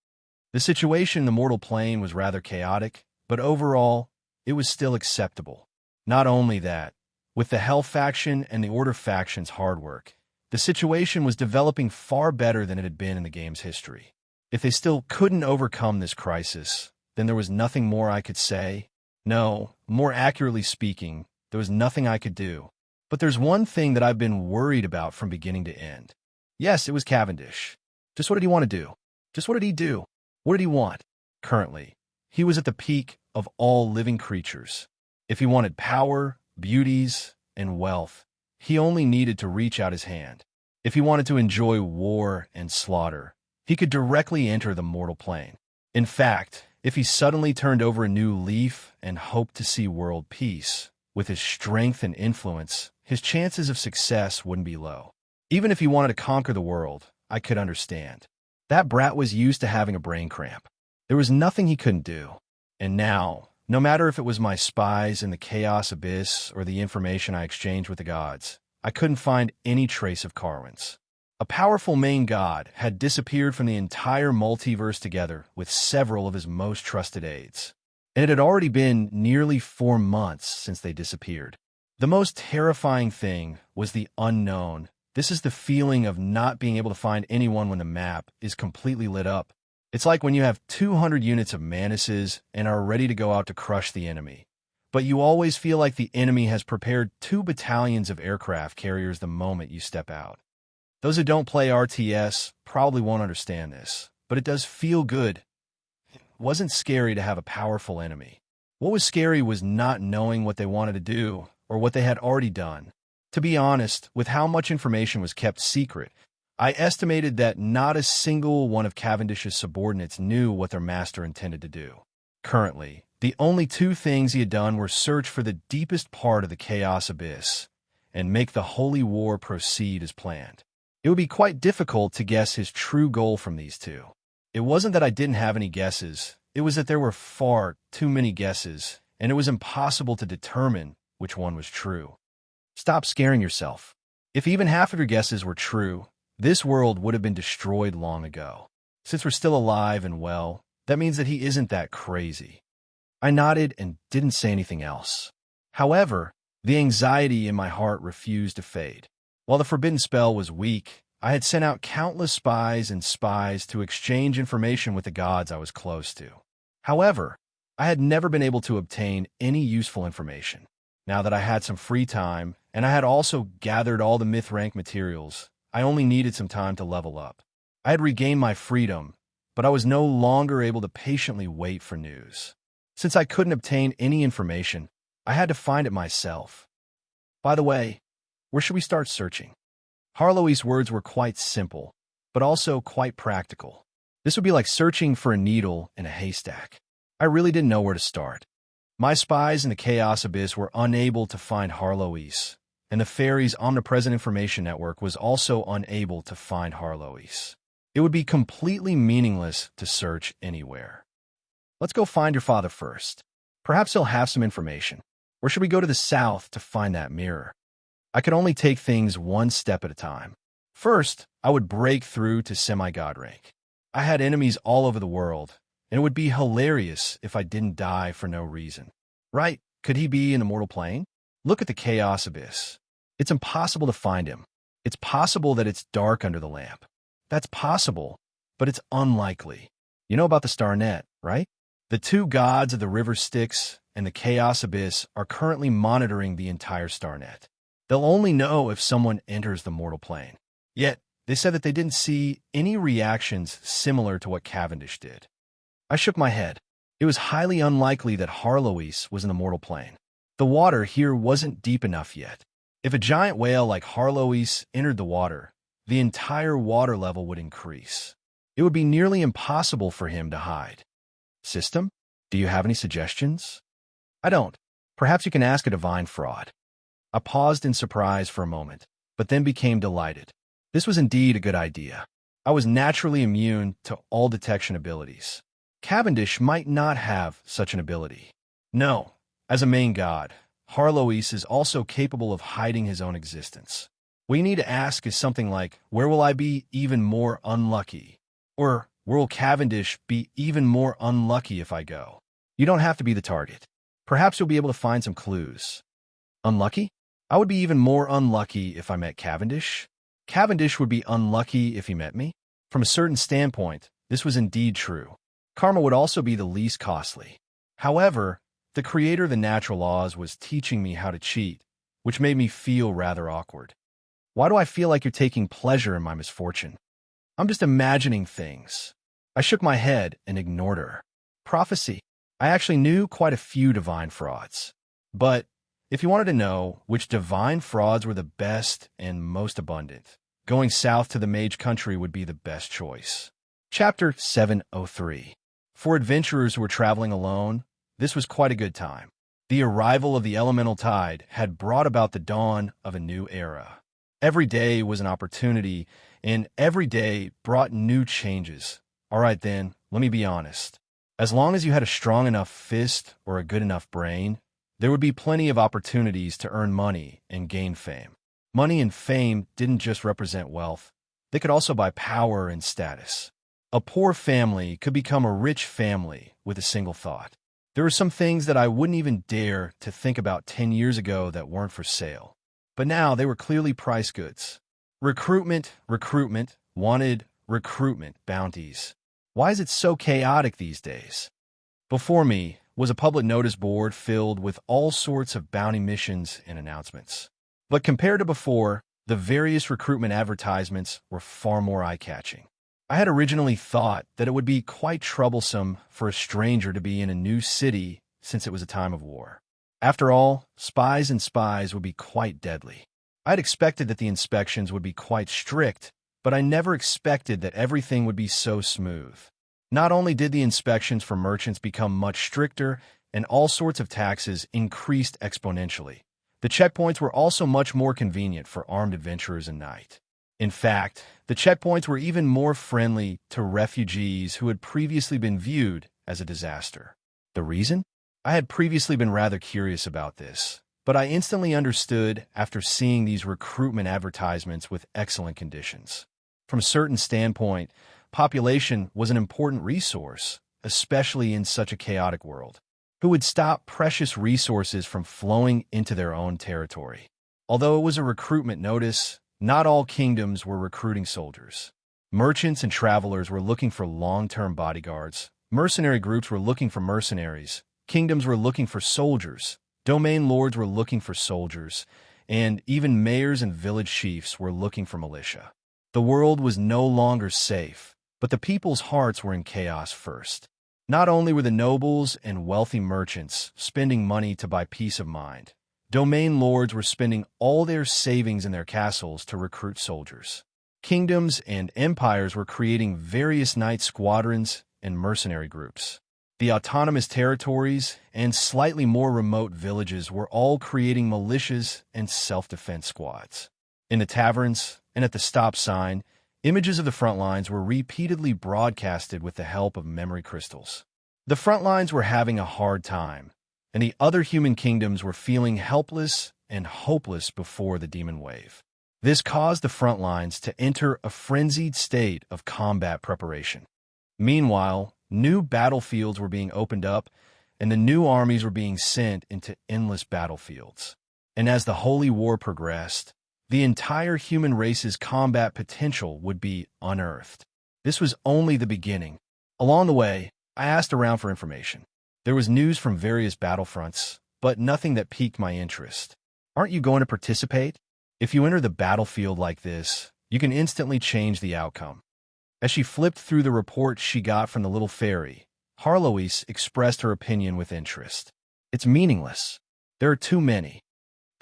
The situation in the mortal plane was rather chaotic, but overall, it was still acceptable. Not only that, with the Hell faction and the Order faction's hard work, the situation was developing far better than it had been in the game's history. If they still couldn't overcome this crisis, then there was nothing more I could say. No, more accurately speaking, there was nothing I could do. But there's one thing that I've been worried about from beginning to end. Yes, it was Cavendish. Just what did he want to do? Just what did he do? What did he want? Currently, he was at the peak of all living creatures. If he wanted power, beauties, and wealth, he only needed to reach out his hand. If he wanted to enjoy war and slaughter, he could directly enter the mortal plane. In fact, if he suddenly turned over a new leaf and hoped to see world peace, with his strength and influence, his chances of success wouldn't be low. Even if he wanted to conquer the world, I could understand. That brat was used to having a brain cramp. There was nothing he couldn't do. And now, no matter if it was my spies in the Chaos Abyss or the information I exchanged with the gods, I couldn't find any trace of Carwin's. A powerful main god had disappeared from the entire multiverse together with several of his most trusted aides. And it had already been nearly 4 months since they disappeared. The most terrifying thing was the unknown. This is the feeling of not being able to find anyone when the map is completely lit up. It's like when you have 200 units of Manuses and are ready to go out to crush the enemy. But you always feel like the enemy has prepared 2 battalions of aircraft carriers the moment you step out. Those who don't play RTS probably won't understand this, but it does feel good. It wasn't scary to have a powerful enemy. What was scary was not knowing what they wanted to do or what they had already done. To be honest, with how much information was kept secret, I estimated that not a single one of Cavendish's subordinates knew what their master intended to do. Currently, the only 2 things he had done were search for the deepest part of the Chaos Abyss and make the Holy War proceed as planned. It would be quite difficult to guess his true goal from these 2. It wasn't that I didn't have any guesses, it was that there were far too many guesses, and it was impossible to determine which one was true. Stop scaring yourself. If even half of your guesses were true, this world would have been destroyed long ago. Since we're still alive and well, that means that he isn't that crazy. I nodded and didn't say anything else. However, the anxiety in my heart refused to fade. While the forbidden spell was weak, I had sent out countless spies to exchange information with the gods I was close to. However, I had never been able to obtain any useful information. Now that I had some free time, and I had also gathered all the myth rank materials, I only needed some time to level up. I had regained my freedom, but I was no longer able to patiently wait for news. Since I couldn't obtain any information, I had to find it myself. By the way, where should we start searching? Harlow's words were quite simple, but also quite practical. This would be like searching for a needle in a haystack. I really didn't know where to start. My spies in the Chaos Abyss were unable to find Harlois, and the Fairy's omnipresent information network was also unable to find Harlois. It would be completely meaningless to search anywhere. Let's go find your father first. Perhaps he'll have some information. Or should we go to the south to find that mirror? I could only take things one step at a time. First, I would break through to semi-god rank. I had enemies all over the world, and it would be hilarious if I didn't die for no reason. Right? Could he be in the mortal plane? Look at the Chaos Abyss. It's impossible to find him. It's possible that it's dark under the lamp. That's possible, but it's unlikely. You know about the Star Net, right? The two gods of the River Styx and the Chaos Abyss are currently monitoring the entire Star Net. They'll only know if someone enters the mortal plane. Yet, they said that they didn't see any reactions similar to what Cavendish did. I shook my head. It was highly unlikely that Harlois was in the mortal plane. The water here wasn't deep enough yet. If a giant whale like Harlois entered the water, the entire water level would increase. It would be nearly impossible for him to hide. System, do you have any suggestions? I don't. Perhaps you can ask a divine fraud. I paused in surprise for a moment, but then became delighted. This was indeed a good idea. I was naturally immune to all detection abilities. Cavendish might not have such an ability. No, as a main god, Harlois is also capable of hiding his own existence. What you need to ask is something like, where will I be even more unlucky? Or, where will Cavendish be even more unlucky if I go? You don't have to be the target. Perhaps you'll be able to find some clues. Unlucky? I would be even more unlucky if I met Cavendish. Cavendish would be unlucky if he met me. From a certain standpoint, this was indeed true. Karma would also be the least costly. However, the creator of the natural laws was teaching me how to cheat, which made me feel rather awkward. Why do I feel like you're taking pleasure in my misfortune? I'm just imagining things. I shook my head and ignored her. Prophecy. I actually knew quite a few divine frauds. But if you wanted to know which divine frauds were the best and most abundant, going south to the mage country would be the best choice. Chapter 703. For adventurers who were traveling alone, this was quite a good time. The arrival of the elemental tide had brought about the dawn of a new era. Every day was an opportunity, and every day brought new changes. All right then, let me be honest. As long as you had a strong enough fist or a good enough brain, there would be plenty of opportunities to earn money and gain fame. Money and fame didn't just represent wealth. They could also buy power and status. A poor family could become a rich family with a single thought. There were some things that I wouldn't even dare to think about 10 years ago that weren't for sale. But now they were clearly price goods. Recruitment, wanted recruitment bounties. Why is it so chaotic these days? Before me was a public notice board filled with all sorts of bounty missions and announcements. But compared to before, the various recruitment advertisements were far more eye-catching. I had originally thought that it would be quite troublesome for a stranger to be in a new city since it was a time of war. After all, spies would be quite deadly. I had expected that the inspections would be quite strict, but I never expected that everything would be so smooth. Not only did the inspections for merchants become much stricter, and all sorts of taxes increased exponentially, the checkpoints were also much more convenient for armed adventurers at night. In fact, the checkpoints were even more friendly to refugees who had previously been viewed as a disaster. The reason? I had previously been rather curious about this, but I instantly understood after seeing these recruitment advertisements with excellent conditions. From a certain standpoint, population was an important resource, especially in such a chaotic world. Who would stop precious resources from flowing into their own territory? Although it was a recruitment notice, not all kingdoms were recruiting soldiers. Merchants and travelers were looking for long-term bodyguards. Mercenary groups were looking for mercenaries. Kingdoms were looking for soldiers. Domain lords were looking for soldiers. And even mayors and village chiefs were looking for militia. The world was no longer safe, but the people's hearts were in chaos first. Not only were the nobles and wealthy merchants spending money to buy peace of mind, domain lords were spending all their savings in their castles to recruit soldiers. Kingdoms and empires were creating various knight squadrons and mercenary groups. The autonomous territories and slightly more remote villages were all creating militias and self-defense squads. In the taverns and at the stop sign, images of the front lines were repeatedly broadcasted with the help of memory crystals. The front lines were having a hard time, and the other human kingdoms were feeling helpless and hopeless before the demon wave. This caused the front lines to enter a frenzied state of combat preparation. Meanwhile, new battlefields were being opened up, and the new armies were being sent into endless battlefields. And as the Holy War progressed, the entire human race's combat potential would be unearthed. This was only the beginning. Along the way, I asked around for information. There was news from various battlefronts, but nothing that piqued my interest. Aren't you going to participate? If you enter the battlefield like this, you can instantly change the outcome. As she flipped through the report she got from the little fairy, Harloise expressed her opinion with interest. It's meaningless. There are too many.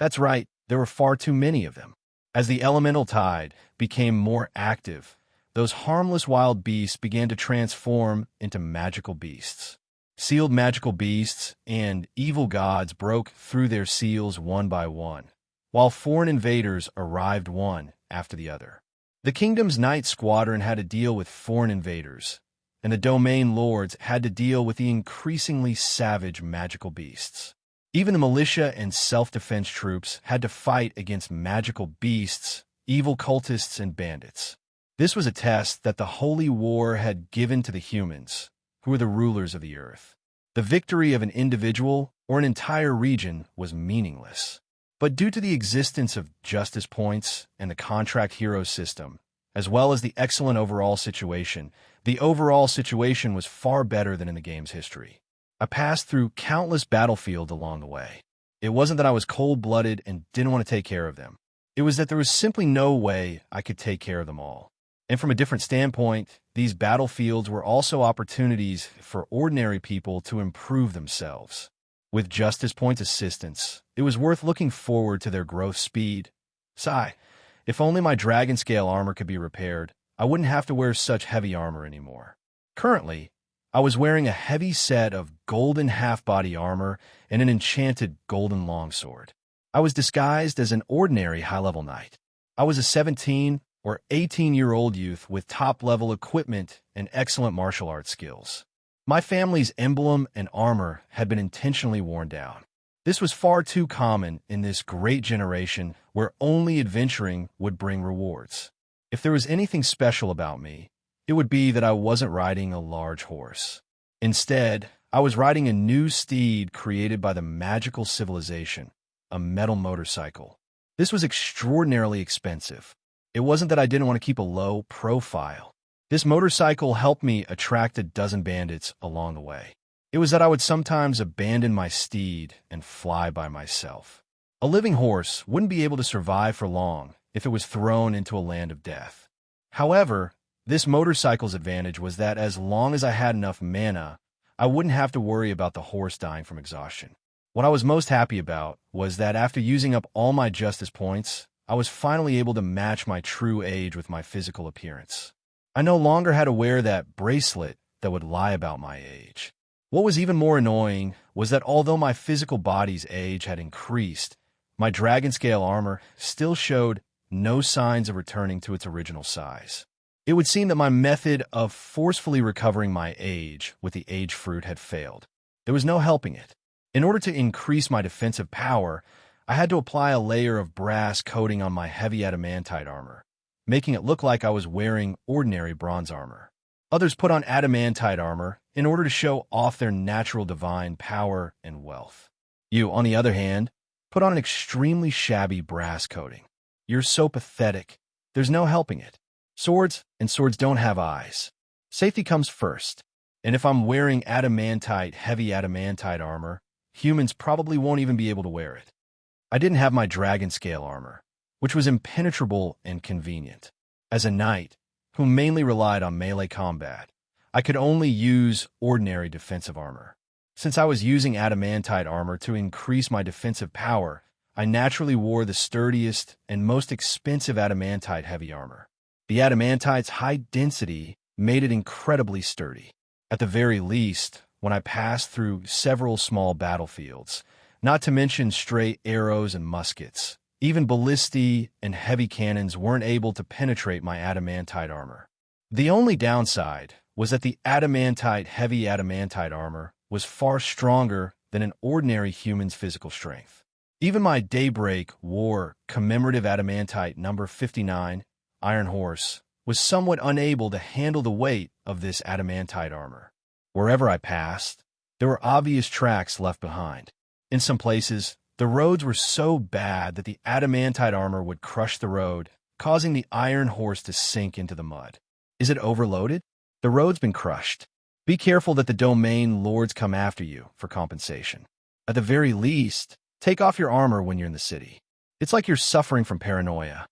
That's right, there were far too many of them. As the elemental tide became more active, those harmless wild beasts began to transform into magical beasts. Sealed magical beasts and evil gods broke through their seals one by one, while foreign invaders arrived one after the other. The kingdom's Knight Squadron had to deal with foreign invaders, and the domain lords had to deal with the increasingly savage magical beasts. Even the militia and self-defense troops had to fight against magical beasts, evil cultists, and bandits. This was a test that the Holy War had given to the humans, who were the rulers of the earth. The victory of an individual or an entire region was meaningless. But due to the existence of justice points and the contract hero system, as well as the excellent overall situation, the overall situation was far better than in the game's history. I passed through countless battlefields along the way. It wasn't that I was cold-blooded and didn't want to take care of them. It was that there was simply no way I could take care of them all. And from a different standpoint, these battlefields were also opportunities for ordinary people to improve themselves. With Justice Point's assistance, it was worth looking forward to their growth speed. Sigh, if only my dragon scale armor could be repaired, I wouldn't have to wear such heavy armor anymore. Currently, I was wearing a heavy set of golden half-body armor and an enchanted golden longsword. I was disguised as an ordinary high-level knight. I was a 17 or 18-year-old youth with top-level equipment and excellent martial arts skills. My family's emblem and armor had been intentionally worn down. This was far too common in this great generation where only adventuring would bring rewards. If there was anything special about me, it would be that I wasn't riding a large horse. Instead, I was riding a new steed created by the magical civilization, a metal motorcycle. This was extraordinarily expensive. It wasn't that I didn't want to keep a low profile. This motorcycle helped me attract a dozen bandits along the way. It was that I would sometimes abandon my steed and fly by myself. A living horse wouldn't be able to survive for long if it was thrown into a land of death. However, this motorcycle's advantage was that as long as I had enough mana, I wouldn't have to worry about the horse dying from exhaustion. What I was most happy about was that after using up all my justice points, I was finally able to match my true age with my physical appearance. I no longer had to wear that bracelet that would lie about my age. What was even more annoying was that although my physical body's age had increased, my dragon scale armor still showed no signs of returning to its original size. It would seem that my method of forcefully recovering my age with the age fruit had failed. There was no helping it. In order to increase my defensive power, I had to apply a layer of brass coating on my heavy adamantite armor, making it look like I was wearing ordinary bronze armor. Others put on adamantite armor in order to show off their natural divine power and wealth. You, on the other hand, put on an extremely shabby brass coating. You're so pathetic. There's no helping it. Swords and swords don't have eyes. Safety comes first. And if I'm wearing heavy adamantite armor, humans probably won't even be able to wear it. I didn't have my dragon scale armor, which was impenetrable and convenient. As a knight, who mainly relied on melee combat, I could only use ordinary defensive armor. Since I was using adamantite armor to increase my defensive power, I naturally wore the sturdiest and most expensive adamantite heavy armor. The adamantite's high density made it incredibly sturdy. At the very least, when I passed through several small battlefields, not to mention stray arrows and muskets. Even ballistae and heavy cannons weren't able to penetrate my adamantite armor. The only downside was that the heavy adamantite armor was far stronger than an ordinary human's physical strength. Even my Daybreak War commemorative adamantite number 59, Iron Horse, was somewhat unable to handle the weight of this adamantite armor. Wherever I passed, there were obvious tracks left behind. In some places, the roads were so bad that the adamantite armor would crush the road, causing the Iron Horse to sink into the mud. Is it overloaded? The road's been crushed. Be careful that the domain lords come after you for compensation. At the very least, take off your armor when you're in the city. It's like you're suffering from paranoia.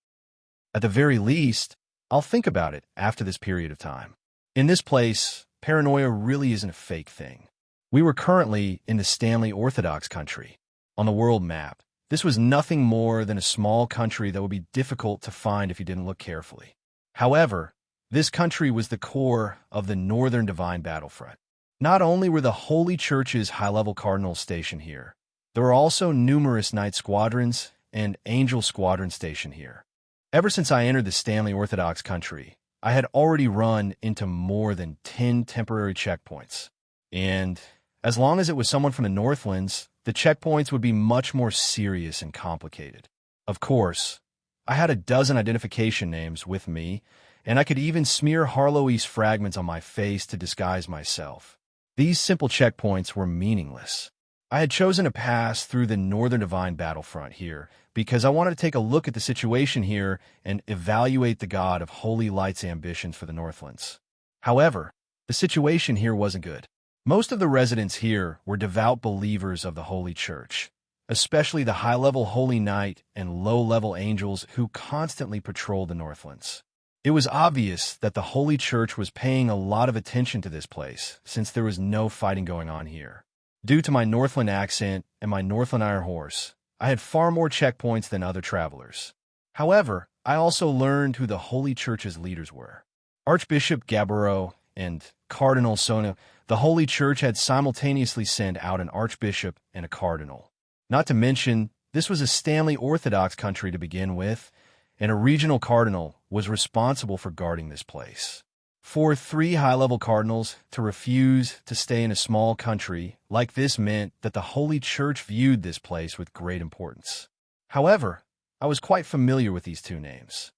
At the very least, I'll think about it after this period of time. In this place, paranoia really isn't a fake thing. We were currently in the Stanley Orthodox country. On the world map, this was nothing more than a small country that would be difficult to find if you didn't look carefully. However, this country was the core of the Northern Divine Battlefront. Not only were the Holy Church's high-level cardinals stationed here, there were also numerous Knight Squadrons and Angel Squadrons stationed here. Ever since I entered the Stanley Orthodox country, I had already run into more than 10 temporary checkpoints. And as long as it was someone from the Northlands, the checkpoints would be much more serious and complicated. Of course, I had a dozen identification names with me, and I could even smear Harlow-East fragments on my face to disguise myself. These simple checkpoints were meaningless. I had chosen to pass through the Northern Divine Battlefront here because I wanted to take a look at the situation here and evaluate the God of Holy Light's ambitions for the Northlands. However, the situation here wasn't good. Most of the residents here were devout believers of the Holy Church, especially the high-level Holy Knight and low-level angels who constantly patrolled the Northlands. It was obvious that the Holy Church was paying a lot of attention to this place, since there was no fighting going on here. Due to my Northland accent and my Northland Iron Horse, I had far more checkpoints than other travelers. However, I also learned who the Holy Church's leaders were. Archbishop Gabbro and Cardinal Sona. The Holy Church had simultaneously sent out an archbishop and a cardinal. Not to mention, this was a Stanley Orthodox country to begin with, and a regional cardinal was responsible for guarding this place. For 3 high-level cardinals to refuse to stay in a small country like this meant that the Holy Church viewed this place with great importance. However, I was quite familiar with these 2 names.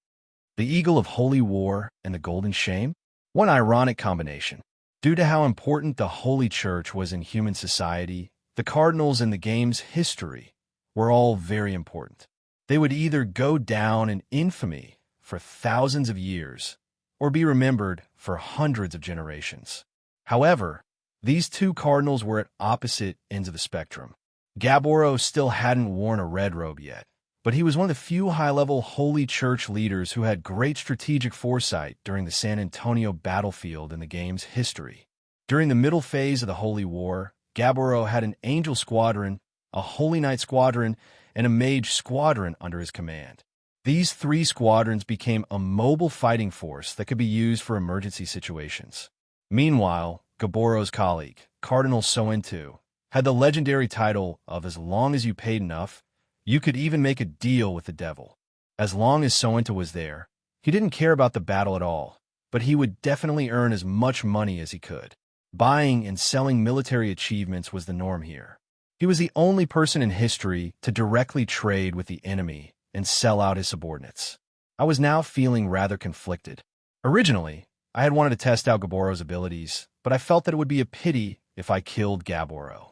The Eagle of Holy War and the Golden Shame? One ironic combination. Due to how important the Holy Church was in human society, the cardinals in the game's history were all very important. They would either go down in infamy for thousands of years or be remembered for hundreds of generations. However, these 2 cardinals were at opposite ends of the spectrum. Gabbro still hadn't worn a red robe yet, but he was one of the few high-level Holy Church leaders who had great strategic foresight during the San Antonio battlefield in the game's history. During the middle phase of the Holy War, Gabbro had an Angel Squadron, a Holy Knight Squadron, and a Mage Squadron under his command. These 3 squadrons became a mobile fighting force that could be used for emergency situations. Meanwhile, Gabbro's colleague, Cardinal Soentu, had the legendary title of as long as you paid enough, you could even make a deal with the devil. As long as Soentu was there, he didn't care about the battle at all, but he would definitely earn as much money as he could. Buying and selling military achievements was the norm here. He was the only person in history to directly trade with the enemy and sell out his subordinates. I was now feeling rather conflicted. Originally, I had wanted to test out Gabbro's abilities, but I felt that it would be a pity if I killed Gabbro.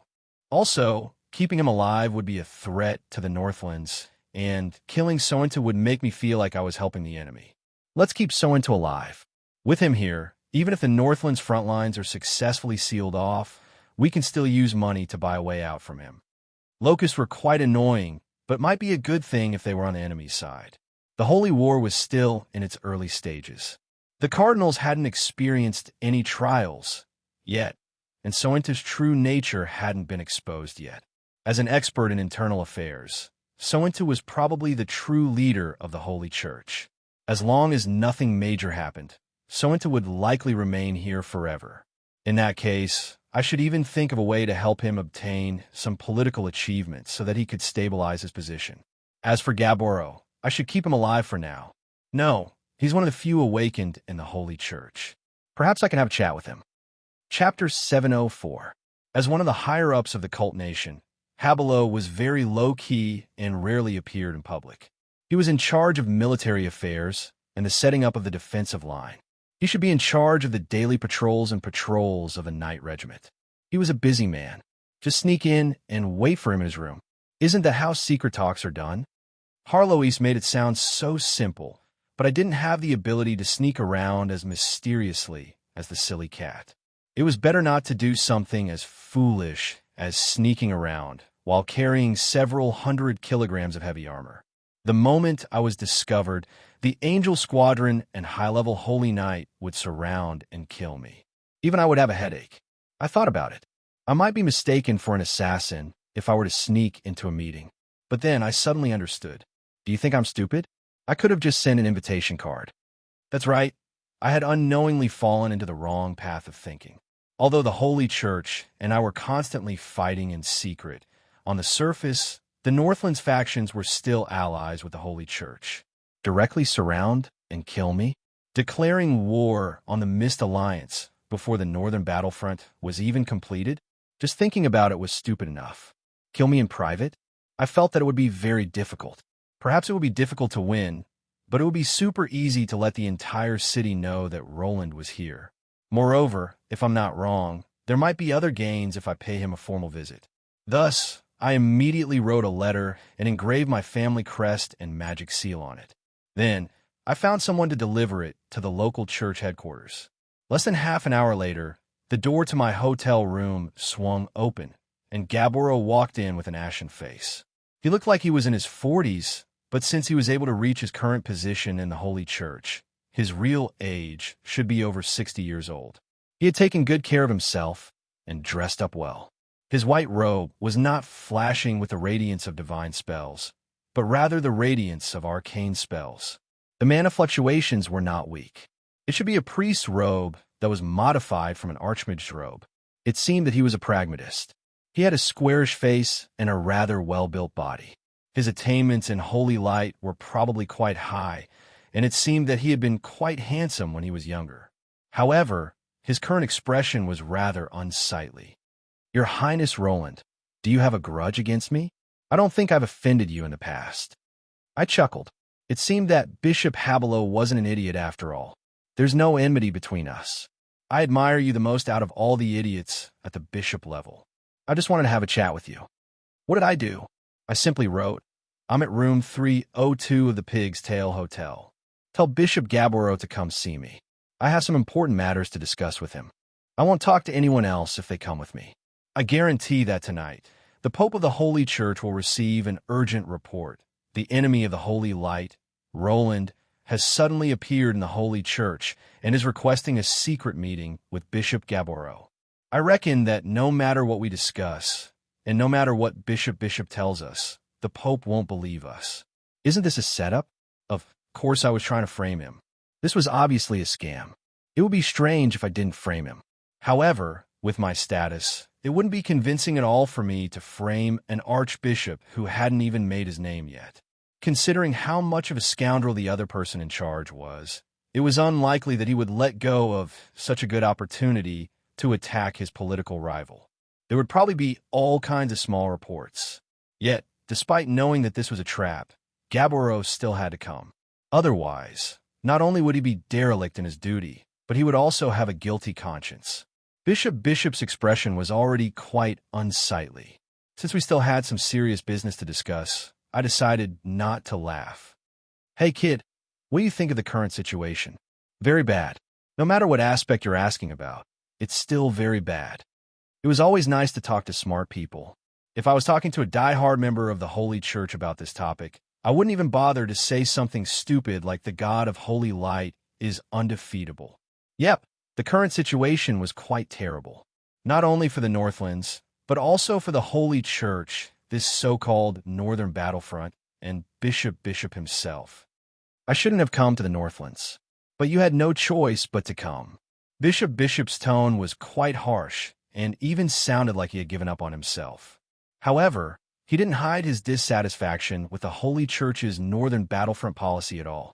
Also, keeping him alive would be a threat to the Northlands, and killing Soentu would make me feel like I was helping the enemy. Let's keep Soentu alive. With him here, even if the Northlands' front lines are successfully sealed off, we can still use money to buy a way out from him. Locusts were quite annoying, but might be a good thing if they were on the enemy's side. The Holy War was still in its early stages. The Cardinals hadn't experienced any trials yet, and Soentu's true nature hadn't been exposed yet. As an expert in internal affairs, Soentu was probably the true leader of the Holy Church. As long as nothing major happened, Soentu would likely remain here forever. In that case, I should even think of a way to help him obtain some political achievements so that he could stabilize his position. As for Gaboro, I should keep him alive for now. No, he's one of the few awakened in the Holy Church. Perhaps I can have a chat with him. Chapter 704. As one of the higher-ups of the cult nation, Habalo was very low-key and rarely appeared in public. He was in charge of military affairs and the setting up of the defensive line. He should be in charge of the daily patrols and patrols of a night regiment. He was a busy man. Just sneak in and wait for him in his room. Isn't that how secret talks are done? Harlois made it sound so simple, but I didn't have the ability to sneak around as mysteriously as the silly cat. It was better not to do something as foolish as sneaking around while carrying several 100 kilograms of heavy armor. The moment I was discovered, the Angel Squadron and high-level Holy Knight would surround and kill me. Even I would have a headache. I thought about it. I might be mistaken for an assassin if I were to sneak into a meeting. But then I suddenly understood. Do you think I'm stupid? I could have just sent an invitation card. That's right. I had unknowingly fallen into the wrong path of thinking. Although the Holy Church and I were constantly fighting in secret, on the surface, the Northlands factions were still allies with the Holy Church. Directly surround and kill me? Declaring war on the Mist Alliance before the Northern battlefront was even completed? Just thinking about it was stupid enough. Kill me in private? I felt that it would be very difficult. Perhaps it would be difficult to win, but it would be super easy to let the entire city know that Roland was here. Moreover, if I'm not wrong, there might be other gains if I pay him a formal visit. Thus, I immediately wrote a letter and engraved my family crest and magic seal on it. Then, I found someone to deliver it to the local church headquarters. Less than half an hour later, the door to my hotel room swung open, and Gaboro walked in with an ashen face. He looked like he was in his 40s, but since he was able to reach his current position in the Holy Church, his real age should be over 60 years old. He had taken good care of himself and dressed up well. His white robe was not flashing with the radiance of divine spells, but rather the radiance of arcane spells. The mana fluctuations were not weak. It should be a priest's robe that was modified from an archmage's robe. It seemed that he was a pragmatist. He had a squarish face and a rather well-built body. His attainments in holy light were probably quite high, and it seemed that he had been quite handsome when he was younger. However, his current expression was rather unsightly. Your Highness Roland, do you have a grudge against me? I don't think I've offended you in the past. I chuckled. It seemed that Bishop Habalo wasn't an idiot after all. There's no enmity between us. I admire you the most out of all the idiots at the bishop level. I just wanted to have a chat with you. What did I do? I simply wrote, I'm at room 302 of the Pig's Tail Hotel. Tell Bishop Gaboro to come see me. I have some important matters to discuss with him. I won't talk to anyone else if they come with me. I guarantee that tonight, the Pope of the Holy Church will receive an urgent report. The enemy of the Holy Light, Roland, has suddenly appeared in the Holy Church and is requesting a secret meeting with Bishop Gaboro. I reckon that no matter what we discuss, and no matter what Bishop tells us, the Pope won't believe us. Isn't this a setup? Of course I was trying to frame him. This was obviously a scam. It would be strange if I didn't frame him. However, with my status, it wouldn't be convincing at all for me to frame an archbishop who hadn't even made his name yet. Considering how much of a scoundrel the other person in charge was, it was unlikely that he would let go of such a good opportunity to attack his political rival. There would probably be all kinds of small reports. Yet, despite knowing that this was a trap, Gaboro still had to come. Otherwise, not only would he be derelict in his duty, but he would also have a guilty conscience. Bishop's expression was already quite unsightly. Since we still had some serious business to discuss, I decided not to laugh. Hey kid, what do you think of the current situation? Very bad. No matter what aspect you're asking about, it's still very bad. It was always nice to talk to smart people. If I was talking to a die-hard member of the Holy Church about this topic, I wouldn't even bother to say something stupid like the God of Holy Light is undefeatable. Yep, the current situation was quite terrible. Not only for the Northlands, but also for the Holy Church, this so-called Northern battlefront, and Bishop himself. I shouldn't have come to the Northlands, but you had no choice but to come. Bishop's tone was quite harsh, and even sounded like he had given up on himself. However, he didn't hide his dissatisfaction with the Holy Church's Northern Battlefront policy at all.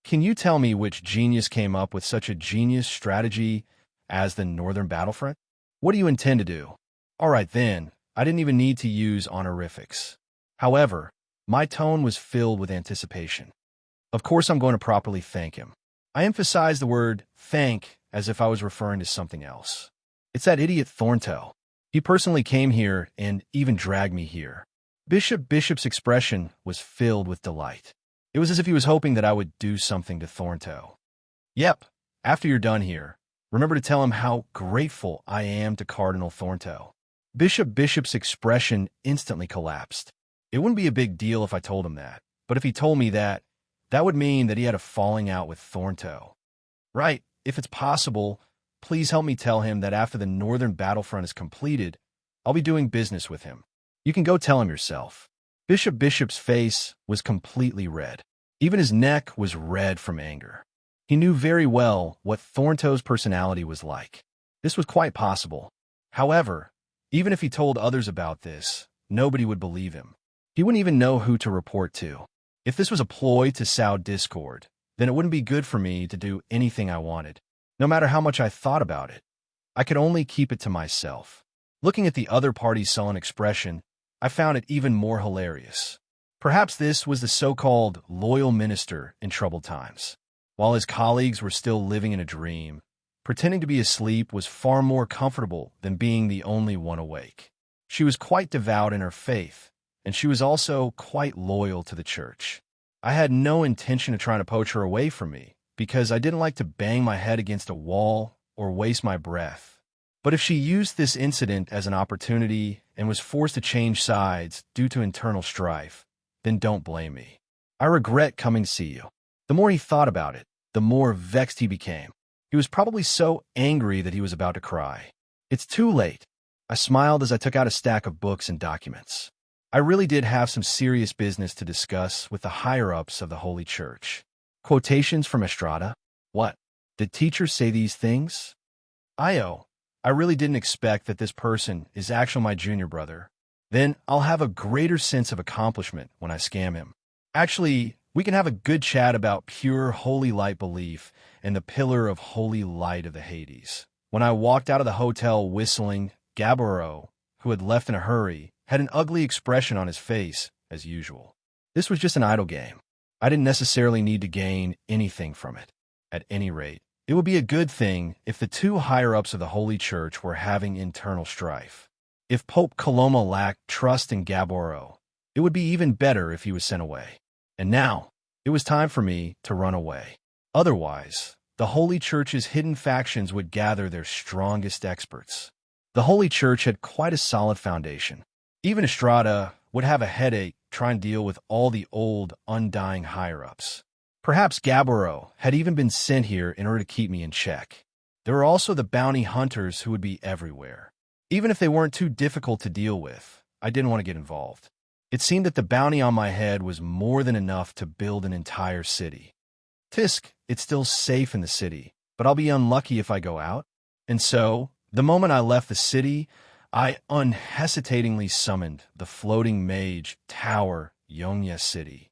Can you tell me which genius came up with such a genius strategy as the Northern Battlefront? What do you intend to do? All right then, I didn't even need to use honorifics. However, my tone was filled with anticipation. Of course I'm going to properly thank him. I emphasized the word thank as if I was referring to something else. It's that idiot Thorntoe. He personally came here and even dragged me here. Bishop's expression was filled with delight. It was as if he was hoping that I would do something to Thorntoe. Yep, after you're done here, remember to tell him how grateful I am to Cardinal Thorntoe. Bishop's expression instantly collapsed. It wouldn't be a big deal if I told him that, but if he told me that, that would mean that he had a falling out with Thorntoe. Right, if it's possible, please help me tell him that after the Northern Battlefront is completed, I'll be doing business with him. You can go tell him yourself. Bishop's face was completely red. Even his neck was red from anger. He knew very well what Thorntoe's personality was like. This was quite possible. However, even if he told others about this, nobody would believe him. He wouldn't even know who to report to. If this was a ploy to sow discord, then it wouldn't be good for me to do anything I wanted, no matter how much I thought about it. I could only keep it to myself. Looking at the other party's sullen expression, I found it even more hilarious. Perhaps this was the so-called loyal minister in troubled times. While his colleagues were still living in a dream, pretending to be asleep was far more comfortable than being the only one awake. She was quite devout in her faith, and she was also quite loyal to the church. I had no intention of trying to poach her away from me, because I didn't like to bang my head against a wall or waste my breath. But if she used this incident as an opportunity and was forced to change sides due to internal strife, then don't blame me. I regret coming to see you. The more he thought about it, the more vexed he became. He was probably so angry that he was about to cry. It's too late. I smiled as I took out a stack of books and documents. I really did have some serious business to discuss with the higher-ups of the Holy Church. Quotations from Estrada? What? Did teachers say these things? I really didn't expect that this person is actually my junior brother. Then I'll have a greater sense of accomplishment when I scam him. Actually, we can have a good chat about pure holy light belief and the pillar of holy light of the Hades. When I walked out of the hotel whistling, Gaboro, who had left in a hurry, had an ugly expression on his face, as usual. This was just an idle game. I didn't necessarily need to gain anything from it. At any rate, it would be a good thing if the two higher-ups of the Holy Church were having internal strife. If Pope Coloma lacked trust in Gaboro, it would be even better if he was sent away. And now, it was time for me to run away. Otherwise, the Holy Church's hidden factions would gather their strongest experts. The Holy Church had quite a solid foundation. Even Estrada would have a headache trying to deal with all the old, undying higher-ups. Perhaps Gaboro had even been sent here in order to keep me in check. There were also the bounty hunters who would be everywhere. Even if they weren't too difficult to deal with, I didn't want to get involved. It seemed that the bounty on my head was more than enough to build an entire city. Tisk, it's still safe in the city, but I'll be unlucky if I go out. And so, the moment I left the city, I unhesitatingly summoned the floating mage Tower Yonya City.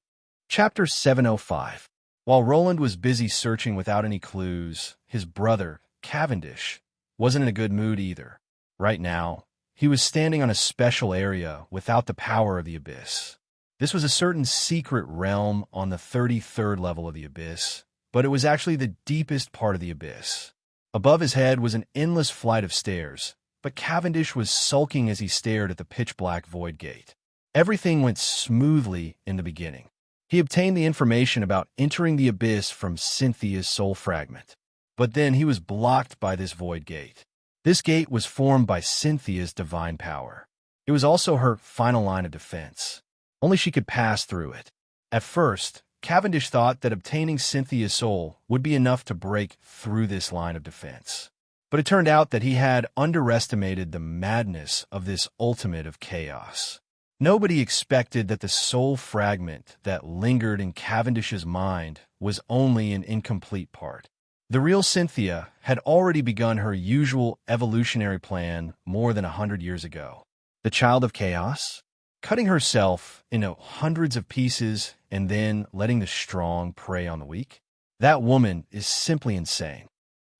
Chapter 705. While Roland was busy searching without any clues, his brother, Cavendish, wasn't in a good mood either. Right now, he was standing on a special area without the power of the Abyss. This was a certain secret realm on the 33rd level of the Abyss, but it was actually the deepest part of the Abyss. Above his head was an endless flight of stairs, but Cavendish was sulking as he stared at the pitch-black void gate. Everything went smoothly in the beginning. He obtained the information about entering the Abyss from Cynthia's soul fragment. But then he was blocked by this void gate. This gate was formed by Cynthia's divine power. It was also her final line of defense. Only she could pass through it. At first, Cavendish thought that obtaining Cynthia's soul would be enough to break through this line of defense. But it turned out that he had underestimated the madness of this ultimate of chaos. Nobody expected that the soul fragment that lingered in Cavendish's mind was only an incomplete part. The real Cynthia had already begun her usual evolutionary plan more than 100 years ago. The child of chaos, cutting herself into hundreds of pieces and then letting the strong prey on the weak. That woman is simply insane.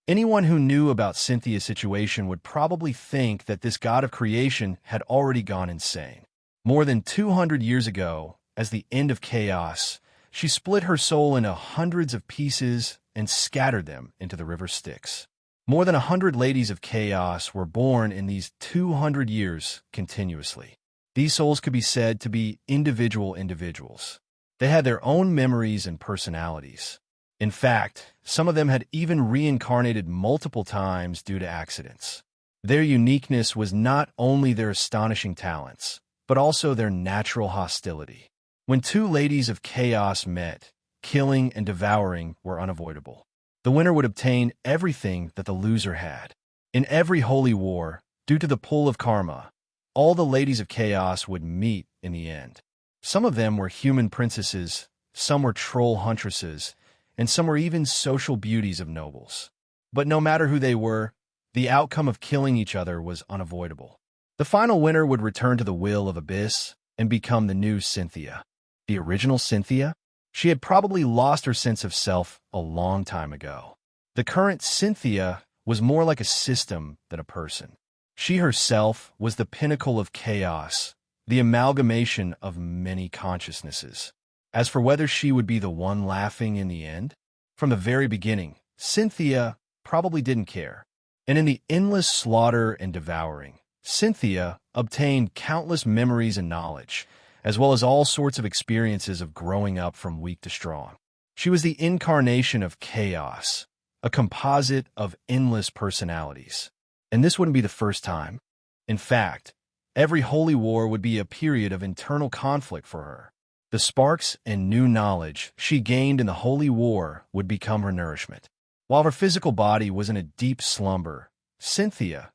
Anyone who knew about Cynthia's situation would probably think that this god of creation had already gone insane. More than 200 years ago, as the end of chaos, she split her soul into hundreds of pieces and scattered them into the river Styx. More than 100 ladies of chaos were born in these 200 years continuously. These souls could be said to be individuals. They had their own memories and personalities. In fact, some of them had even reincarnated multiple times due to accidents. Their uniqueness was not only their astonishing talents, but also their natural hostility. When two ladies of chaos met, killing and devouring were unavoidable. The winner would obtain everything that the loser had. In every holy war, due to the pull of karma, all the ladies of chaos would meet in the end. Some of them were human princesses, some were troll huntresses, and some were even social beauties of nobles. But no matter who they were, the outcome of killing each other was unavoidable. The final winner would return to the will of Abyss and become the new Cynthia. The original Cynthia? She had probably lost her sense of self a long time ago. The current Cynthia was more like a system than a person. She herself was the pinnacle of chaos, the amalgamation of many consciousnesses. As for whether she would be the one laughing in the end, from the very beginning, Cynthia probably didn't care. And in the endless slaughter and devouring, Cynthia obtained countless memories and knowledge, as well as all sorts of experiences of growing up from weak to strong. She was the incarnation of chaos, a composite of endless personalities. And this wouldn't be the first time. In fact, every holy war would be a period of internal conflict for her. The sparks and new knowledge she gained in the holy war would become her nourishment. While her physical body was in a deep slumber, Cynthia,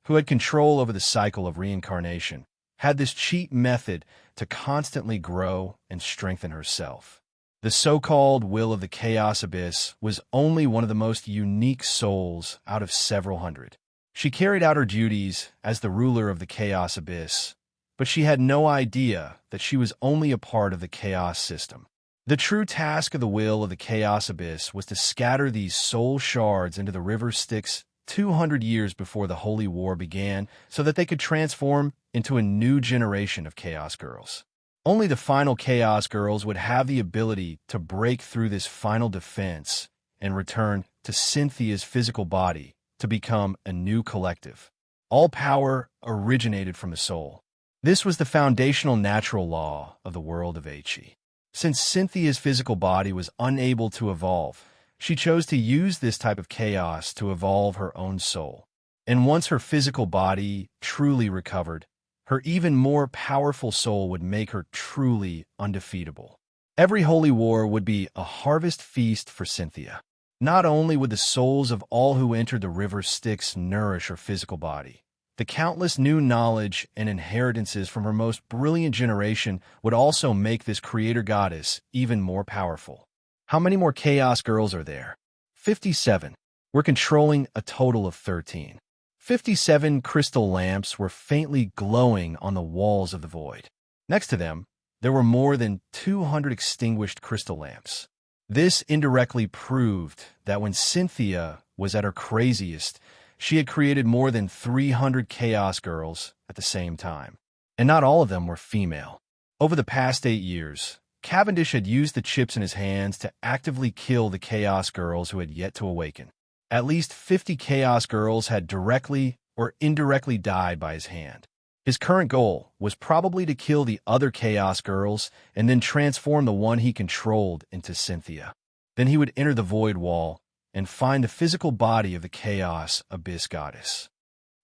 who had control over the cycle of reincarnation, had this cheat method to constantly grow and strengthen herself. The so-called will of the Chaos Abyss was only one of the most unique souls out of several hundred. She carried out her duties as the ruler of the Chaos Abyss, but she had no idea that she was only a part of the chaos system. The true task of the will of the Chaos Abyss was to scatter these soul shards into the river Styx 200 years before the Holy War began so that they could transform into a new generation of Chaos Girls. Only the final Chaos Girls would have the ability to break through this final defense and return to Cynthia's physical body to become a new collective. All power originated from the soul. This was the foundational natural law of the world of He. Since Cynthia's physical body was unable to evolve, she chose to use this type of chaos to evolve her own soul. And once her physical body truly recovered, her even more powerful soul would make her truly undefeatable. Every holy war would be a harvest feast for Cynthia. Not only would the souls of all who entered the river Styx nourish her physical body, the countless new knowledge and inheritances from her most brilliant generation would also make this creator goddess even more powerful. How many more Chaos Girls are there? 57. We're controlling a total of 13. 57 crystal lamps were faintly glowing on the walls of the void. Next to them, there were more than 200 extinguished crystal lamps. This indirectly proved that when Cynthia was at her craziest, she had created more than 300 Chaos Girls at the same time. And not all of them were female. Over the past 8 years, Cavendish had used the chips in his hands to actively kill the Chaos Girls who had yet to awaken. At least 50 Chaos Girls had directly or indirectly died by his hand. His current goal was probably to kill the other Chaos Girls and then transform the one he controlled into Cynthia. Then he would enter the Void Wall and find the physical body of the Chaos Abyss Goddess.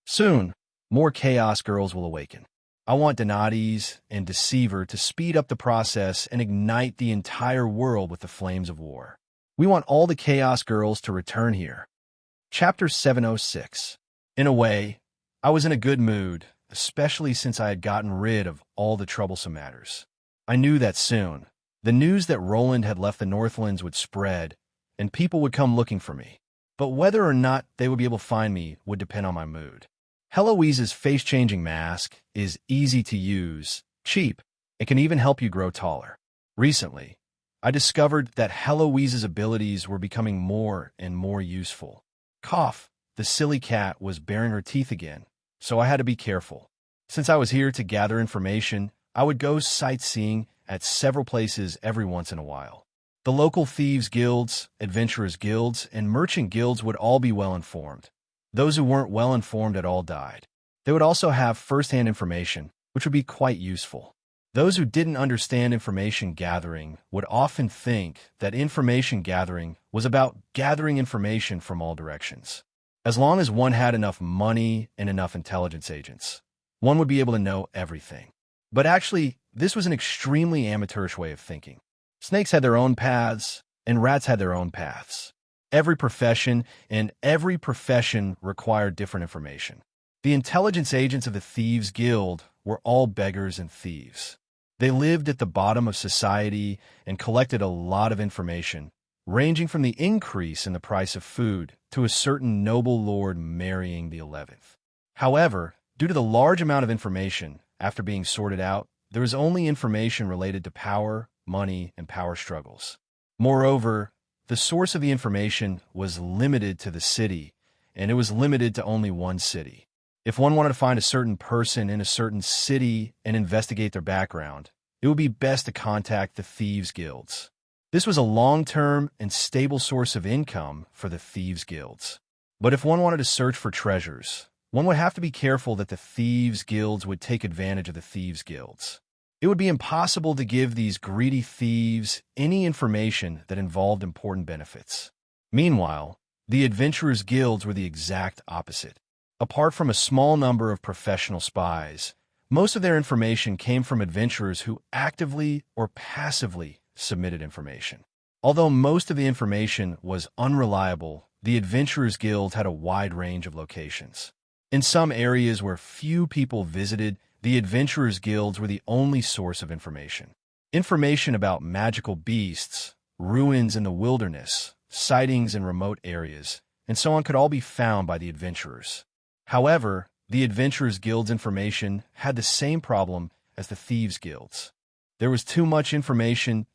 Soon, more Chaos Girls will awaken. I want Donades and Deceiver to speed up the process and ignite the entire world with the flames of war. We want all the Chaos Girls to return here. Chapter 706. In a way, I was in a good mood, especially since I had gotten rid of all the troublesome matters. I knew that soon, the news that Roland had left the Northlands would spread, and people would come looking for me. but whether or not they would be able to find me would depend on my mood. Heloise's face-changing mask is easy to use, cheap, and can even help you grow taller. Recently, I discovered that Heloise's abilities were becoming more and more useful. Cough, the silly cat was baring her teeth again, so I had to be careful. Since I was here to gather information, I would go sightseeing at several places every once in a while. The local thieves' guilds, adventurers' guilds, and merchant guilds would all be well-informed. Those who weren't well-informed at all died. They would also have first-hand information, which would be quite useful. Those who didn't understand information gathering would often think that information gathering was about gathering information from all directions. As long as one had enough money and enough intelligence agents, one would be able to know everything. But actually, this was an extremely amateurish way of thinking. Snakes had their own paths, and rats had their own paths. Every profession required different information. The intelligence agents of the Thieves' Guild were all beggars and thieves. They lived at the bottom of society and collected a lot of information, ranging from the increase in the price of food to a certain noble lord marrying the 11th. However, due to the large amount of information, after being sorted out, there was only information related to power, money, and power struggles. Moreover, the source of the information was limited to the city, and it was limited to only one city. If one wanted to find a certain person in a certain city and investigate their background, it would be best to contact the Thieves' Guilds. This was a long-term and stable source of income for the Thieves' Guilds. But if one wanted to search for treasures, one would have to be careful that the Thieves' Guilds would take advantage of the Thieves' Guilds. It would be impossible to give these greedy thieves any information that involved important benefits. Meanwhile, the Adventurers' Guilds were the exact opposite. Apart from a small number of professional spies, most of their information came from adventurers who actively or passively submitted information. Although most of the information was unreliable, the Adventurers' Guild had a wide range of locations. In some areas where few people visited, the Adventurers' Guilds were the only source of information. Information about magical beasts, ruins in the wilderness, sightings in remote areas, and so on could all be found by the adventurers. However, the Adventurers' Guild's information had the same problem as the Thieves' Guilds. There was too much information,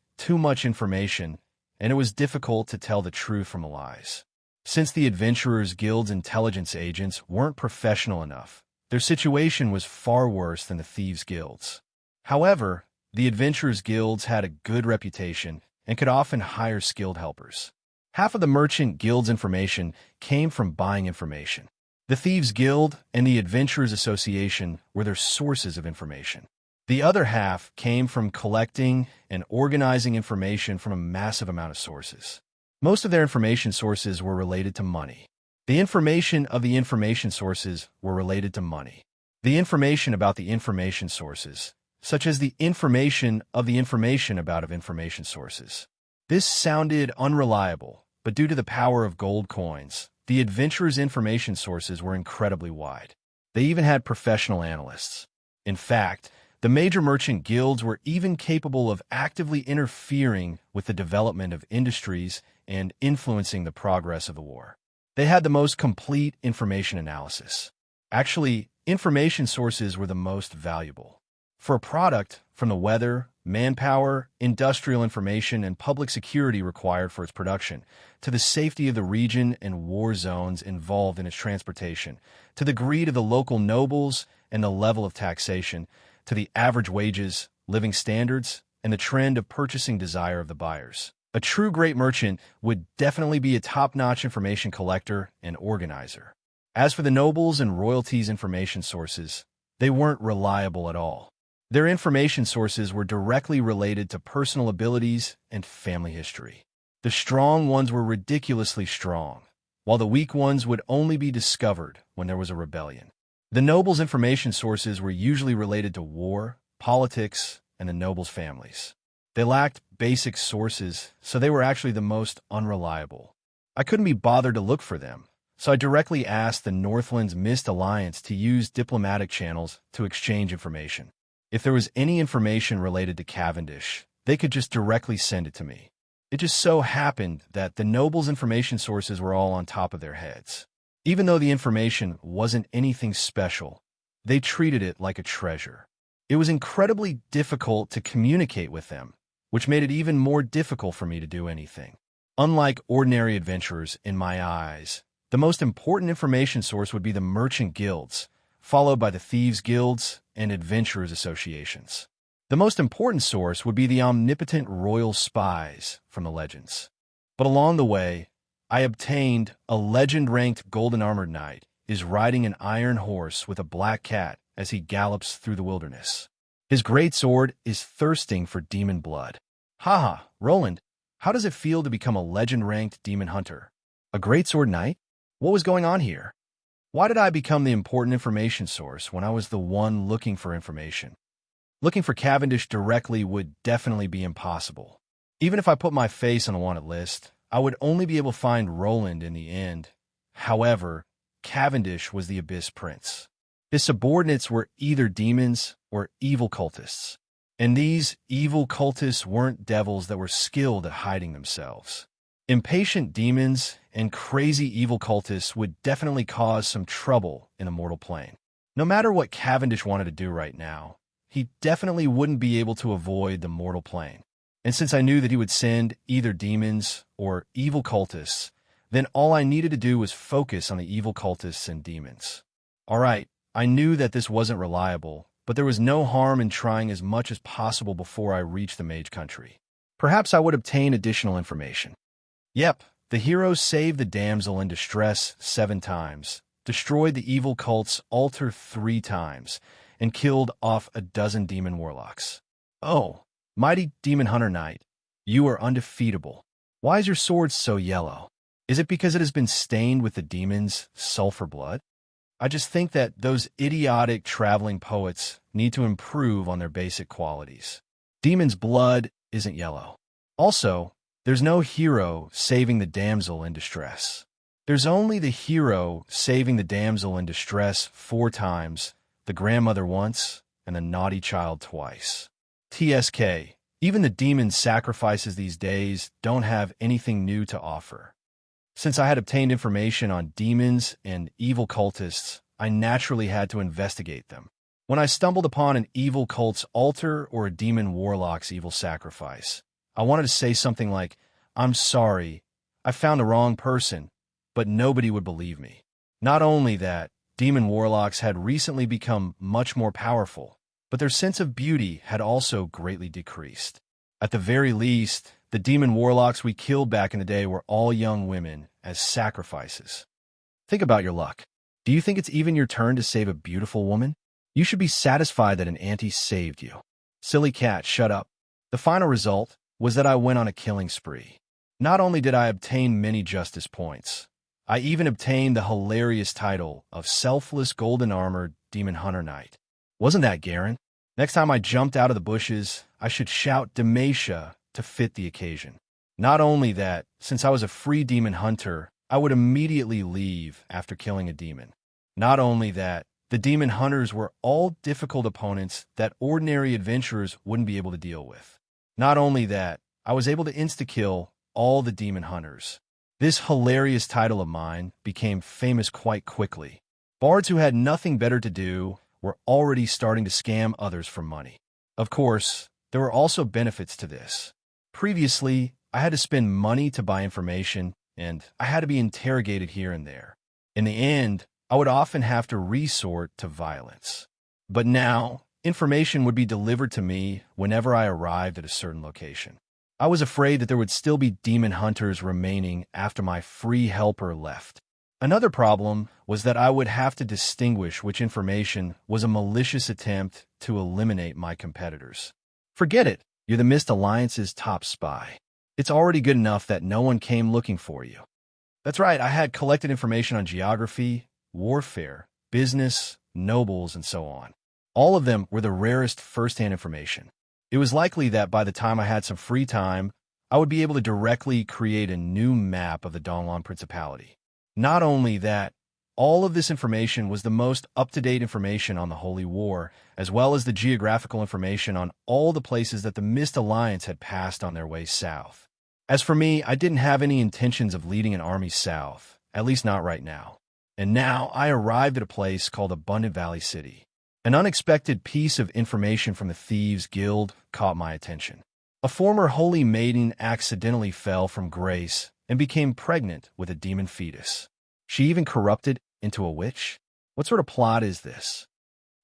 and it was difficult to tell the truth from the lies. Since the Adventurers' Guild's intelligence agents weren't professional enough, their situation was far worse than the Thieves' Guilds. However, the Adventurers' Guilds had a good reputation and could often hire skilled helpers. Half of the Merchant Guild's information came from buying information. The Thieves' Guild and the Adventurers' Association were their sources of information. The other half came from collecting and organizing information from a massive amount of sources. Most of their information sources were related to money. The information of the information sources were related to money. The information about the information sources, such as the information of the information about of information sources. This sounded unreliable, but due to the power of gold coins, the adventurers' information sources were incredibly wide. They even had professional analysts. In fact, the major merchant guilds were even capable of actively interfering with the development of industries and influencing the progress of the war. They had the most complete information analysis. Actually, information sources were the most valuable. For a product, from the weather, manpower, industrial information, and public security required for its production, to the safety of the region and war zones involved in its transportation, to the greed of the local nobles and the level of taxation, to the average wages, living standards, and the trend of purchasing desire of the buyers. A true great merchant would definitely be a top-notch information collector and organizer. As for the nobles and royalties' information sources, they weren't reliable at all. Their information sources were directly related to personal abilities and family history. The strong ones were ridiculously strong, while the weak ones would only be discovered when there was a rebellion. The nobles' information sources were usually related to war, politics, and the nobles' families. They lacked basic sources, so they were actually the most unreliable. I couldn't be bothered to look for them, so I directly asked the Northland's Mist Alliance to use diplomatic channels to exchange information. If there was any information related to Cavendish, they could just directly send it to me. It just so happened that the nobles' information sources were all on top of their heads. Even though the information wasn't anything special, they treated it like a treasure. It was incredibly difficult to communicate with them, which made it even more difficult for me to do anything. Unlike ordinary adventurers in my eyes, the most important information source would be the merchant guilds, followed by the thieves' guilds and adventurers' associations. The most important source would be the omnipotent royal spies from the legends. But along the way, I obtained a legend-ranked golden-armored knight is riding an iron horse with a black cat as he gallops through the wilderness. His great sword is thirsting for demon blood. Haha, Roland, how does it feel to become a legend-ranked demon hunter? A great sword knight? What was going on here? Why did I become the important information source when I was the one looking for information? Looking for Cavendish directly would definitely be impossible. Even if I put my face on a wanted list, I would only be able to find Roland in the end. However, Cavendish was the Abyss Prince. His subordinates were either demons or evil cultists. And these evil cultists weren't devils that were skilled at hiding themselves. Impatient demons and crazy evil cultists would definitely cause some trouble in the mortal plane. No matter what Cavendish wanted to do right now, he definitely wouldn't be able to avoid the mortal plane. And since I knew that he would send either demons or evil cultists, then all I needed to do was focus on the evil cultists and demons. All right, I knew that this wasn't reliable, but there was no harm in trying as much as possible before I reached the mage country. Perhaps I would obtain additional information. Yep, the hero saved the damsel in distress 7 times, destroyed the evil cult's altar 3 times, and killed off a dozen demon warlocks. Oh, mighty demon hunter knight, you are undefeatable. Why is your sword so yellow? Is it because it has been stained with the demon's sulfur blood? I just think that those idiotic traveling poets need to improve on their basic qualities. Demon's blood isn't yellow. Also, there's no hero saving the damsel in distress. There's only the hero saving the damsel in distress 4 times, the grandmother once, and the naughty child twice. TSK, even the demon sacrifices these days don't have anything new to offer. Since I had obtained information on demons and evil cultists, I naturally had to investigate them. When I stumbled upon an evil cult's altar or a demon warlock's evil sacrifice, I wanted to say something like, "I'm sorry, I found the wrong person," but nobody would believe me. Not only that, demon warlocks had recently become much more powerful, but their sense of beauty had also greatly decreased. At the very least, the demon warlocks we killed back in the day were all young women as sacrifices. Think about your luck. Do you think it's even your turn to save a beautiful woman? You should be satisfied that an auntie saved you. Silly cat, shut up. The final result was that I went on a killing spree. Not only did I obtain many justice points, I even obtained the hilarious title of Selfless Golden Armored Demon Hunter Knight. Wasn't that Garen? Next time I jumped out of the bushes, I should shout Demacia to fit the occasion. Not only that, since I was a free demon hunter, I would immediately leave after killing a demon. Not only that, the demon hunters were all difficult opponents that ordinary adventurers wouldn't be able to deal with. Not only that, I was able to insta-kill all the demon hunters. This hilarious title of mine became famous quite quickly. Bards who had nothing better to do were already starting to scam others for money. Of course, there were also benefits to this. Previously, I had to spend money to buy information, and I had to be interrogated here and there. In the end, I would often have to resort to violence. But now, information would be delivered to me whenever I arrived at a certain location. I was afraid that there would still be demon hunters remaining after my free helper left. Another problem was that I would have to distinguish which information was a malicious attempt to eliminate my competitors. Forget it, you're the Mist Alliance's top spy. It's already good enough that no one came looking for you. That's right, I had collected information on geography, warfare, business, nobles, and so on. All of them were the rarest first-hand information. It was likely that by the time I had some free time, I would be able to directly create a new map of the Donglan Principality. Not only that, all of this information was the most up-to-date information on the Holy War, as well as the geographical information on all the places that the Mist Alliance had passed on their way south. As for me, I didn't have any intentions of leading an army south, at least not right now. And now I arrived at a place called Abundant Valley City. An unexpected piece of information from the Thieves' Guild caught my attention. A former holy maiden accidentally fell from grace and became pregnant with a demon fetus. She even corrupted into a witch? What sort of plot is this?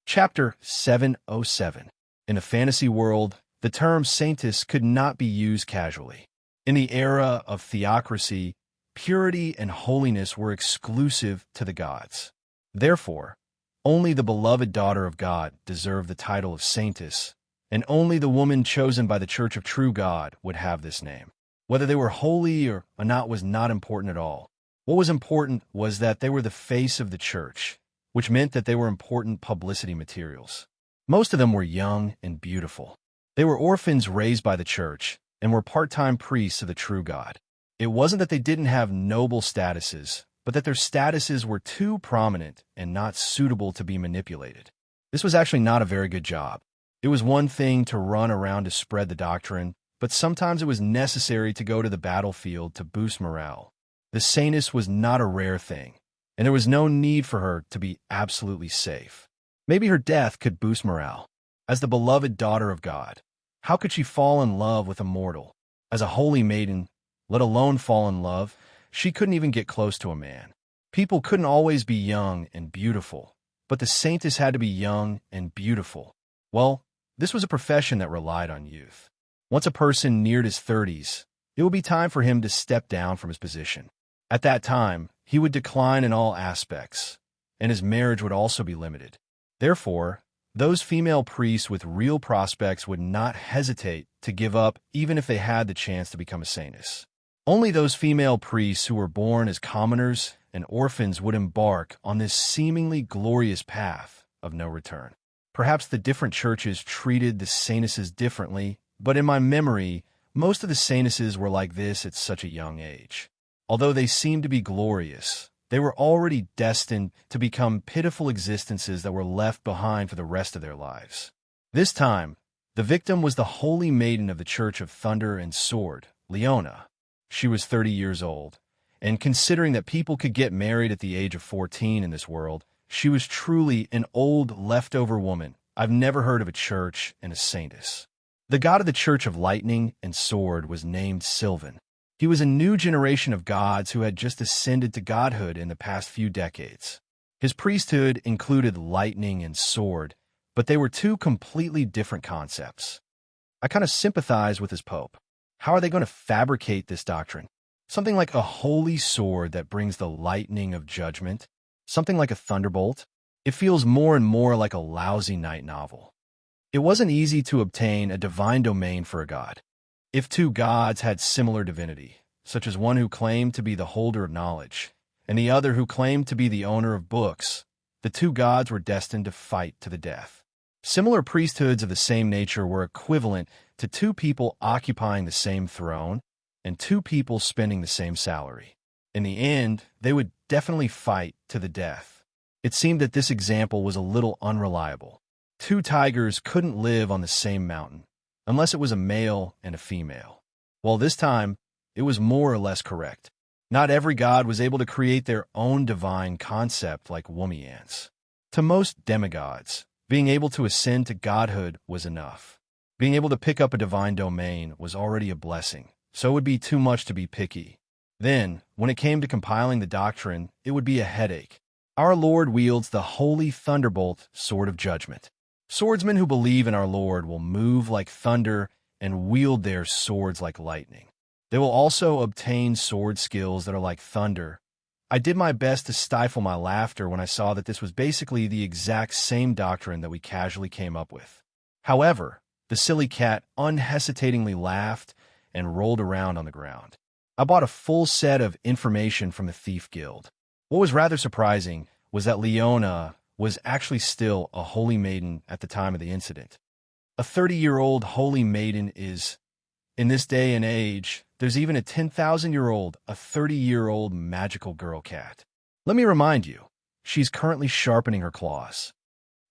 Chapter 707. In a fantasy world, the term saintess could not be used casually. In the era of theocracy, purity and holiness were exclusive to the gods. Therefore, only the beloved daughter of God deserved the title of saintess, and only the woman chosen by the Church of True God would have this name. Whether they were holy or not was not important at all. What was important was that they were the face of the church, which meant that they were important publicity materials. Most of them were young and beautiful. They were orphans raised by the church and were part-time priests of the true God. It wasn't that they didn't have noble statuses, but that their statuses were too prominent and not suitable to be manipulated. This was actually not a very good job. It was one thing to run around to spread the doctrine, but sometimes it was necessary to go to the battlefield to boost morale. The saintess was not a rare thing, and there was no need for her to be absolutely safe. Maybe her death could boost morale. As the beloved daughter of God, how could she fall in love with a mortal? As a holy maiden, let alone fall in love, she couldn't even get close to a man. People couldn't always be young and beautiful, but the saintess had to be young and beautiful. Well, this was a profession that relied on youth. Once a person neared his 30s, it would be time for him to step down from his position. At that time, he would decline in all aspects, and his marriage would also be limited. Therefore, those female priests with real prospects would not hesitate to give up even if they had the chance to become a saintess. Only those female priests who were born as commoners and orphans would embark on this seemingly glorious path of no return. Perhaps the different churches treated the saintesses differently, but in my memory, most of the saintesses were like this at such a young age. Although they seemed to be glorious, they were already destined to become pitiful existences that were left behind for the rest of their lives. This time, the victim was the holy maiden of the Church of Thunder and Sword, Leona. She was 30 years old, and considering that people could get married at the age of 14 in this world, she was truly an old leftover woman. I've never heard of a church and a saintess. The god of the Church of Lightning and Sword was named Sylvan. He was a new generation of gods who had just ascended to godhood in the past few decades. His priesthood included lightning and sword, but they were two completely different concepts. I kind of sympathize with his pope. How are they going to fabricate this doctrine? Something like a holy sword that brings the lightning of judgment? Something like a thunderbolt? It feels more and more like a lousy night novel. It wasn't easy to obtain a divine domain for a god. If two gods had similar divinity, such as one who claimed to be the holder of knowledge, and the other who claimed to be the owner of books, the two gods were destined to fight to the death. Similar priesthoods of the same nature were equivalent to two people occupying the same throne and two people spending the same salary. In the end, they would definitely fight to the death. It seemed that this example was a little unreliable. Two tigers couldn't live on the same mountain, unless it was a male and a female. Well, this time, it was more or less correct. Not every god was able to create their own divine concept like Womians. To most demigods, being able to ascend to godhood was enough. Being able to pick up a divine domain was already a blessing, so it would be too much to be picky. Then, when it came to compiling the doctrine, it would be a headache. Our Lord wields the holy thunderbolt, sword of judgment. Swordsmen who believe in our Lord will move like thunder and wield their swords like lightning. They will also obtain sword skills that are like thunder. I did my best to stifle my laughter when I saw that this was basically the exact same doctrine that we casually came up with. However, the silly cat unhesitatingly laughed and rolled around on the ground. I bought a full set of information from the Thief Guild. What was rather surprising was that Leona was actually still a holy maiden at the time of the incident. A 30-year-old holy maiden is, in this day and age, there's even a 10,000-year-old, a 30-year-old magical girl cat. Let me remind you, she's currently sharpening her claws.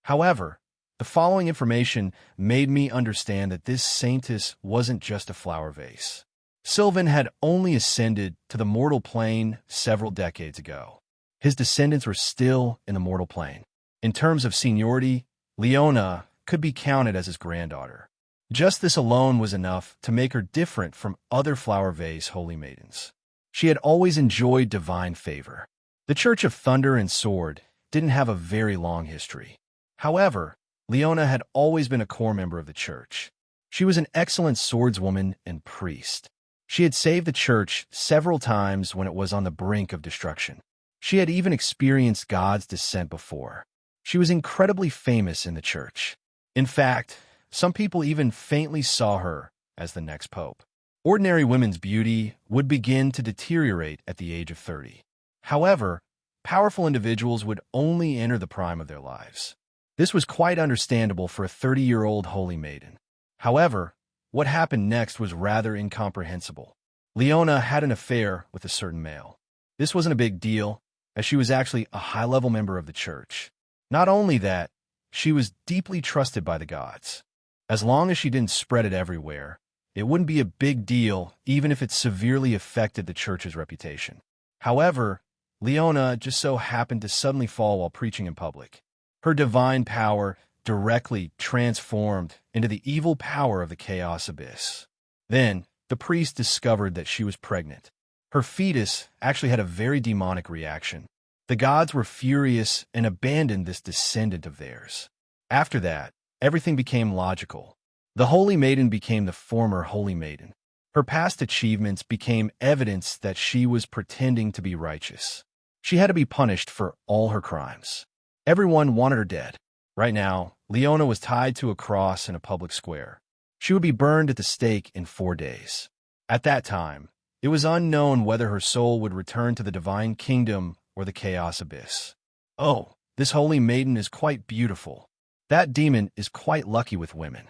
However, the following information made me understand that this saintess wasn't just a flower vase. Sylvan had only ascended to the mortal plane several decades ago. His descendants were still in the mortal plane. In terms of seniority, Leona could be counted as his granddaughter. Just this alone was enough to make her different from other flower vase holy maidens. She had always enjoyed divine favor. The Church of Thunder and Sword didn't have a very long history. However, Leona had always been a core member of the church. She was an excellent swordswoman and priest. She had saved the church several times when it was on the brink of destruction. She had even experienced God's descent before. She was incredibly famous in the church. In fact, some people even faintly saw her as the next pope. Ordinary women's beauty would begin to deteriorate at the age of 30. However, powerful individuals would only enter the prime of their lives. This was quite understandable for a 30-year-old holy maiden. However, what happened next was rather incomprehensible. Leona had an affair with a certain male. This wasn't a big deal, as she was actually a high-level member of the church. Not only that, she was deeply trusted by the gods. As long as she didn't spread it everywhere, it wouldn't be a big deal even if it severely affected the church's reputation. However, Leona just so happened to suddenly fall while preaching in public. Her divine power directly transformed into the evil power of the chaos abyss. Then, the priest discovered that she was pregnant. Her fetus actually had a very demonic reaction. The gods were furious and abandoned this descendant of theirs. After that, everything became logical. The Holy Maiden became the former Holy Maiden. Her past achievements became evidence that she was pretending to be righteous. She had to be punished for all her crimes. Everyone wanted her dead. Right now, Leona was tied to a cross in a public square. She would be burned at the stake in 4 days. At that time, it was unknown whether her soul would return to the divine kingdom or the chaos abyss. Oh, this holy maiden is quite beautiful. That demon is quite lucky with women.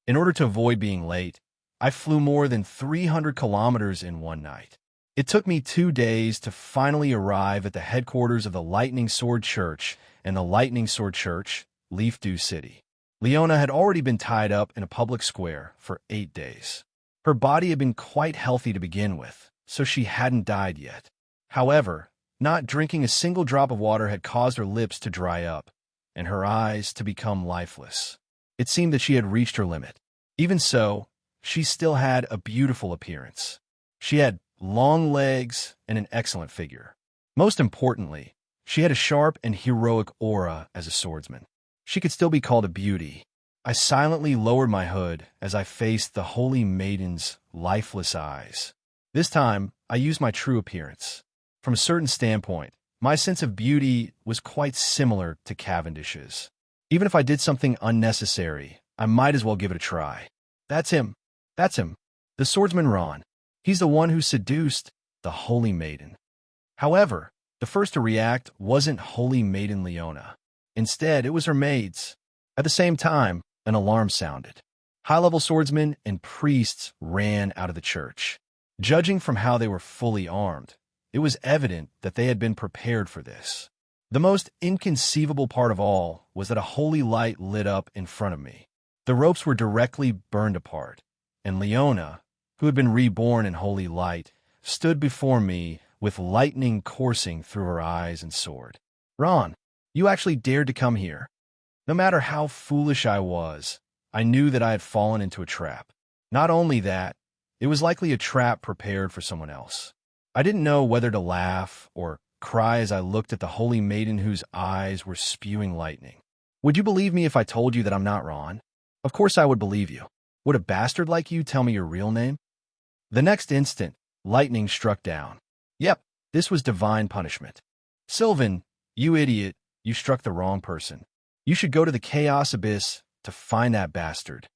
In order to avoid being late, I flew more than 300 kilometers in one night. It took me 2 days to finally arrive at the headquarters of the Lightning Sword Church and the Lightning Sword Church, Leaf Dew City. Leona had already been tied up in a public square for 8 days. Her body had been quite healthy to begin with, so she hadn't died yet. However, not drinking a single drop of water had caused her lips to dry up and her eyes to become lifeless. It seemed that she had reached her limit. Even so, she still had a beautiful appearance. She had long legs and an excellent figure. Most importantly, she had a sharp and heroic aura as a swordsman. She could still be called a beauty. I silently lowered my hood as I faced the Holy Maiden's lifeless eyes. This time, I used my true appearance. From a certain standpoint, my sense of beauty was quite similar to Cavendish's. Even if I did something unnecessary, I might as well give it a try. That's him. That's him. The swordsman Ron. He's the one who seduced the Holy Maiden. However, the first to react wasn't Holy Maiden Leona. Instead, it was her maids. At the same time, an alarm sounded. High-level swordsmen and priests ran out of the church. Judging from how they were fully armed, it was evident that they had been prepared for this. The most inconceivable part of all was that a holy light lit up in front of me. The ropes were directly burned apart, and Leona, who had been reborn in holy light, stood before me with lightning coursing through her eyes and sword. Ron, you actually dared to come here. No matter how foolish I was, I knew that I had fallen into a trap. Not only that, it was likely a trap prepared for someone else. I didn't know whether to laugh or cry as I looked at the holy maiden whose eyes were spewing lightning. Would you believe me if I told you that I'm not Ron? Of course I would believe you. Would a bastard like you tell me your real name? The next instant, lightning struck down. Yep, this was divine punishment. Sylvan, you idiot, you struck the wrong person. You should go to the Chaos Abyss to find that bastard.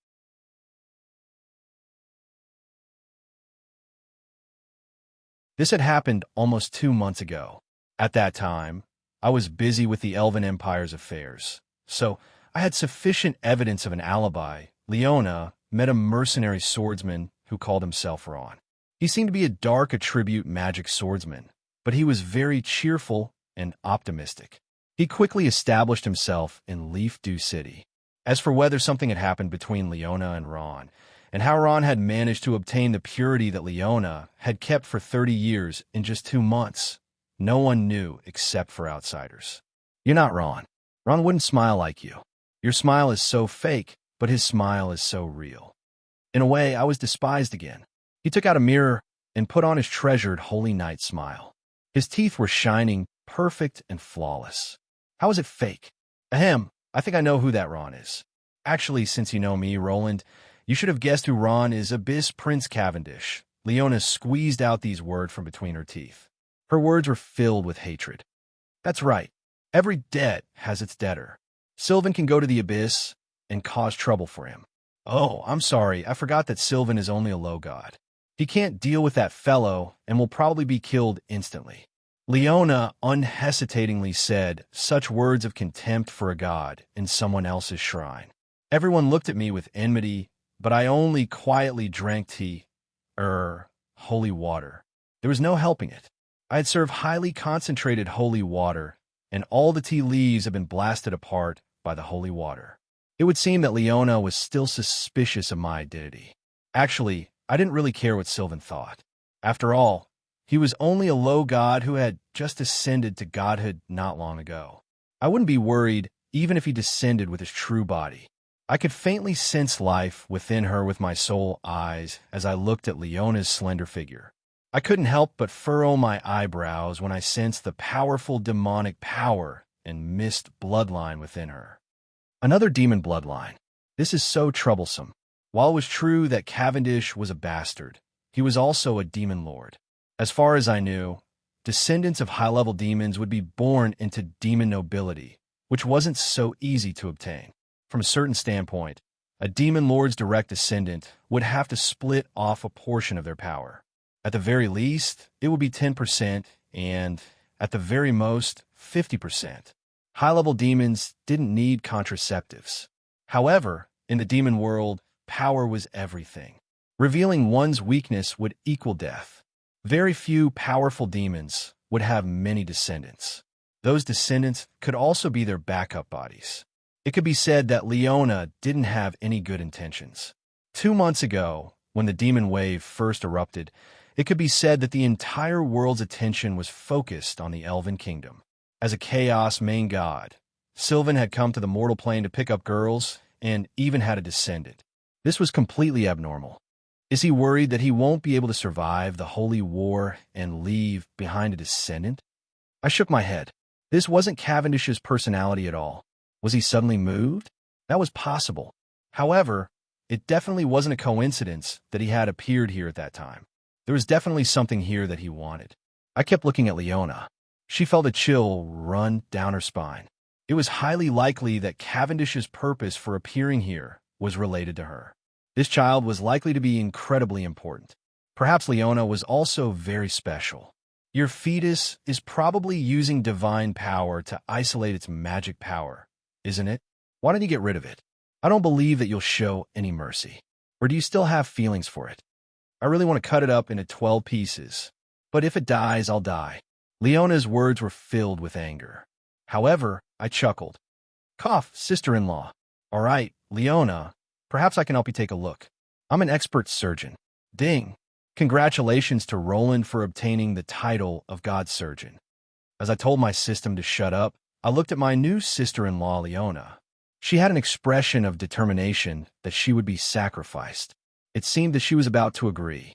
This had happened almost 2 months ago. At that time, I was busy with the Elven Empire's affairs, so I had sufficient evidence of an alibi. Leona met a mercenary swordsman who called himself Ron. He seemed to be a dark attribute magic swordsman, but he was very cheerful and optimistic. He quickly established himself in Leaf Dew City. As for whether something had happened between Leona and Ron, and how Ron had managed to obtain the purity that Leona had kept for 30 years in just 2 months. No one knew except for outsiders. You're not Ron. Ron wouldn't smile like you. Your smile is so fake, but his smile is so real. In a way, I was despised again. He took out a mirror and put on his treasured holy night smile. His teeth were shining, perfect and flawless. How is it fake? Ahem, I think I know who that Ron is. Actually, since you know me, Roland, you should have guessed who Ron is. Abyss Prince Cavendish. Leona squeezed out these words from between her teeth. Her words were filled with hatred. That's right. Every debt has its debtor. Sylvan can go to the Abyss and cause trouble for him. Oh, I'm sorry. I forgot that Sylvan is only a low god. He can't deal with that fellow and will probably be killed instantly. Leona unhesitatingly said such words of contempt for a god in someone else's shrine. Everyone looked at me with enmity, but I only quietly drank holy water. There was no helping it. I had served highly concentrated holy water, and all the tea leaves had been blasted apart by the holy water. It would seem that Leona was still suspicious of my identity. Actually, I didn't really care what Sylvan thought. After all, he was only a low god who had just ascended to godhood not long ago. I wouldn't be worried even if he descended with his true body. I could faintly sense life within her with my soul eyes as I looked at Leona's slender figure. I couldn't help but furrow my eyebrows when I sensed the powerful demonic power and mist bloodline within her. Another demon bloodline. This is so troublesome. While it was true that Cavendish was a bastard, he was also a demon lord. As far as I knew, descendants of high-level demons would be born into demon nobility, which wasn't so easy to obtain. From a certain standpoint, a demon lord's direct descendant would have to split off a portion of their power. At the very least, it would be 10%, and at the very most, 50%. High-level demons didn't need contraceptives. However, in the demon world, power was everything. Revealing one's weakness would equal death. Very few powerful demons would have many descendants. Those descendants could also be their backup bodies. It could be said that Leona didn't have any good intentions. 2 months ago, when the demon wave first erupted, it could be said that the entire world's attention was focused on the Elven Kingdom. As a chaos main god, Sylvan had come to the mortal plane to pick up girls and even had a descendant. This was completely abnormal. Is he worried that he won't be able to survive the holy war and leave behind a descendant? I shook my head. This wasn't Cavendish's personality at all. Was he suddenly moved? That was possible. However, it definitely wasn't a coincidence that he had appeared here at that time. There was definitely something here that he wanted. I kept looking at Leona. She felt a chill run down her spine. It was highly likely that Cavendish's purpose for appearing here was related to her. This child was likely to be incredibly important. Perhaps Leona was also very special. Your fetus is probably using divine power to isolate its magic power, isn't it? Why don't you get rid of it? I don't believe that you'll show any mercy. Or do you still have feelings for it? I really want to cut it up into 12 pieces. But if it dies, I'll die. Leona's words were filled with anger. However, I chuckled. Cough, sister-in-law. All right, Leona, perhaps I can help you take a look. I'm an expert surgeon. Ding. Congratulations to Roland for obtaining the title of God Surgeon. As I told my system to shut up, I looked at my new sister-in-law, Leona. She had an expression of determination that she would be sacrificed. It seemed that she was about to agree.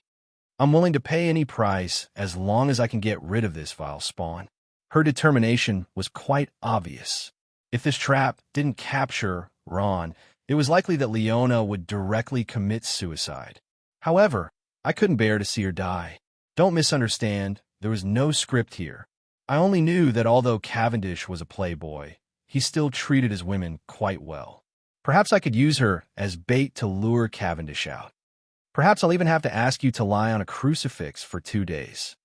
I'm willing to pay any price as long as I can get rid of this vile spawn. Her determination was quite obvious. If this trap didn't capture Ron, it was likely that Leona would directly commit suicide. However, I couldn't bear to see her die. Don't misunderstand, there was no script here. I only knew that although Cavendish was a playboy, he still treated his women quite well. Perhaps I could use her as bait to lure Cavendish out. Perhaps I'll even have to ask you to lie on a crucifix for 2 days.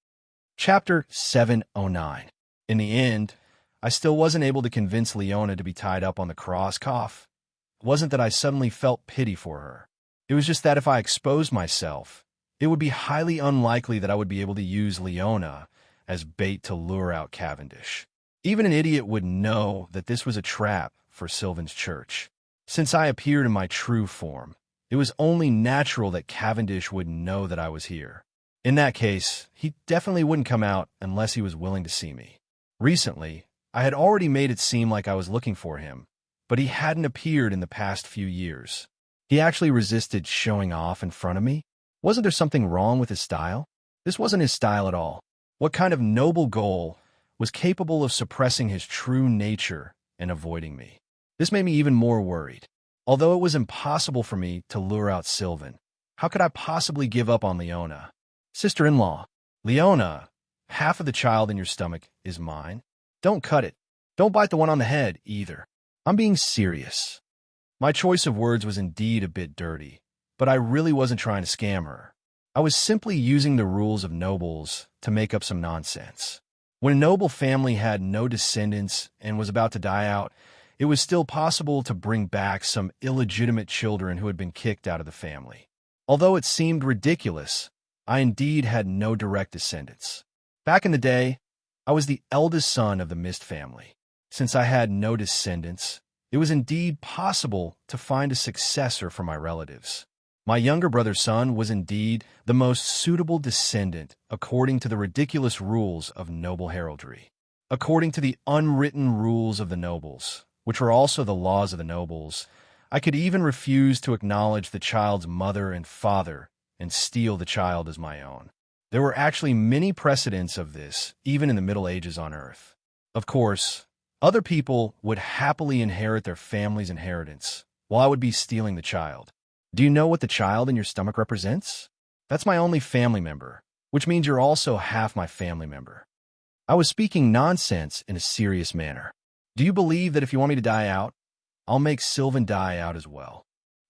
Chapter 709. In the end, I still wasn't able to convince Leona to be tied up on the cross. Cough. It wasn't that I suddenly felt pity for her. It was just that if I exposed myself, it would be highly unlikely that I would be able to use Leona as bait to lure out Cavendish. Even an idiot would know that this was a trap for Sylvan's church. Since I appeared in my true form, It was only natural that Cavendish would know that I was here. In that case, he definitely wouldn't come out unless he was willing to see me. Recently, I had already made it seem like I was looking for him, but he hadn't appeared in the past few years. He actually resisted showing off in front of me. Wasn't there something wrong with his style? This wasn't his style at all. What kind of noble goal was capable of suppressing his true nature and avoiding me? This made me even more worried. Although it was impossible for me to lure out Sylvan, how could I possibly give up on Leona? Sister-in-law, Leona, half of the child in your stomach is mine. Don't cut it. Don't bite the one on the head, either. I'm being serious. My choice of words was indeed a bit dirty, but I really wasn't trying to scam her. I was simply using the rules of nobles to make up some nonsense. When a noble family had no descendants and was about to die out, it was still possible to bring back some illegitimate children who had been kicked out of the family. Although it seemed ridiculous, I indeed had no direct descendants. Back in the day, I was the eldest son of the Mist family. Since I had no descendants, it was indeed possible to find a successor for my relatives. My younger brother's son was indeed the most suitable descendant according to the ridiculous rules of noble heraldry. According to the unwritten rules of the nobles, which were also the laws of the nobles, I could even refuse to acknowledge the child's mother and father and steal the child as my own. There were actually many precedents of this, even in the Middle Ages on Earth. Of course, other people would happily inherit their family's inheritance, while I would be stealing the child. Do you know what the child in your stomach represents? That's my only family member, which means you're also half my family member. I was speaking nonsense in a serious manner. Do you believe that if you want me to die out, I'll make Sylvan die out as well?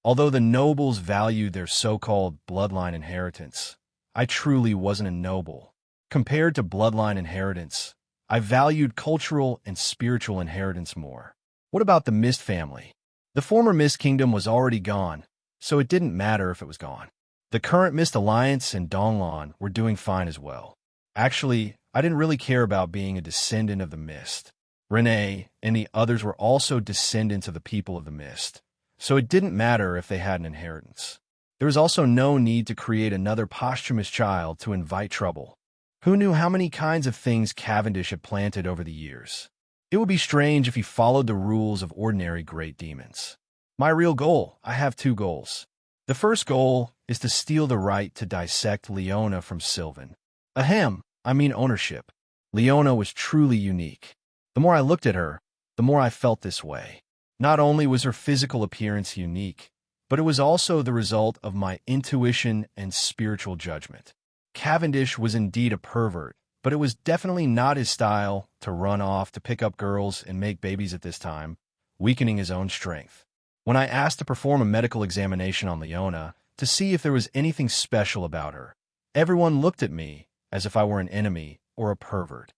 Although the nobles valued their so-called bloodline inheritance, I truly wasn't a noble. Compared to bloodline inheritance, I valued cultural and spiritual inheritance more. What about the Mist family? The former Mist Kingdom was already gone, so it didn't matter if it was gone. The current Mist Alliance and Donglan were doing fine as well. Actually, I didn't really care about being a descendant of the Mist. Renee and the others were also descendants of the people of the Mist, so it didn't matter if they had an inheritance. There was also no need to create another posthumous child to invite trouble. Who knew how many kinds of things Cavendish had planted over the years? It would be strange if he followed the rules of ordinary great demons. My real goal, I have two goals. The first goal is to steal the right to dissect Leona from Sylvan. Ahem, I mean ownership. Leona was truly unique. The more I looked at her, the more I felt this way. Not only was her physical appearance unique, but it was also the result of my intuition and spiritual judgment. Cavendish was indeed a pervert, but it was definitely not his style to run off to pick up girls and make babies at this time, weakening his own strength. When I asked to perform a medical examination on Leona to see if there was anything special about her, everyone looked at me as if I were an enemy or a pervert.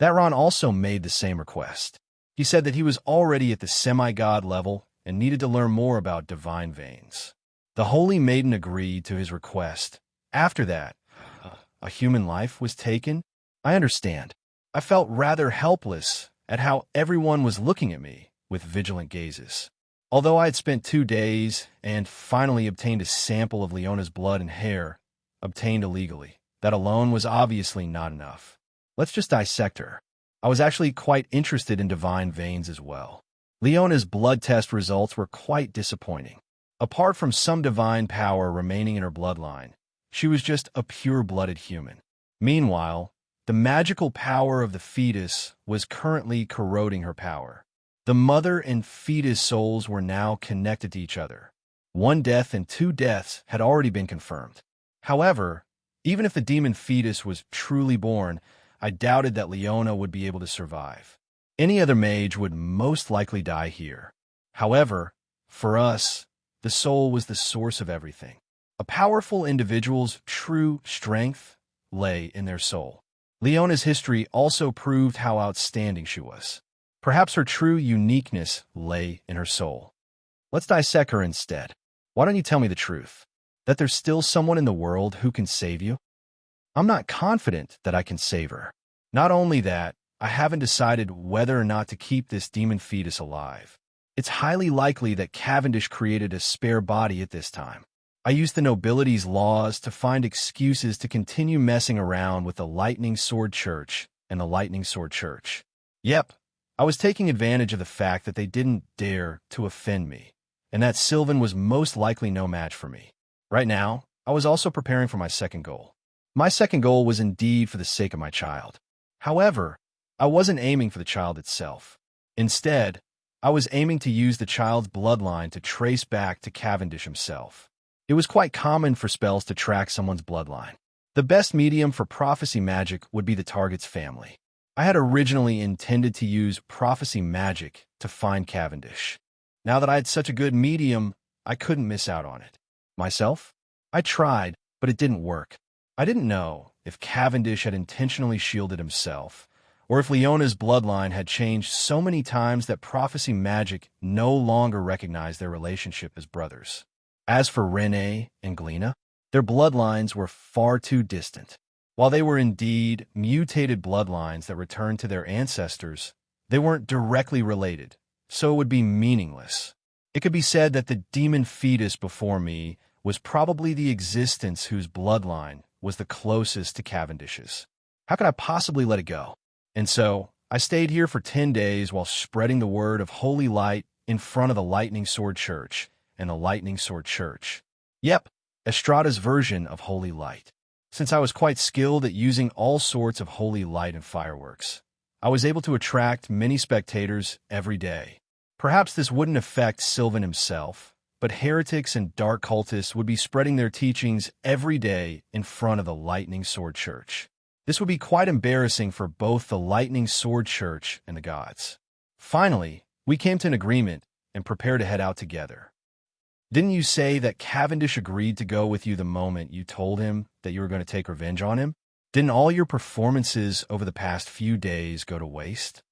That Ron also made the same request. He said that he was already at the semi-god level and needed to learn more about divine veins. The Holy Maiden agreed to his request. After that, a human life was taken? I understand. I felt rather helpless at how everyone was looking at me with vigilant gazes. Although I had spent 2 days and finally obtained a sample of Leona's blood and hair, obtained illegally, that alone was obviously not enough. Let's just dissect her. I was actually quite interested in divine veins as well. Leona's blood test results were quite disappointing. Apart from some divine power remaining in her bloodline, she was just a pure-blooded human. Meanwhile, the magical power of the fetus was currently corroding her power. The mother and fetus souls were now connected to each other. 1 death and 2 deaths had already been confirmed. However, even if the demon fetus was truly born, I doubted that Leona would be able to survive. Any other mage would most likely die here. However, for us, the soul was the source of everything. A powerful individual's true strength lay in their soul. Leona's history also proved how outstanding she was. Perhaps her true uniqueness lay in her soul. Let's dissect her instead. Why don't you tell me the truth? That there's still someone in the world who can save you? I'm not confident that I can save her. Not only that, I haven't decided whether or not to keep this demon fetus alive. It's highly likely that Cavendish created a spare body at this time. I used the nobility's laws to find excuses to continue messing around with the Lightning Sword Church and the Lightning Sword Church. Yep, I was taking advantage of the fact that they didn't dare to offend me, and that Sylvan was most likely no match for me. Right now, I was also preparing for my second goal. My second goal was indeed for the sake of my child. However, I wasn't aiming for the child itself. Instead, I was aiming to use the child's bloodline to trace back to Cavendish himself. It was quite common for spells to track someone's bloodline. The best medium for prophecy magic would be the target's family. I had originally intended to use prophecy magic to find Cavendish. Now that I had such a good medium, I couldn't miss out on it. Myself? I tried, but it didn't work. I didn't know if Cavendish had intentionally shielded himself, or if Leona's bloodline had changed so many times that prophecy magic no longer recognized their relationship as brothers. As for Renee and Glena, their bloodlines were far too distant. While they were indeed mutated bloodlines that returned to their ancestors, they weren't directly related, so it would be meaningless. It could be said that the demon fetus before me was probably the existence whose bloodline was the closest to Cavendish's. How could I possibly let it go? And so, I stayed here for 10 days while spreading the word of holy light in front of the Lightning Sword Church and the Lightning Sword Church. Yep, Estrada's version of holy light. Since I was quite skilled at using all sorts of holy light and fireworks, I was able to attract many spectators every day. Perhaps this wouldn't affect Sylvan himself, but heretics and dark cultists would be spreading their teachings every day in front of the Lightning Sword Church. This would be quite embarrassing for both the Lightning Sword Church and the gods. Finally, we came to an agreement and prepared to head out together. Didn't you say that Cavendish agreed to go with you the moment you told him that you were going to take revenge on him? Didn't all your performances over the past few days go to waste?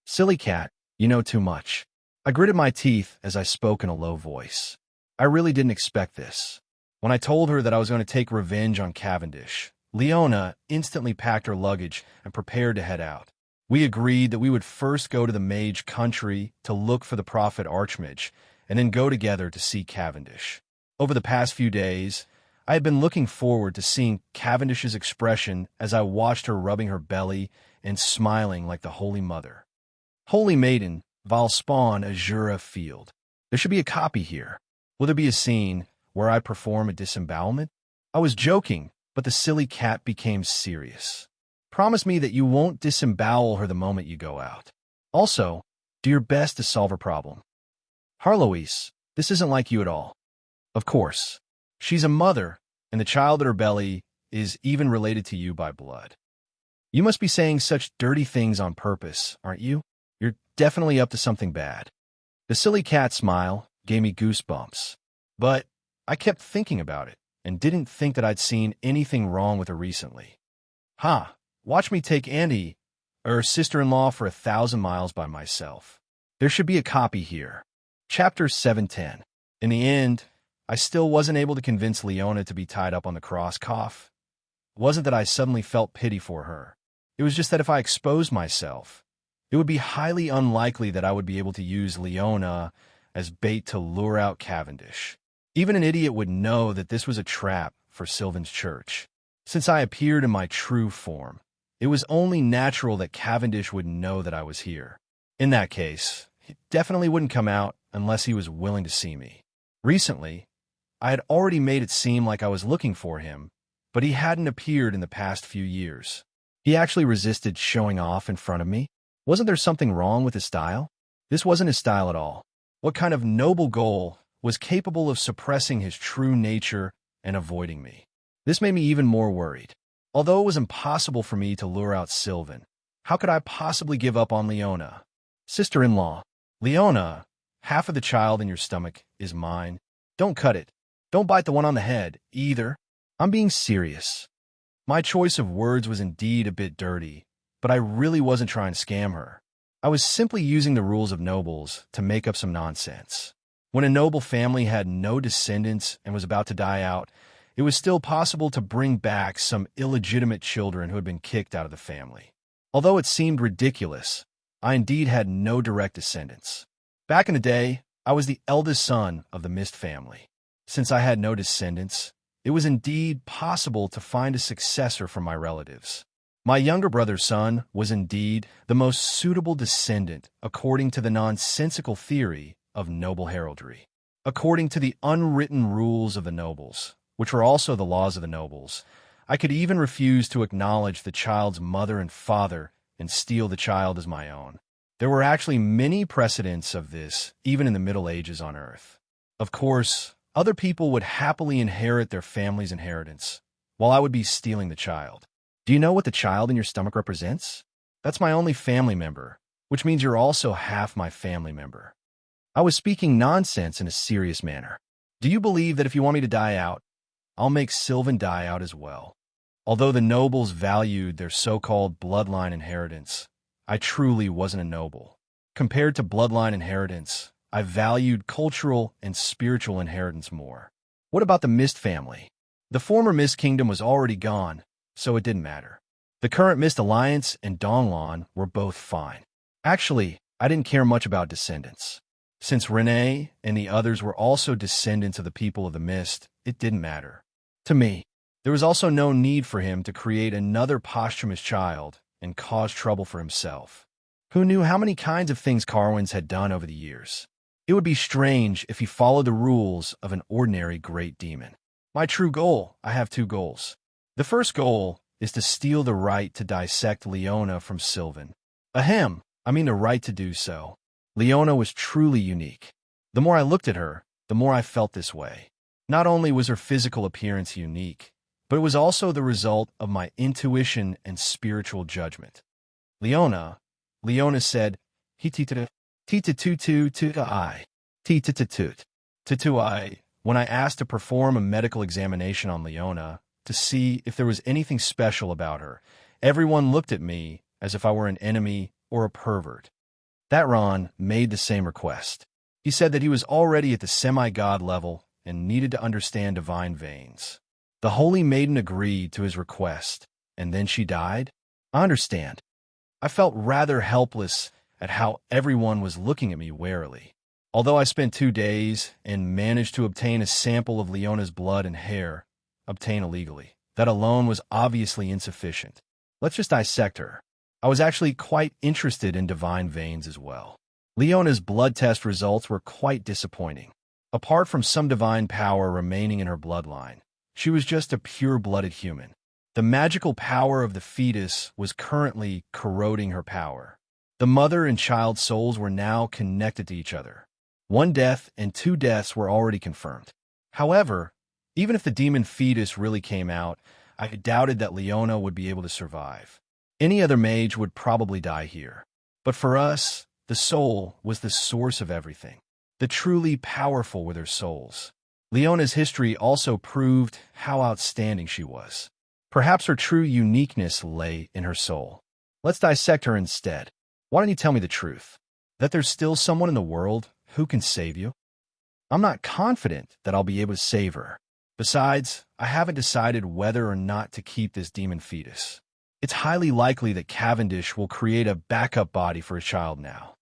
Silly cat, you know too much. I gritted my teeth as I spoke in a low voice. I really didn't expect this. When I told her that I was going to take revenge on Cavendish, Leona instantly packed her luggage and prepared to head out. We agreed that we would first go to the mage country to look for the prophet Archmage, and then go together to see Cavendish. Over the past few days, I had been looking forward to seeing Cavendish's expression as I watched her rubbing her belly and smiling like the Holy Mother. Holy Maiden, Valspawn Azura Field. There should be a copy here. Will there be a scene where I perform a disembowelment? I was joking, but the silly cat became serious. Promise me that you won't disembowel her the moment you go out. Also, do your best to solve her problem. Harloise, this isn't like you at all. Of course. She's a mother, and the child at her belly is even related to you by blood. You must be saying such dirty things on purpose, aren't you? You're definitely up to something bad. The silly cat smile gave me goosebumps. But I kept thinking about it, and didn't think that I'd seen anything wrong with her recently. Watch me take Andy, her sister-in-law, for 1,000 miles by myself. There should be a copy here. Chapter 710. In the end, I still wasn't able to convince Leona to be tied up on the cross cough. It wasn't that I suddenly felt pity for her. It was just that if I exposed myself, it would be highly unlikely that I would be able to use Leona as bait to lure out Cavendish. Even an idiot would know that this was a trap for Sylvan's church. Since I appeared in my true form, it was only natural that Cavendish would know that I was here. In that case, he definitely wouldn't come out unless he was willing to see me. Recently, I had already made it seem like I was looking for him, but he hadn't appeared in the past few years. He actually resisted showing off in front of me. Wasn't there something wrong with his style? This wasn't his style at all. What kind of noble goal was capable of suppressing his true nature and avoiding me? This made me even more worried. Although it was impossible for me to lure out Sylvan, how could I possibly give up on Leona? Sister-in-law, Leona, half of the child in your stomach is mine. Don't cut it. Don't bite the one on the head, either. I'm being serious. My choice of words was indeed a bit dirty, but I really wasn't trying to scam her. I was simply using the rules of nobles to make up some nonsense. When a noble family had no descendants and was about to die out, it was still possible to bring back some illegitimate children who had been kicked out of the family. Although it seemed ridiculous, I indeed had no direct descendants. Back in the day, I was the eldest son of the Mist family. Since I had no descendants, it was indeed possible to find a successor from my relatives. My younger brother's son was indeed the most suitable descendant according to the nonsensical theory of noble heraldry. According to the unwritten rules of the nobles, which were also the laws of the nobles, I could even refuse to acknowledge the child's mother and father and steal the child as my own. There were actually many precedents of this, even in the Middle Ages on Earth. Of course, other people would happily inherit their family's inheritance, while I would be stealing the child. Do you know what the child in your stomach represents? That's my only family member, which means you're also half my family member. I was speaking nonsense in a serious manner. Do you believe that if you want me to die out, I'll make Sylvan die out as well? Although the nobles valued their so-called bloodline inheritance, I truly wasn't a noble. Compared to bloodline inheritance, I valued cultural and spiritual inheritance more. What about the Mist family? The former Mist Kingdom was already gone, so it didn't matter. The current Mist Alliance and Donglan were both fine. Actually, I didn't care much about descendants. Since Renee and the others were also descendants of the people of the Mist, it didn't matter. To me, there was also no need for him to create another posthumous child and cause trouble for himself. Who knew how many kinds of things Carwins had done over the years? It would be strange if he followed the rules of an ordinary great demon. My true goal, I have two goals. The first goal is to steal the right to dissect Leona from Sylvan. Ahem, I mean the right to do so. Leona was truly unique. The more I looked at her, the more I felt this way. Not only was her physical appearance unique, but it was also the result of my intuition and spiritual judgment. Leona said, "He-tita-tutu-tu-I, tita-tutut-tutu-I," when I asked to perform a medical examination on Leona to see if there was anything special about her. Everyone looked at me as if I were an enemy or a pervert. That Ron made the same request. He said that he was already at the semi-god level and needed to understand divine veins. The Holy Maiden agreed to his request, and then she died? I understand. I felt rather helpless at how everyone was looking at me warily. Although I spent 2 days and managed to obtain a sample of Leona's blood and hair, obtained illegally, that alone was obviously insufficient. Let's just dissect her. I was actually quite interested in divine veins as well. Leona's blood test results were quite disappointing. Apart from some divine power remaining in her bloodline, she was just a pure-blooded human. The magical power of the fetus was currently corroding her power. The mother and child souls were now connected to each other. 1 death and 2 deaths were already confirmed. However, even if the demon fetus really came out, I doubted that Leona would be able to survive. Any other mage would probably die here. But for us, the soul was the source of everything. The truly powerful were their souls. Leona's history also proved how outstanding she was. Perhaps her true uniqueness lay in her soul. Let's dissect her instead. Why don't you tell me the truth? That there's still someone in the world who can save you? I'm not confident that I'll be able to save her. Besides, I haven't decided whether or not to keep this demon fetus. It's highly likely that Cavendish will create a backup body for his child now.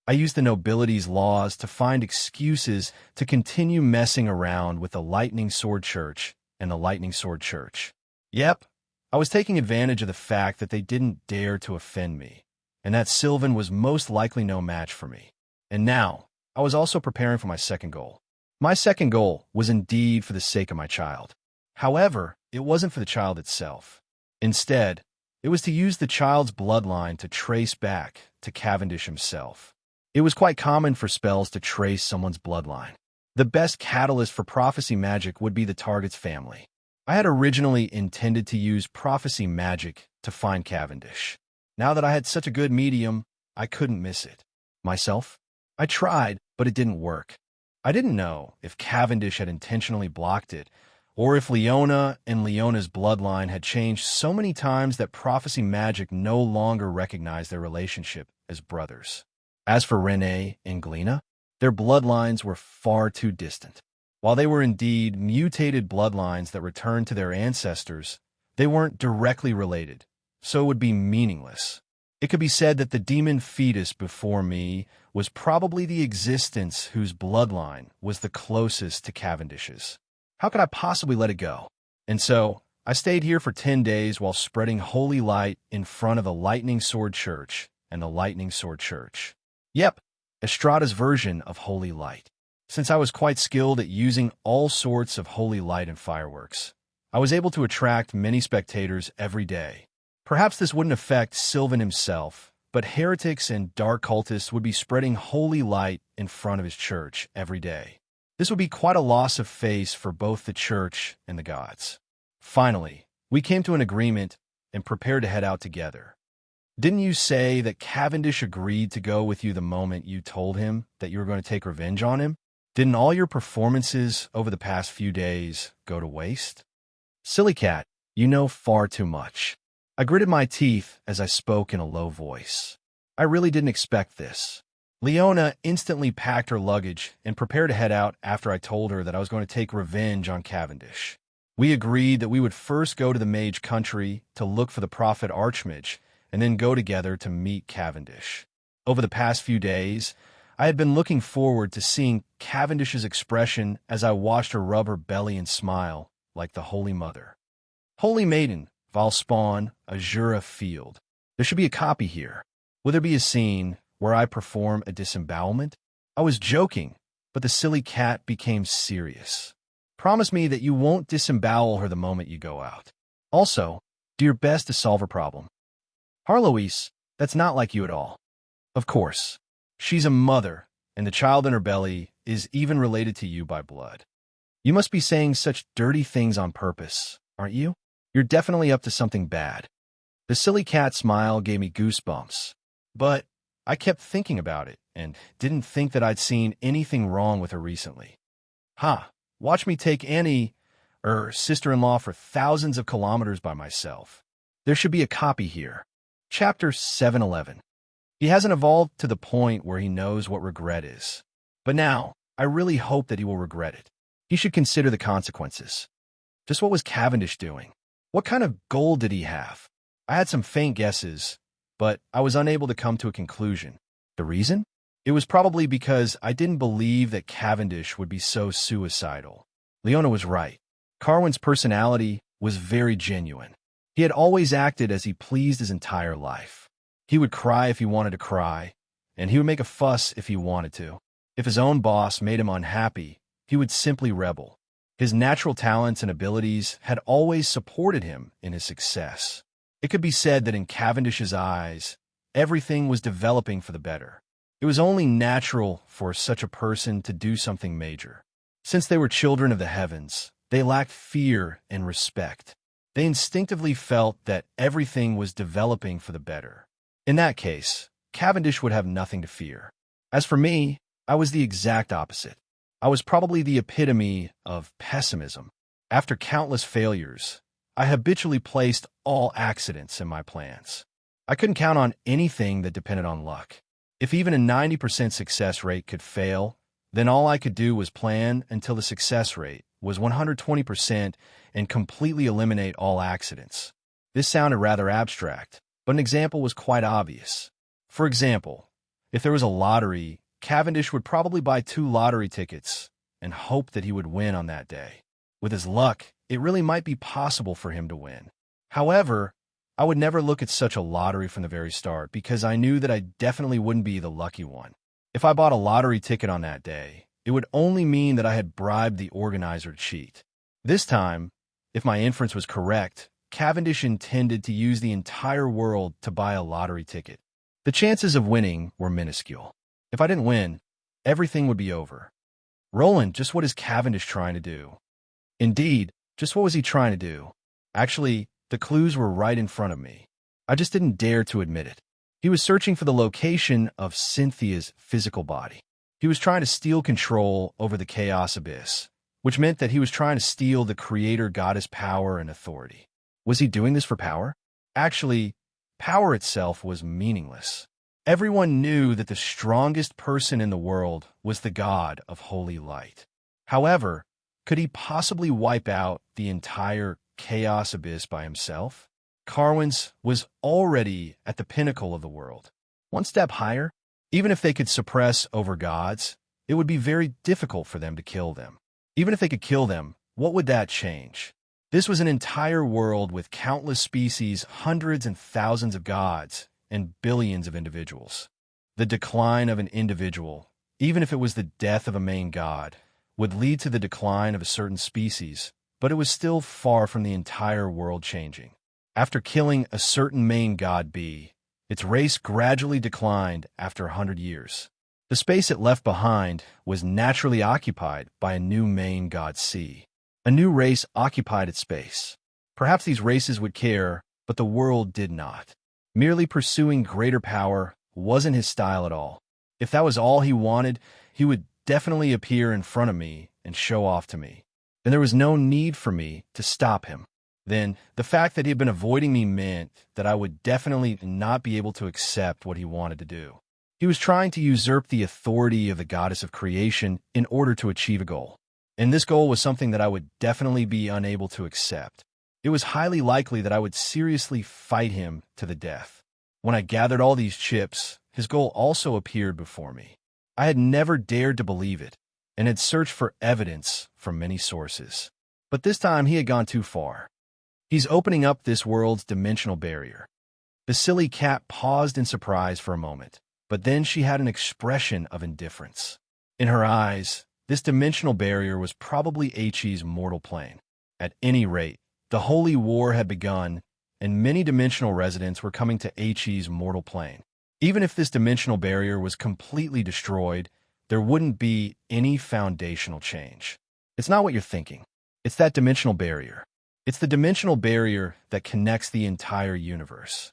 I used the nobility's laws to find excuses to continue messing around with the Lightning Sword Church and the Lightning Sword Church. Yep, I was taking advantage of the fact that they didn't dare to offend me, and that Sylvan was most likely no match for me. And now, I was also preparing for my second goal. My second goal was indeed for the sake of my child. However, it wasn't for the child itself. Instead, it was to use the child's bloodline to trace back to Cavendish himself. It was quite common for spells to trace someone's bloodline. The best catalyst for prophecy magic would be the target's family. I had originally intended to use prophecy magic to find Cavendish. Now that I had such a good medium, I couldn't miss it. Myself? I tried, but it didn't work. I didn't know if Cavendish had intentionally blocked it, or if Leona and Leona's bloodline had changed so many times that prophecy magic no longer recognized their relationship as brothers. As for Renee and Glena, their bloodlines were far too distant. While they were indeed mutated bloodlines that returned to their ancestors, they weren't directly related, so it would be meaningless. It could be said that the demon fetus before me was probably the existence whose bloodline was the closest to Cavendish's. How could I possibly let it go? And so, I stayed here for 10 days while spreading holy light in front of the Lightning Sword Church and the Lightning Sword Church. Yep, Estrada's version of holy light. Since I was quite skilled at using all sorts of holy light and fireworks, I was able to attract many spectators every day. Perhaps this wouldn't affect Sylvan himself, but heretics and dark cultists would be spreading holy light in front of his church every day. This would be quite a loss of face for both the church and the gods. Finally, we came to an agreement and prepared to head out together. Didn't you say that Cavendish agreed to go with you the moment you told him that you were going to take revenge on him? Didn't all your performances over the past few days go to waste? Silly cat, you know far too much. I gritted my teeth as I spoke in a low voice. I really didn't expect this. Leona instantly packed her luggage and prepared to head out after I told her that I was going to take revenge on Cavendish. We agreed that we would first go to the mage country to look for the prophet Archmage and then go together to meet Cavendish. Over the past few days, I had been looking forward to seeing Cavendish's expression as I watched her rub her belly and smile like the Holy Mother. Holy Maiden, Valspawn, Azura Field. There should be a copy here. Will there be a scene where I perform a disembowelment? I was joking, but the silly cat became serious. Promise me that you won't disembowel her the moment you go out. Also, do your best to solve her problem. Harloise, that's not like you at all. Of course, she's a mother, and the child in her belly is even related to you by blood. You must be saying such dirty things on purpose, aren't you? You're definitely up to something bad. The silly cat smile gave me goosebumps, but I kept thinking about it and didn't think that I'd seen anything wrong with her recently. Watch me take Annie, her sister-in-law, for thousands of kilometers by myself. There should be a copy here. Chapter 711. He hasn't evolved to the point where he knows what regret is. But now, I really hope that he will regret it. He should consider the consequences. Just what was Cavendish doing? What kind of goal did he have? I had some faint guesses, but I was unable to come to a conclusion. The reason? It was probably because I didn't believe that Cavendish would be so suicidal. Leona was right. Carwin's personality was very genuine. He had always acted as he pleased his entire life. He would cry if he wanted to cry, and he would make a fuss if he wanted to. If his own boss made him unhappy, he would simply rebel. His natural talents and abilities had always supported him in his success. It could be said that in Cavendish's eyes, everything was developing for the better. It was only natural for such a person to do something major. Since they were children of the heavens, they lacked fear and respect. They instinctively felt that everything was developing for the better. In that case, Cavendish would have nothing to fear. As for me, I was the exact opposite. I was probably the epitome of pessimism. After countless failures, I habitually placed all accidents in my plans. I couldn't count on anything that depended on luck. If even a 90% success rate could fail, then all I could do was plan until the success rate was 120% and completely eliminate all accidents. This sounded rather abstract, but an example was quite obvious. For example, if there was a lottery, Cavendish would probably buy 2 lottery tickets and hope that he would win on that day. With his luck, it really might be possible for him to win. However, I would never look at such a lottery from the very start because I knew that I definitely wouldn't be the lucky one. If I bought a lottery ticket on that day, it would only mean that I had bribed the organizer to cheat. This time, if my inference was correct, Cavendish intended to use the entire world to buy a lottery ticket. The chances of winning were minuscule. If I didn't win, everything would be over. Roland, just what is Cavendish trying to do? Indeed, just what was he trying to do? Actually, the clues were right in front of me. I just didn't dare to admit it. He was searching for the location of Cynthia's physical body. He was trying to steal control over the Chaos Abyss, which meant that he was trying to steal the creator-goddess power and authority. Was he doing this for power? Actually, power itself was meaningless. Everyone knew that the strongest person in the world was the god of holy light. However, could he possibly wipe out the entire Chaos Abyss by himself? Carwin's was already at the pinnacle of the world. One step higher, even if they could suppress over gods, it would be very difficult for them to kill them. Even if they could kill them, what would that change? This was an entire world with countless species, hundreds and thousands of gods, and billions of individuals. The decline of an individual, even if it was the death of a main god, would lead to the decline of a certain species, but it was still far from the entire world changing. After killing a certain main god bee, its race gradually declined after 100 years. The space it left behind was naturally occupied by a new main god C. A new race occupied its space. Perhaps these races would care, but the world did not. Merely pursuing greater power wasn't his style at all. If that was all he wanted, he would definitely appear in front of me and show off to me. And there was no need for me to stop him. Then, the fact that he had been avoiding me meant that I would definitely not be able to accept what he wanted to do. He was trying to usurp the authority of the goddess of creation in order to achieve a goal. And this goal was something that I would definitely be unable to accept. It was highly likely that I would seriously fight him to the death. When I gathered all these chips, his goal also appeared before me. I had never dared to believe it, and had searched for evidence from many sources. But this time he had gone too far. He's opening up this world's dimensional barrier. The silly cat paused in surprise for a moment, but then she had an expression of indifference. In her eyes, this dimensional barrier was probably Hei's mortal plane. At any rate, the Holy War had begun, and many dimensional residents were coming to Hei's mortal plane. Even if this dimensional barrier was completely destroyed, there wouldn't be any foundational change. It's not what you're thinking. It's that dimensional barrier. It's the dimensional barrier that connects the entire universe.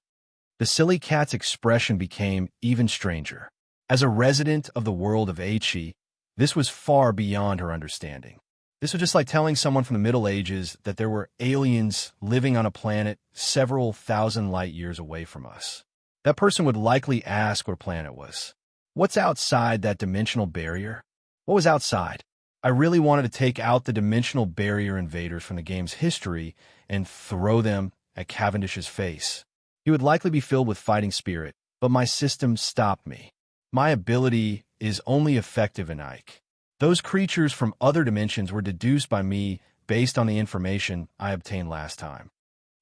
The silly cat's expression became even stranger. As a resident of the world of Heichi, this was far beyond her understanding. This was just like telling someone from the Middle Ages that there were aliens living on a planet several thousand light years away from us. That person would likely ask what planet it was. What's outside that dimensional barrier? What was outside? I really wanted to take out the dimensional barrier invaders from the game's history and throw them at Cavendish's face. He would likely be filled with fighting spirit, but my system stopped me. My ability is only effective in Ike. Those creatures from other dimensions were deduced by me based on the information I obtained last time.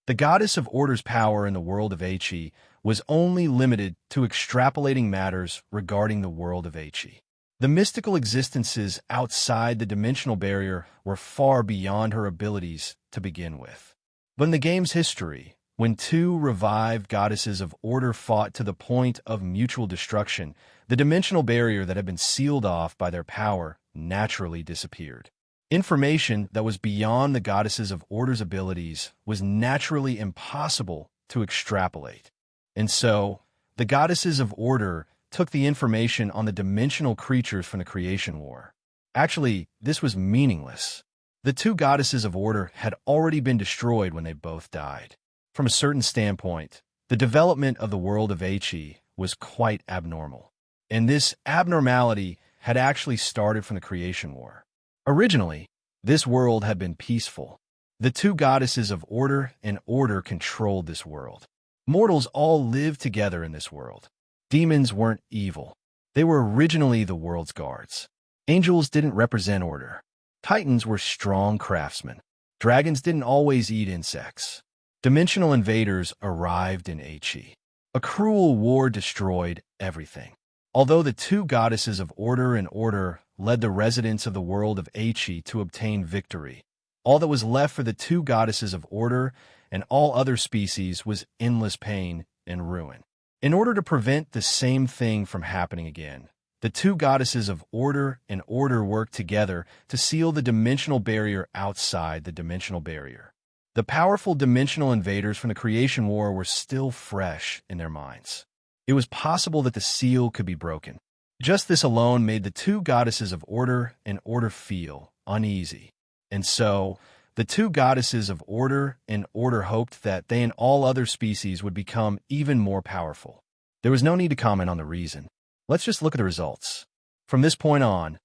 The goddess of order's power in the world of Heichi was only limited to extrapolating matters regarding the world of Heichi. The mystical existences outside the dimensional barrier were far beyond her abilities to begin with. But in the game's history, when two revived goddesses of order fought to the point of mutual destruction, the dimensional barrier that had been sealed off by their power naturally disappeared. Information that was beyond the goddesses of order's abilities was naturally impossible to extrapolate. And so, the goddesses of order took the information on the dimensional creatures from the creation war. Actually, this was meaningless. The two goddesses of order had already been destroyed when they both died. From a certain standpoint, the development of the world of Heichi was quite abnormal. And this abnormality had actually started from the creation war. Originally, this world had been peaceful. The two goddesses of order and order controlled this world. Mortals all lived together in this world. Demons weren't evil. They were originally the world's guards. Angels didn't represent order. Titans were strong craftsmen. Dragons didn't always eat insects. Dimensional invaders arrived in Heichi. A cruel war destroyed everything. Although the two goddesses of order and order led the residents of the world of Heichi to obtain victory, all that was left for the two goddesses of order and all other species was endless pain and ruin. In order to prevent the same thing from happening again, the two goddesses of order and order worked together to seal the dimensional barrier outside the dimensional barrier. The powerful dimensional invaders from the creation war were still fresh in their minds. It was possible that the seal could be broken. Just this alone made the two goddesses of order and order feel uneasy. And so, the two goddesses of order and order hoped that they and all other species would become even more powerful. There was no need to comment on the reason. Let's just look at the results. From this point on,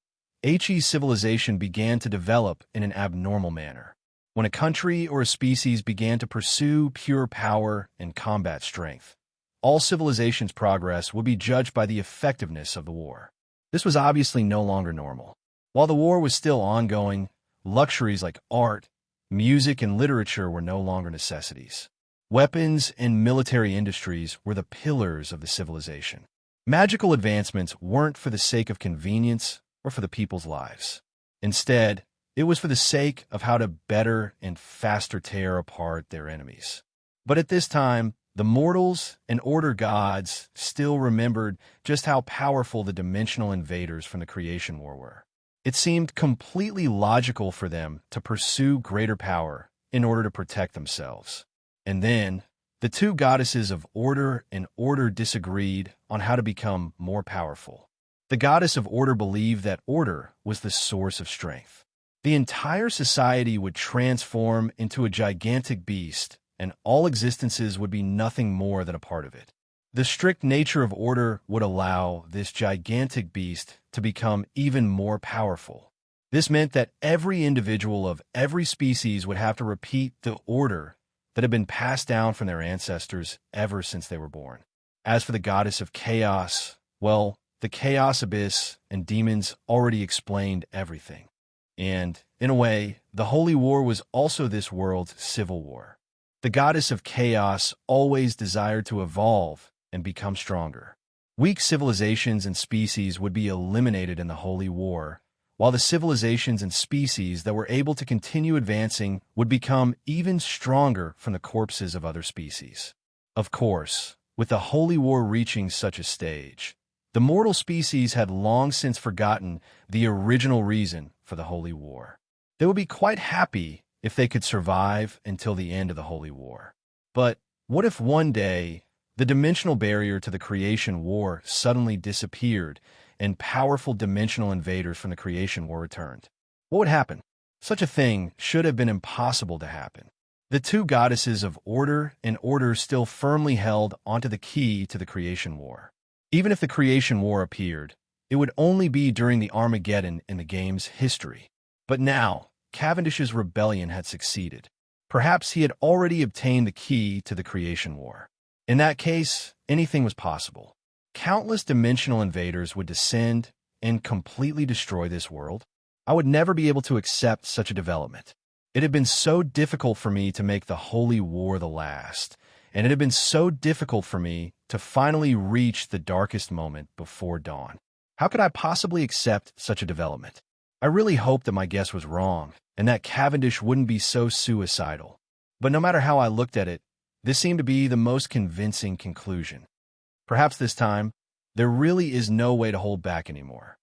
Heichi's civilization began to develop in an abnormal manner. when a country or a species began to pursue pure power and combat strength. All civilization's progress would be judged by the effectiveness of the war. This was obviously no longer normal. While the war was still ongoing, luxuries like art, music, and literature were no longer necessities. Weapons and military industries were the pillars of the civilization. Magical advancements weren't for the sake of convenience or for the people's lives. Instead, it was for the sake of how to better and faster tear apart their enemies. But at this time, the mortals and order gods still remembered just how powerful the dimensional invaders from the creation war were. It seemed completely logical for them to pursue greater power in order to protect themselves. And then, the two goddesses of order and order disagreed on how to become more powerful. The goddess of order believed that order was the source of strength. The entire society would transform into a gigantic beast, and all existences would be nothing more than a part of it. The strict nature of order would allow this gigantic beast to become even more powerful. This meant that every individual of every species would have to repeat the order that had been passed down from their ancestors ever since they were born. As for the goddess of chaos, well, the chaos abyss and demons already explained everything. And, in a way, the Holy War was also this world's civil war. The goddess of chaos always desired to evolve and become stronger. Weak civilizations and species would be eliminated in the Holy War, while the civilizations and species that were able to continue advancing would become even stronger from the corpses of other species. Of course, with the Holy War reaching such a stage, the mortal species had long since forgotten the original reason for the Holy War. They would be quite happy if they could survive until the end of the Holy War. But what if one day the dimensional barrier to the creation war suddenly disappeared and powerful dimensional invaders from the creation war returned? What would happen? Such a thing should have been impossible to happen. The two goddesses of order and order still firmly held onto the key to the creation war. Even if the creation war appeared, it would only be during the Armageddon in the game's history. But now, Cavendish's rebellion had succeeded. Perhaps he had already obtained the key to the creation war. In that case, anything was possible. Countless dimensional invaders would descend and completely destroy this world. I would never be able to accept such a development. It had been so difficult for me to make the Holy War the last, and it had been so difficult for me to finally reach the darkest moment before dawn. How could I possibly accept such a development? I really hoped that my guess was wrong, and that Cavendish wouldn't be so suicidal. But no matter how I looked at it, this seemed to be the most convincing conclusion. Perhaps this time, there really is no way to hold back anymore.